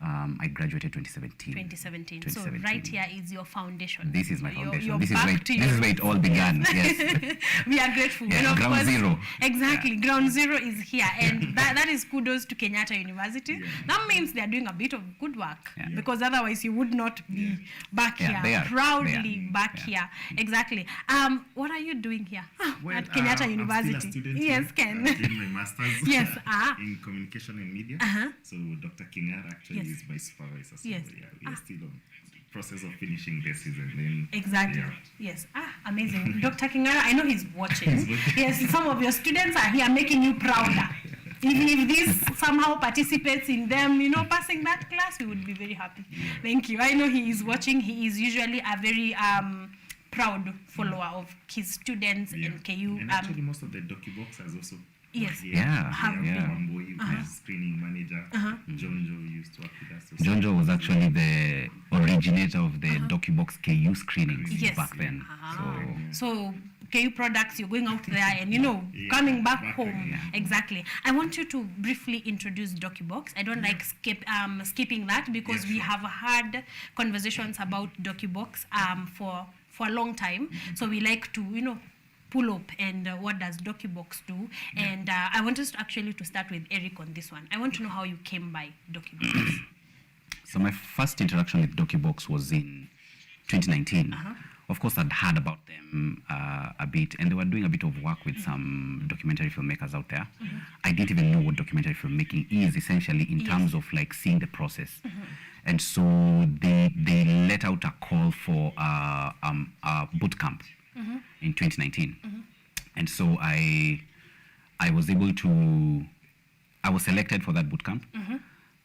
I graduated 2017. 2017. So right here is your foundation. This is my foundation. You're this is back where it all began. Yes. We are grateful. Yeah, And of ground course, zero. Exactly. Ground zero is here. And that is kudos to Kenyatta University. That means they are doing a bit of good work. Because otherwise you would not be back Yeah, they here. are. Proudly back here. Exactly. What are you doing here at Kenyatta University? I'm still a student Yes, here. Ken. I'm doing my master's Yes. in communication and media. So Dr. Kingar actually is my supervisor. So Yes. yeah, we are still on process of finishing this season. Then Exactly. Yes. Amazing. Dr. Kingara, I know he's watching. Yes, some of your students are here making you prouder. Even if this somehow participates in them, passing that class, we would be very happy. Thank you. I know he is watching. He is usually a very proud follower of his students in KU. And actually, most of the DocuBoxers also. Yes. Have been. Wamboy, my screening manager, Jonjo used to work with us. Jonjo was actually the originator of the DocuBox KU screenings Yes. back then. So KU products, you're going out there and coming back home. Exactly. I want you to briefly introduce DocuBox. I don't like skipping that because we have had conversations about DocuBox for a long time. So we like to pull up and what does DocuBox do? And I want us actually to start with Eric on this one. I want to know how you came by DocuBox. So my first interaction with DocuBox was in 2019. Of course, I'd heard about them a bit, and they were doing a bit of work with some documentary filmmakers out there. I didn't even know what documentary filmmaking is, essentially, in terms of like seeing the process. And so they let out a call for a boot camp in 2019. And so I was selected for that boot camp.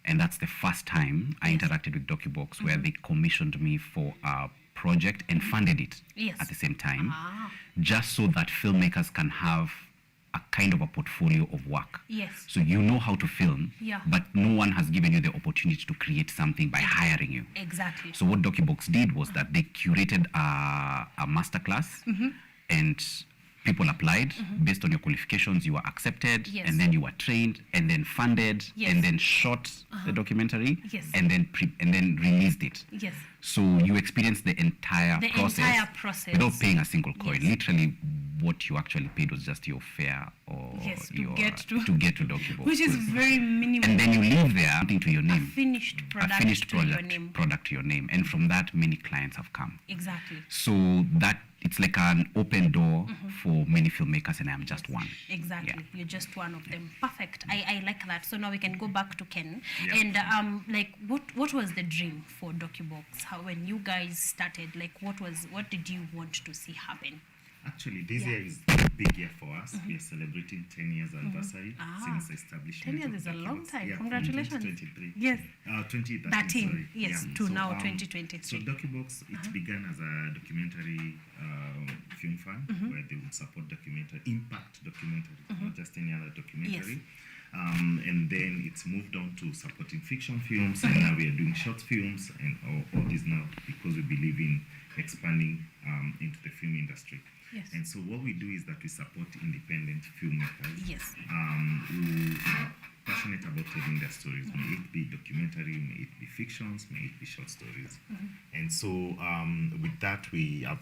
And that's the first time I interacted with DocuBox, where they commissioned me for a project and funded it at the same time, just so that filmmakers can have a kind of a portfolio of work. Yes. So you know how to film, Yeah. but no one has given you the opportunity to create something by hiring you. Exactly. So what DocuBox did was that they curated a masterclass, and people applied based on your qualifications. You were accepted, Yes. and then you were trained, and then funded, Yes. and then shot the documentary, Yes. and then released it. Yes. So you experienced the entire process without paying a single coin. Literally, what you actually paid was just your fare or to get to DocuBox, which is very minimal. And then you leave there something to your name, A finished product to your name. product to your name, and from that many clients have come. Exactly. So that it's like an open door for many filmmakers, and I am just one. Exactly. Yeah. You're just one of them. Perfect. I like that. So now we can go back to Ken. Yeah. And like what was the dream for DocuBox? How when you guys started, like what did you want to see happen? Actually, this year is a big year for us. We are celebrating 10 years anniversary since establishment. 10 years is a long time. Yeah, Congratulations. 2023. Yes. 2013. Sorry. Yes, Yeah. to So, now 2023. So DocuBox, it began as a documentary film fund where they would support documentary, impact documentary, not just any other documentary. And then it's moved on to supporting fiction films, and now we are doing short films and all this now because we believe in expanding into the film industry. Yes. And so what we do is that we support independent filmmakers Yes. Who are passionate about telling their stories. May it be documentary, may it be fictions, may it be short stories. And so with that, we have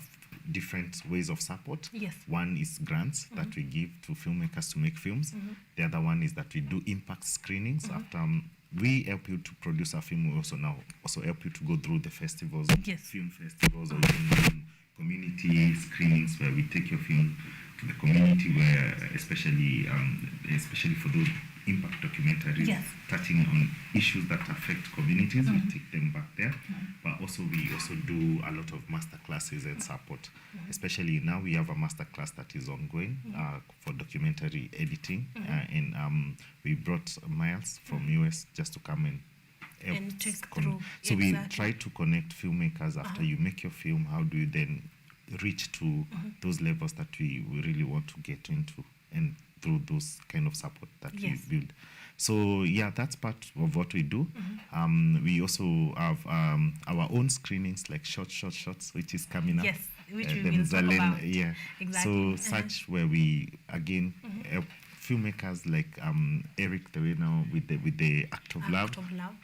different ways of support. Yes. One is grants that we give to filmmakers to make films. The other one is that we do impact screenings. After we help you to produce a film, we also help you to go through the festivals, film festivals, or even community screenings where we take your film to the community, where especially for those impact documentaries touching on issues that affect communities, we take them back there. But we also do a lot of master classes and support. Especially now we have a master class that is ongoing for documentary editing, and we brought Miles from US just to come and help. And take through. So we try to connect filmmakers after you make your film. How do you then reach to those levels that we really want to get into, and through those kind of support that we build. So yeah, that's part of what we do. We also have our own screenings, like shots, which is coming up. Yes, which we will talk about. Yeah, exactly. So such where we again help filmmakers like Eric the way now with the Act of Love,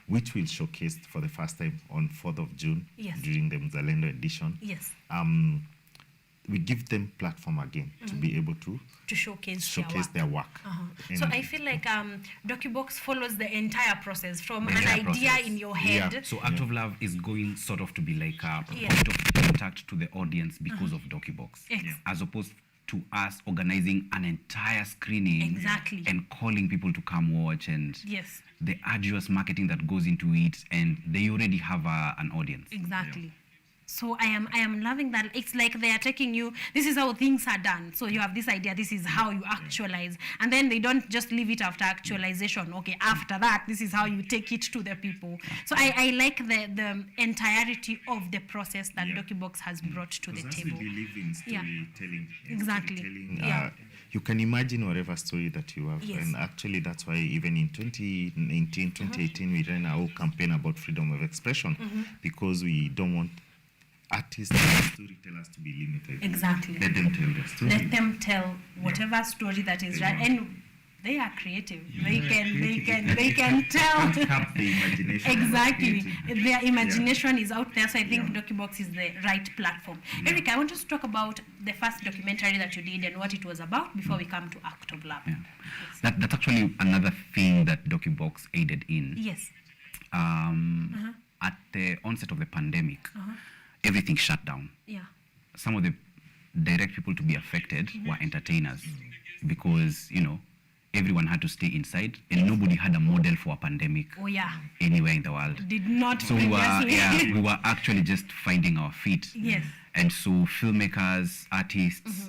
which will showcase for the first time on 4th of June during the Mzalendo edition. Yes. We give them platform again to be able to showcase their work. So I feel like DocuBox follows the entire process from an idea in your head. Yeah. So Act of Love is going sort of to be like a point of contact to the audience because of DocuBox, as opposed to us organizing an entire screening and calling people to come watch, and the arduous marketing that goes into it, and they already have an audience. Exactly. So I am loving that. It's like they are taking you, this is how things are done. So you have this idea, this is how you actualize. And then they don't just leave it after actualization. Okay, after that, this is how you take it to the people. So I like the entirety of the process that DocuBox has brought to the table. We believe in storytelling. Exactly. You can imagine whatever story that you have. And actually that's why even in 2019, 2018, we ran our whole campaign about freedom of expression, because we don't want artists and storytellers to be limited. Exactly. Let them tell their story. Let them tell whatever story that is right. And they are creative. They can tell. Tap the imagination. Exactly. Their imagination is out there. So I think DocuBox is the right platform. Eric, I want us to talk about the first documentary that you did and what it was about before we come to Act of Love. That's actually another thing that DocuBox aided in. Yes. At the onset of the pandemic, everything shut down. Yeah. Some of the direct people to be affected were entertainers, because everyone had to stay inside, and nobody had a model for a pandemic anywhere in the world. Did not. So we were actually just finding our feet. Yes. And so filmmakers, artists,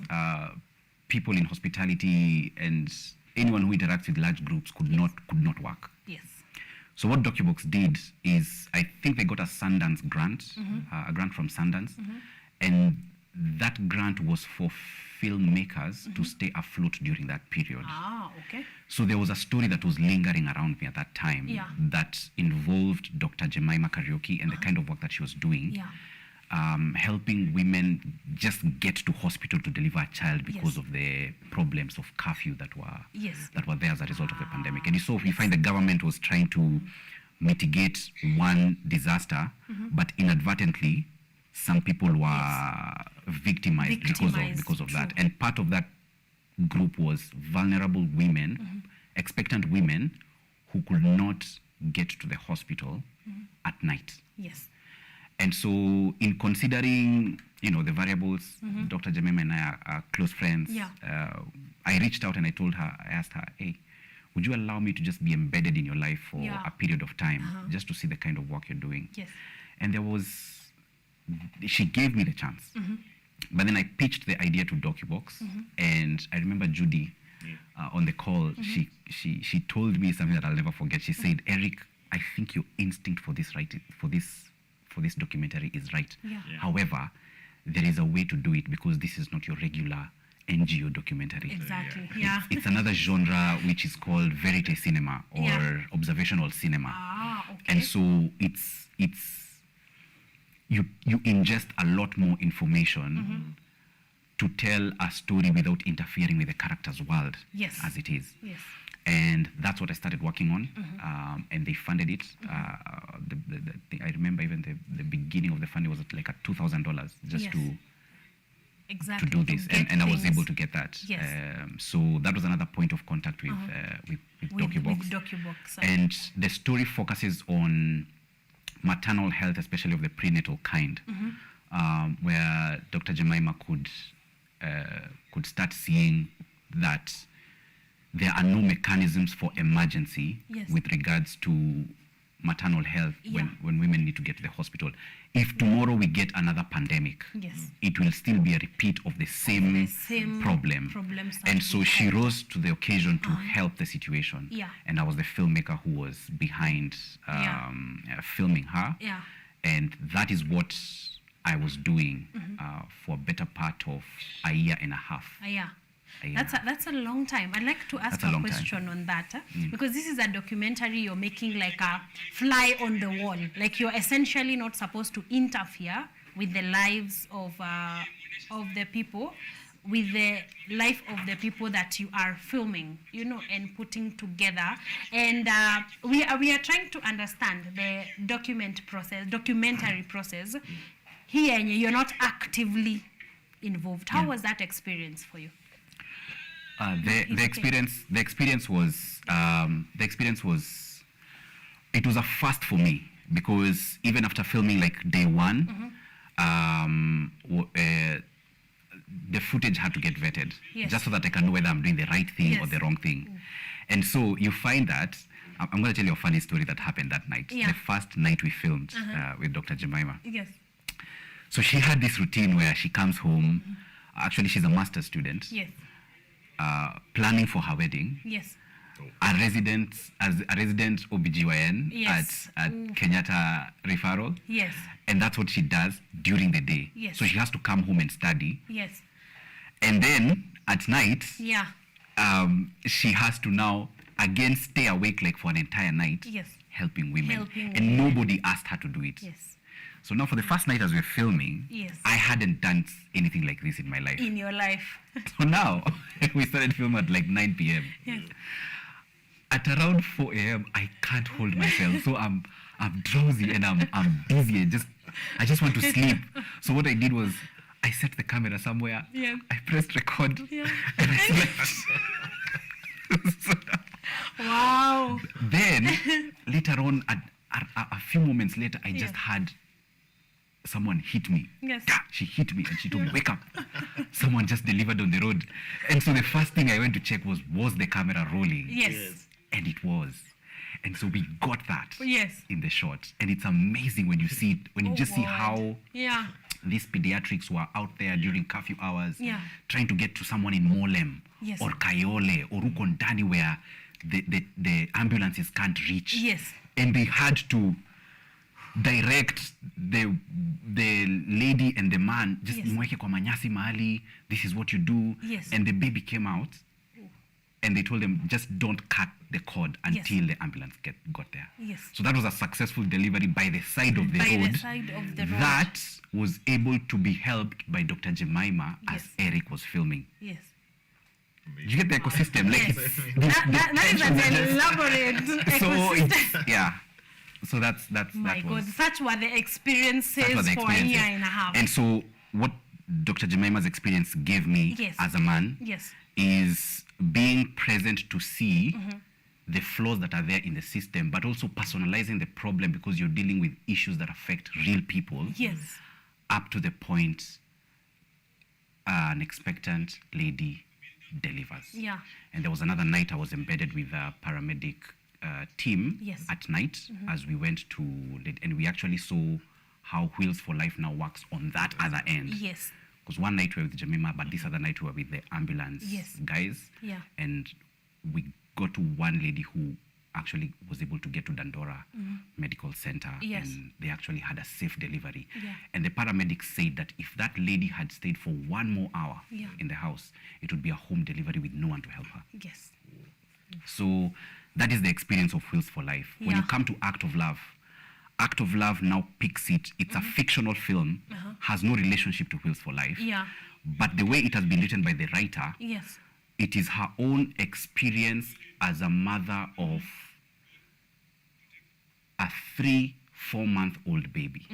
people in hospitality, and anyone who interacts with large groups could not work. Yes. So what DocuBox did is, I think they got a Sundance grant, a grant from Sundance, and that grant was for filmmakers to stay afloat during that period. Okay. So there was a story that was lingering around me at that time that involved Dr. Jemima Karaoke and the kind of work that she was doing, helping women just get to hospital to deliver a child because of the problems of curfew that were there as a result of the pandemic. And so we find the government was trying to mitigate one disaster, but inadvertently some people were victimized because of that. And part of that group was vulnerable women, expectant women who could not get to the hospital at night. Yes. And so in considering, the variables, Dr. Jemima and I are close friends. Yeah. I reached out and I asked her, hey, would you allow me to just be embedded in your life for a period of time, just to see the kind of work you're doing? Yes. And she gave me the chance. But then I pitched the idea to DocuBox, and I remember Judy on the call, she told me something that I'll never forget. She said, Eric, I think your instinct for this documentary is right. Yeah. However, there is a way to do it because this is not your regular NGO documentary. Exactly. It's another genre which is called verite cinema or observational cinema. Okay. And so it's you ingest a lot more information to tell a story without interfering with the character's world as it is. Yes. And that's what I started working on, and they funded it. I remember even the beginning of the funding was like at $2,000 just to do this, and I was able to get that. Yes. So that was another point of contact with DocuBox. With DocuBox. And the story focuses on maternal health, especially of the prenatal kind, where Dr. Jemima could start seeing that there are no mechanisms for emergency with regards to maternal health when women need to get to the hospital. If tomorrow we get another pandemic, it will still be a repeat of the same problem. And so she rose to the occasion to help the situation. And I was the filmmaker who was behind filming her. And that is what I was doing for a better part of a year and a half. That's a long time. I'd like to ask a question on that, because this is a documentary you're making like a fly on the wall. Like you're essentially not supposed to interfere with the lives of the people, with the life of the people that you are filming, and putting together. And we are trying to understand the documentary process. Here, you're not actively involved. How was that experience for you? The experience was it was a first for me, because even after filming like day one, the footage had to get vetted just so that I can know whether I'm doing the right thing or the wrong thing. And so you find that I'm going to tell you a funny story that happened that night. The first night we filmed with Dr. Jemima. Yes. So she had this routine where she comes home. Actually, she's a master's student. Yes. Planning for her wedding. Yes. A resident OBGYN at Kenyatta Referral. Yes. And that's what she does during the day. Yes. So she has to come home and study. Yes. And then at night, yeah. She has to now again stay awake like for an entire night. Yes. Helping women. And nobody asked her to do it. Yes. So now for the first night as we're filming, I hadn't done anything like this in my life. In your life. So now we started filming at like 9 p.m. Yes. At around 4 a.m. I can't hold myself. So I'm drowsy and I'm busy and I just want to sleep. So what I did was I set the camera somewhere. Yeah. I pressed record. Yeah. And I slept. Wow. Then later on, a few moments later, I just had someone hit me. Yes. She hit me and she told me, wake up. Someone just delivered on the road. And so the first thing I went to check was the camera rolling? Yes. And it was. And so we got that in the shot. And it's amazing when you see it, when you just see how these pediatrics were out there during curfew hours trying to get to someone in Molem or Kayole or Ukondani where the ambulances can't reach. Yes. And they had to direct the lady and the man, just mweke kwa manyasi mahali, this is what you do. Yes. And the baby came out and they told them, just don't cut the cord until the ambulance got there. Yes. So that was a successful delivery by the side of the road. The side of the road. That was able to be helped by Dr. Jemima as Eric was filming. Yes. You get the ecosystem? Like that is an elaborate ecosystem. So that's My that God, was. such were the experiences for a year and a half. And so what Dr. Jemima's experience gave me as a man is being present to see the flaws that are there in the system, but also personalizing the problem because you're dealing with issues that affect real people. Yes. Up to the point an expectant lady delivers. Yeah. And there was another night I was embedded with a paramedic team Yes. at night as we went to, and we actually saw how Wheels for Life now works on that other end. Yes. Because one night we were with Jemima, but this other night we were with the ambulance Yes. guys. Yeah. And we got to one lady who actually was able to get to Dandora Medical Center. Yes. And they actually had a safe delivery. Yeah. And the paramedics said that if that lady had stayed for 1 more hour Yeah. in the house, it would be a home delivery with no one to help her. Yes. So that is the experience of Wheels for Life. When you Yeah. come to Act of Love now picks it. It's a fictional film, has no relationship to Wheels for Life. Yeah. But the way it has been written by the writer, Yes. it is her own experience as a mother of a 3-4-month-old baby.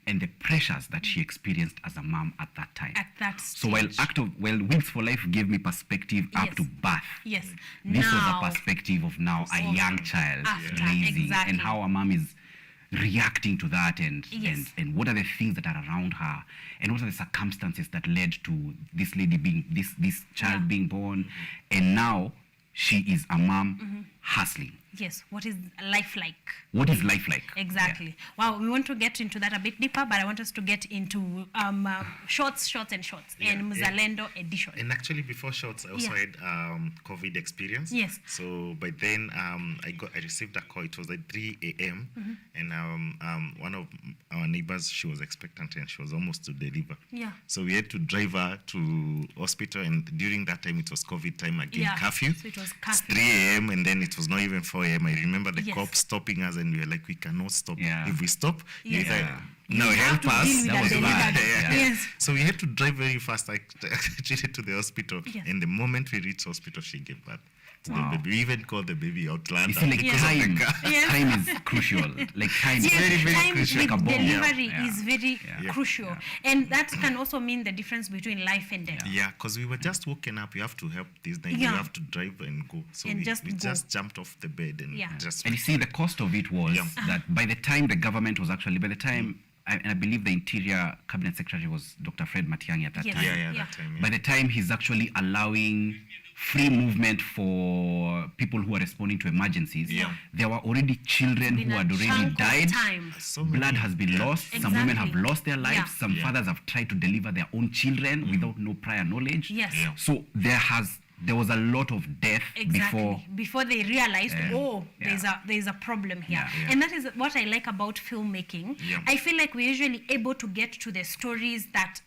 And the pressures that she experienced as a mom at that time. At that So stage. while Wheels for Life gave me perspective up Yes. to birth, Yes. this was Now- a perspective of now a young child After, raising exactly. and how a mom is reacting to that and, Yes. and what are the things that are around her and what are the circumstances that led to this lady being this child being born, and now she is a mom hustling. Yes. What is life like? What is life like? Exactly. Wow, we want to get into that a bit deeper, but I want us to get into shorts and Mzalendo edition. And actually, before shorts, I also Yeah. had COVID experience. Yes. So by then, I received a call. It was at 3 a.m. And one of our neighbors, she was expectant and she was almost to deliver. Yeah. So we had to drive her to hospital, and during that time, it was COVID time again, Yeah. curfew. So it was It's curfew. 3 a.m. and then it was not even 4 a.m. I remember the Yes. cops stopping us, and we were like, we cannot stop. Yeah. If we stop, you Yes. either You no, have help to us. deal with That was the bad. delivery. Yes. So we had to drive very fast, actually, to the hospital. Yes. And the moment we reached hospital, she gave birth to Wow. the baby. We even called the baby Outlander. You see, like because of time, the car. Yes. time is crucial. Like time is Yes, very, very time crucial. with Like a bomb. delivery Yeah. is very Yeah. crucial. Yeah. And that can also mean the difference between life and death. Yeah, because we were just woken up. You have to help this night. Yeah. You have to drive and go. So And we just we go. just jumped off the bed and Yeah. just. And you see, the cost of it was Yeah. that by the time the government was actually, by the time, I believe the Interior Cabinet Secretary was Dr. Fred Matiang'i at that Yes. time. Yeah, that time. By the time he's actually allowing free movement for people who are responding to emergencies, there were already children Been who a had already chunk of died. time. So Blood many. has been lost. Some women have Exactly. lost their lives. Yeah. Some fathers have tried to deliver their own children without no prior knowledge. Yes. Yeah. So there was a lot of death Exactly. before. They realized, Yeah. there's a problem here. Yeah. And that is what I like about filmmaking. Yeah. I feel like we're usually able to get to the stories that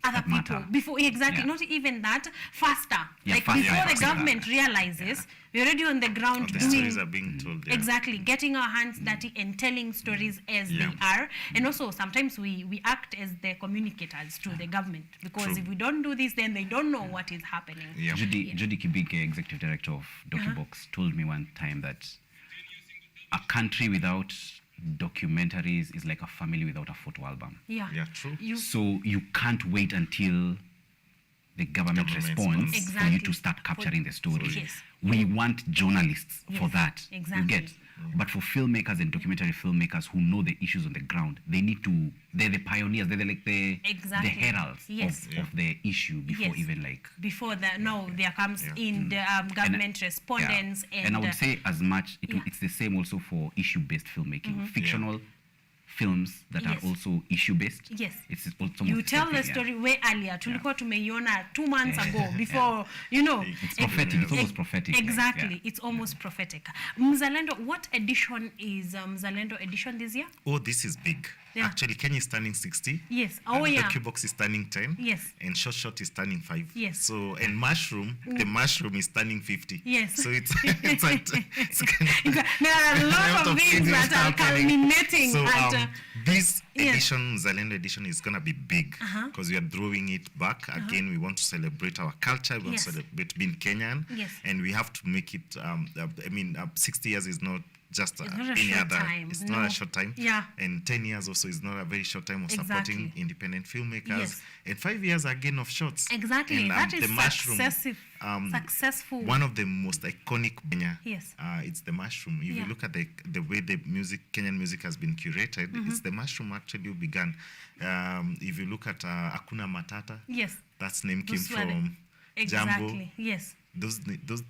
other That people matter. before exactly Yeah. not even that faster. Yeah, like faster, before the faster. government realizes we're already on the ground The doing stories are being told. Yeah. exactly getting our hands dirty and telling stories as Yeah. they are. And also sometimes we act as the communicators to the government, because True. if we don't do this, then they don't know what is happening. Yeah. Judy Kibike, executive director of DocuBox, told me one time that a country without documentaries is like a family without a photo album. Yeah. Yeah, true. So you can't wait until the government responds for you Exactly. to start capturing the story. Yes. We want journalists for Yes, that. exactly. You get? But for filmmakers and documentary filmmakers who know the issues on the ground, they're the pioneers, they're like the Exactly. heralds Yes. of the issue before Yes. even like. Before that, no, there comes in the government respondents And I would say as much, it's the same also for issue-based filmmaking. Fictional films that Yes. are also issue-based. Yes. It's also You almost tell same the thing, story way earlier. Tulikuwa tumeiona 2 months ago before, you know. It's prophetic. It's almost prophetic. Exactly. It's almost prophetic. Mzalendo, what edition is Mzalendo edition this year? Oh, this is big. Yeah. Actually, Kenya is turning 60. Yes. And Oh, yeah. DocuBox is turning 10. Yes. And Short is turning 5. Yes. So, and Mushroom, the Mushroom is turning 50. Yes. So it's kind There are a lot of things that are culminating So at... this edition, Zalendo edition is going to be big because we are drawing it back. Again, we want to celebrate our culture. We want to celebrate being Kenyan. Yes. And we have to make it, 60 years is not just It's not a any short other. time. It's No. not a short time. Yeah. And 10 years also is not a very short time of supporting Exactly. independent filmmakers. Yes. And 5 years again of shorts. Exactly. And, That is the mushroom, successful. one of the most iconic Kenya. Yes. It's the mushroom. If Yeah. you look at the way the Kenyan music has been curated, it's the mushroom actually who began. If you look at Hakuna Matata, Yes. that's name came Those were the- from Jambo. Exactly. Yes. Those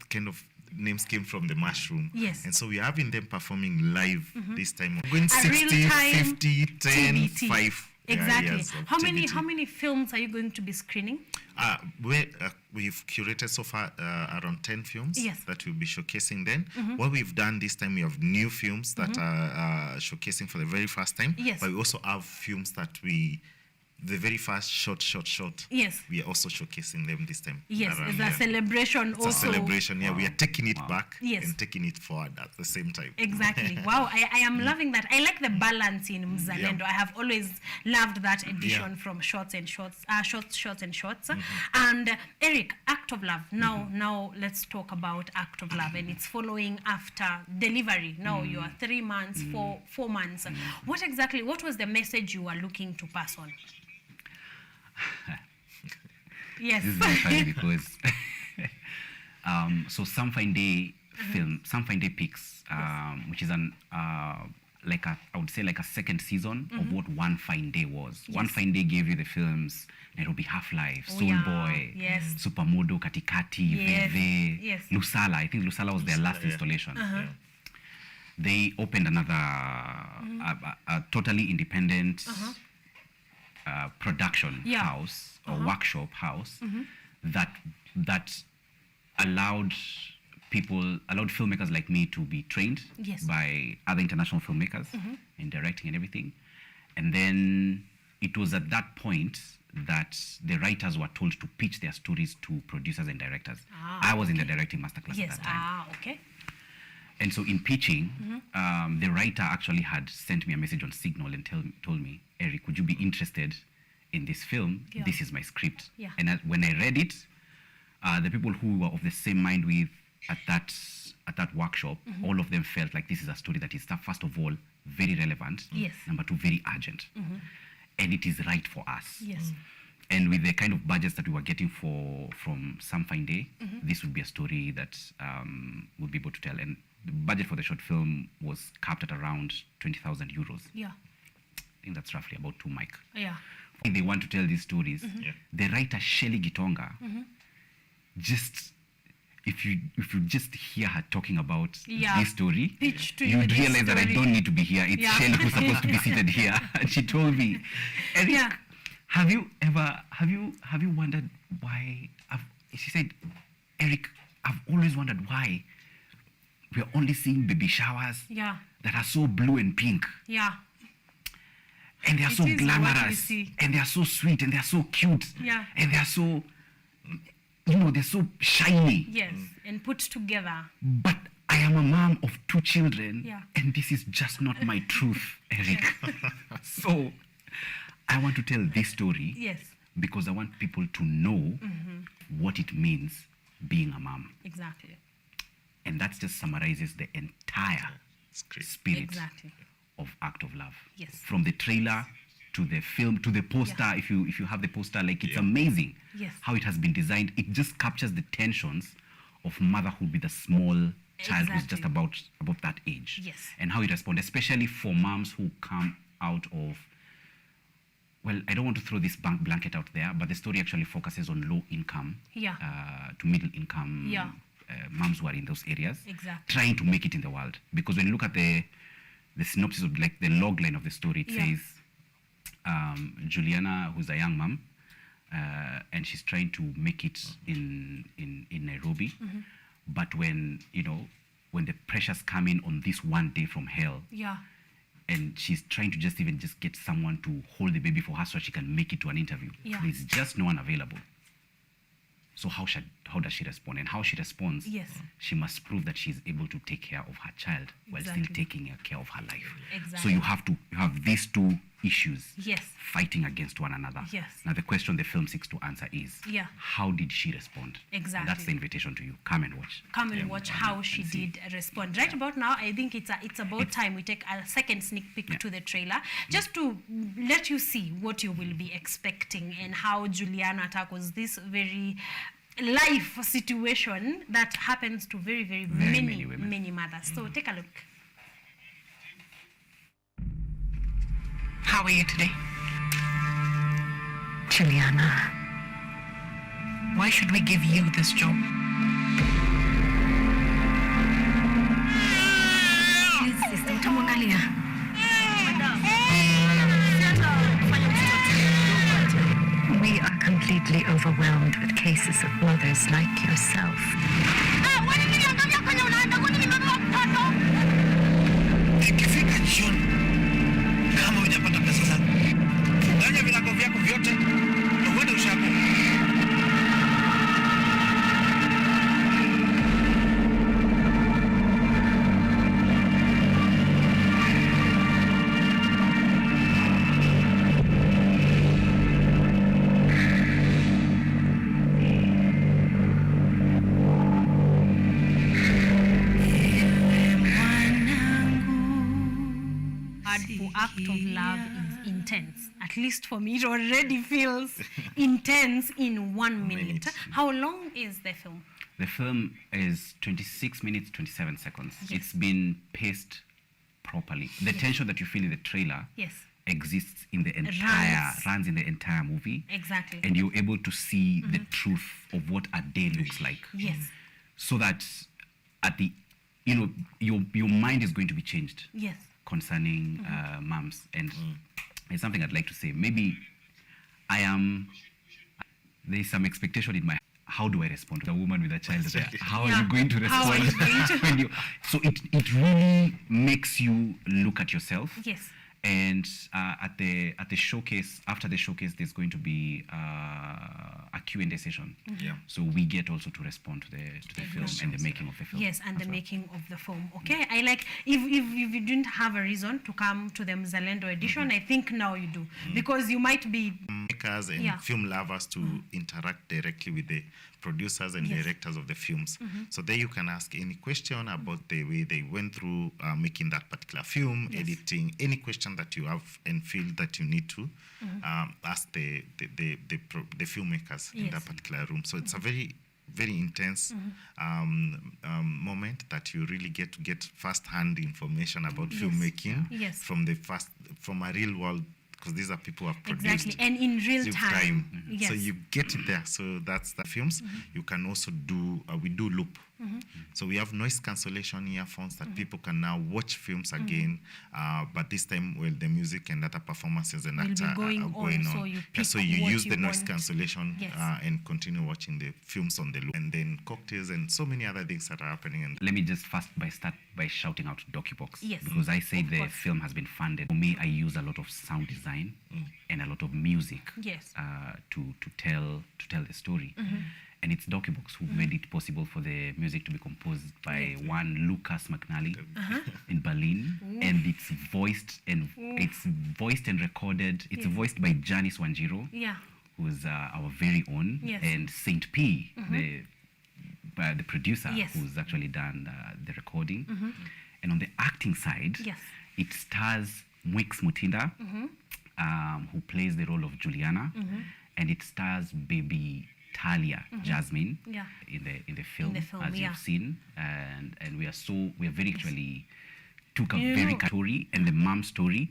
kind of names came from the mushroom. Yes. And so we're having them performing live this time. We're going A 60, real-time 50, 10, TBT. 5. Exactly. years of How many TBT. films are you going to be screening? We've curated so far around 10 films Yes. that we'll be showcasing then. Mhm. What we've done this time, we have new films that are showcasing for the very first time. Yes. But we also have films that the very first short. Yes. We are also showcasing them this time. Yes, around it's a there. celebration It's also. a celebration, yeah. We are taking it back Yes. and taking it forward at the same time. Exactly. Wow, I am loving that. I like the balance in Mzalendo. Yeah. I have always loved that edition Yeah. from shorts and shorts. And Eric, Act of Love. Now let's talk about Act of Love, and it's following after delivery. Now you are 3 months, 4 months. What was the message you were looking to pass on? Yes. This is very funny because so Some Fine Day film, Some Fine Day Picks, which is I would say like a second season of what One Fine Day was. Yes. One Fine Day gave you the films Nairobi Half-Life, Oh, Soul yeah. Boy, Yes. Supermodo, Katikati, Yes. Veve, Yes. Lusala. I think Lusala was their last installation. They opened another a totally independent production Yeah. house or workshop house that allowed filmmakers like me to be trained Yes. by other international filmmakers in directing and everything. And then it was at that point that the writers were told to pitch their stories to producers and directors. I was in the directing masterclass Yes. at that time. Okay. And so in pitching, the writer actually had sent me a message on Signal and told me, Eric, would you be interested in this film? Yeah. This is my script. Yeah. And when I read it, the people who were of the same mind with at that workshop, all of them felt like this is a story that is, first of all, very relevant. Yes. Number two, very urgent. And it is right for us. Yes. And with the kind of budgets that we were getting from Some Fine Day, this would be a story that we'll be able to tell. And the budget for the short film was capped at around 20,000 euros. Yeah. I think that's roughly about 2 mic. Yeah. They want to tell these stories. The writer Shelley Gitonga, just if you just hear her talking about this story, Pitch to you'd this realize that I story. don't need to be here. It's Shelley who's supposed to be seated here. And she told me, Eric, have you wondered why? She said, Eric, I've always wondered why we're only seeing baby showers Yeah. that are so blue and pink. Yeah. And they are It so is what we glamorous, see. and they are so sweet, and they are so cute, Yeah. and they are so, they're so shiny. Yes. And put together. But I am a mom of 2 children, Yeah. and this is just not my truth, Eric. So I want to tell this story Yes. because I want people to know what it means being a mom. Exactly. And that just summarizes the entire spirit Exactly. of Act of Love. Yes. From the trailer to the film to the poster. If you have the poster, like it's amazing Yes. how it has been designed. It just captures the tensions of motherhood with a small child who's just about that age. Yes. And how it responds, especially for moms who come out of, well, I don't want to throw this blanket out there, but the story actually focuses on low income Yeah. to middle income Yeah. moms who are in those areas, Exactly. trying to make it in the world. Because when you look at the synopsis of like the log line of the story, it says Juliana, who's a young mom, and she's trying to make it in Nairobi. But when the pressures come in on this one day from hell, Yeah. and she's trying to just get someone to hold the baby for her so she can make it to an interview. Yeah. There's just no one available. So how does she respond? And how she responds, Yes. she must prove that she's able to take care of her child while still Exactly. taking care of her life. Exactly. So you have these two issues Yes. fighting against one another. Yes. Now the question the film seeks to answer is, Yeah. how did she respond? Exactly. And that's the invitation to you. Come and watch. Come and watch how she did respond. Right about now, I think it's about time we take a second sneak peek to the trailer, just to let you see what you will be expecting and how Juliana tackles this very life situation that happens to very, very many women. many mothers. So take a look. How are you today? Juliana, why should we give you this job? Sister, utamwangalia. We are completely overwhelmed with cases of mothers like yourself. Ikifika jioni, kama hujapata pesa zako, funganya vilago vyako vyote na uende ushago. Act of love is intense. At least for me, it already feels intense in 1 minute. How long is the film? The film is 26 minutes, 27 seconds. Yes. It's been paced properly. The tension that you feel in the trailer Yes. exists in the runs in the entire movie. Exactly. And you're able to see the truth of what a day looks like. Yes. So that at the, your mind is going to be changed. Yes. Concerning moms. And it's something I'd like to say. Maybe there is some expectation in my, how do I respond to a woman with a child there? How are you going to respond? How are you going to? So it really makes you look at yourself. Yes. And at the showcase, after the showcase, there's going to be a Q&A session. Yeah. So we get also to respond to the film and the making of the film. Yes, and the making of the film. Okay, I like, if you didn't have a reason to come to the Mzalendo edition, I think now you do, because you might be makers and film lovers to interact directly with the producers and directors of the films. So there you can ask any question about the way they went through making that particular film, editing, any question that you have and feel that you need to ask the filmmakers in that particular room. So it's a very, very intense moment that you really get first-hand information about filmmaking from a real world, because these are people who have produced. Exactly, and in real time. Yes. So you get it there. So that's the films. You can also do, we do loop. So we have noise cancellation earphones that people can now watch films again, but this time, well, the music and other performances and actors are going on. So you use the noise cancellation and continue watching the films on the loop. And then cocktails and so many other things that are happening. And let me just start by shouting out DocuBox. Yes. Because I say the film has been funded. For me, I use a lot of sound design and a lot of music to tell the story. And it's DocuBox who made it possible for the music to be composed by one Lucas McNally in Berlin, and it's voiced and recorded. It's voiced by Janice Wanjiro, who's our very own, and Saint P, the producer, who's actually done the recording. And on the acting side, it stars Mwix Mutinda, who plays the role of Juliana, and it stars baby Talia Jasmine in the film, as you've seen, and we are very actually took a very story and the mom story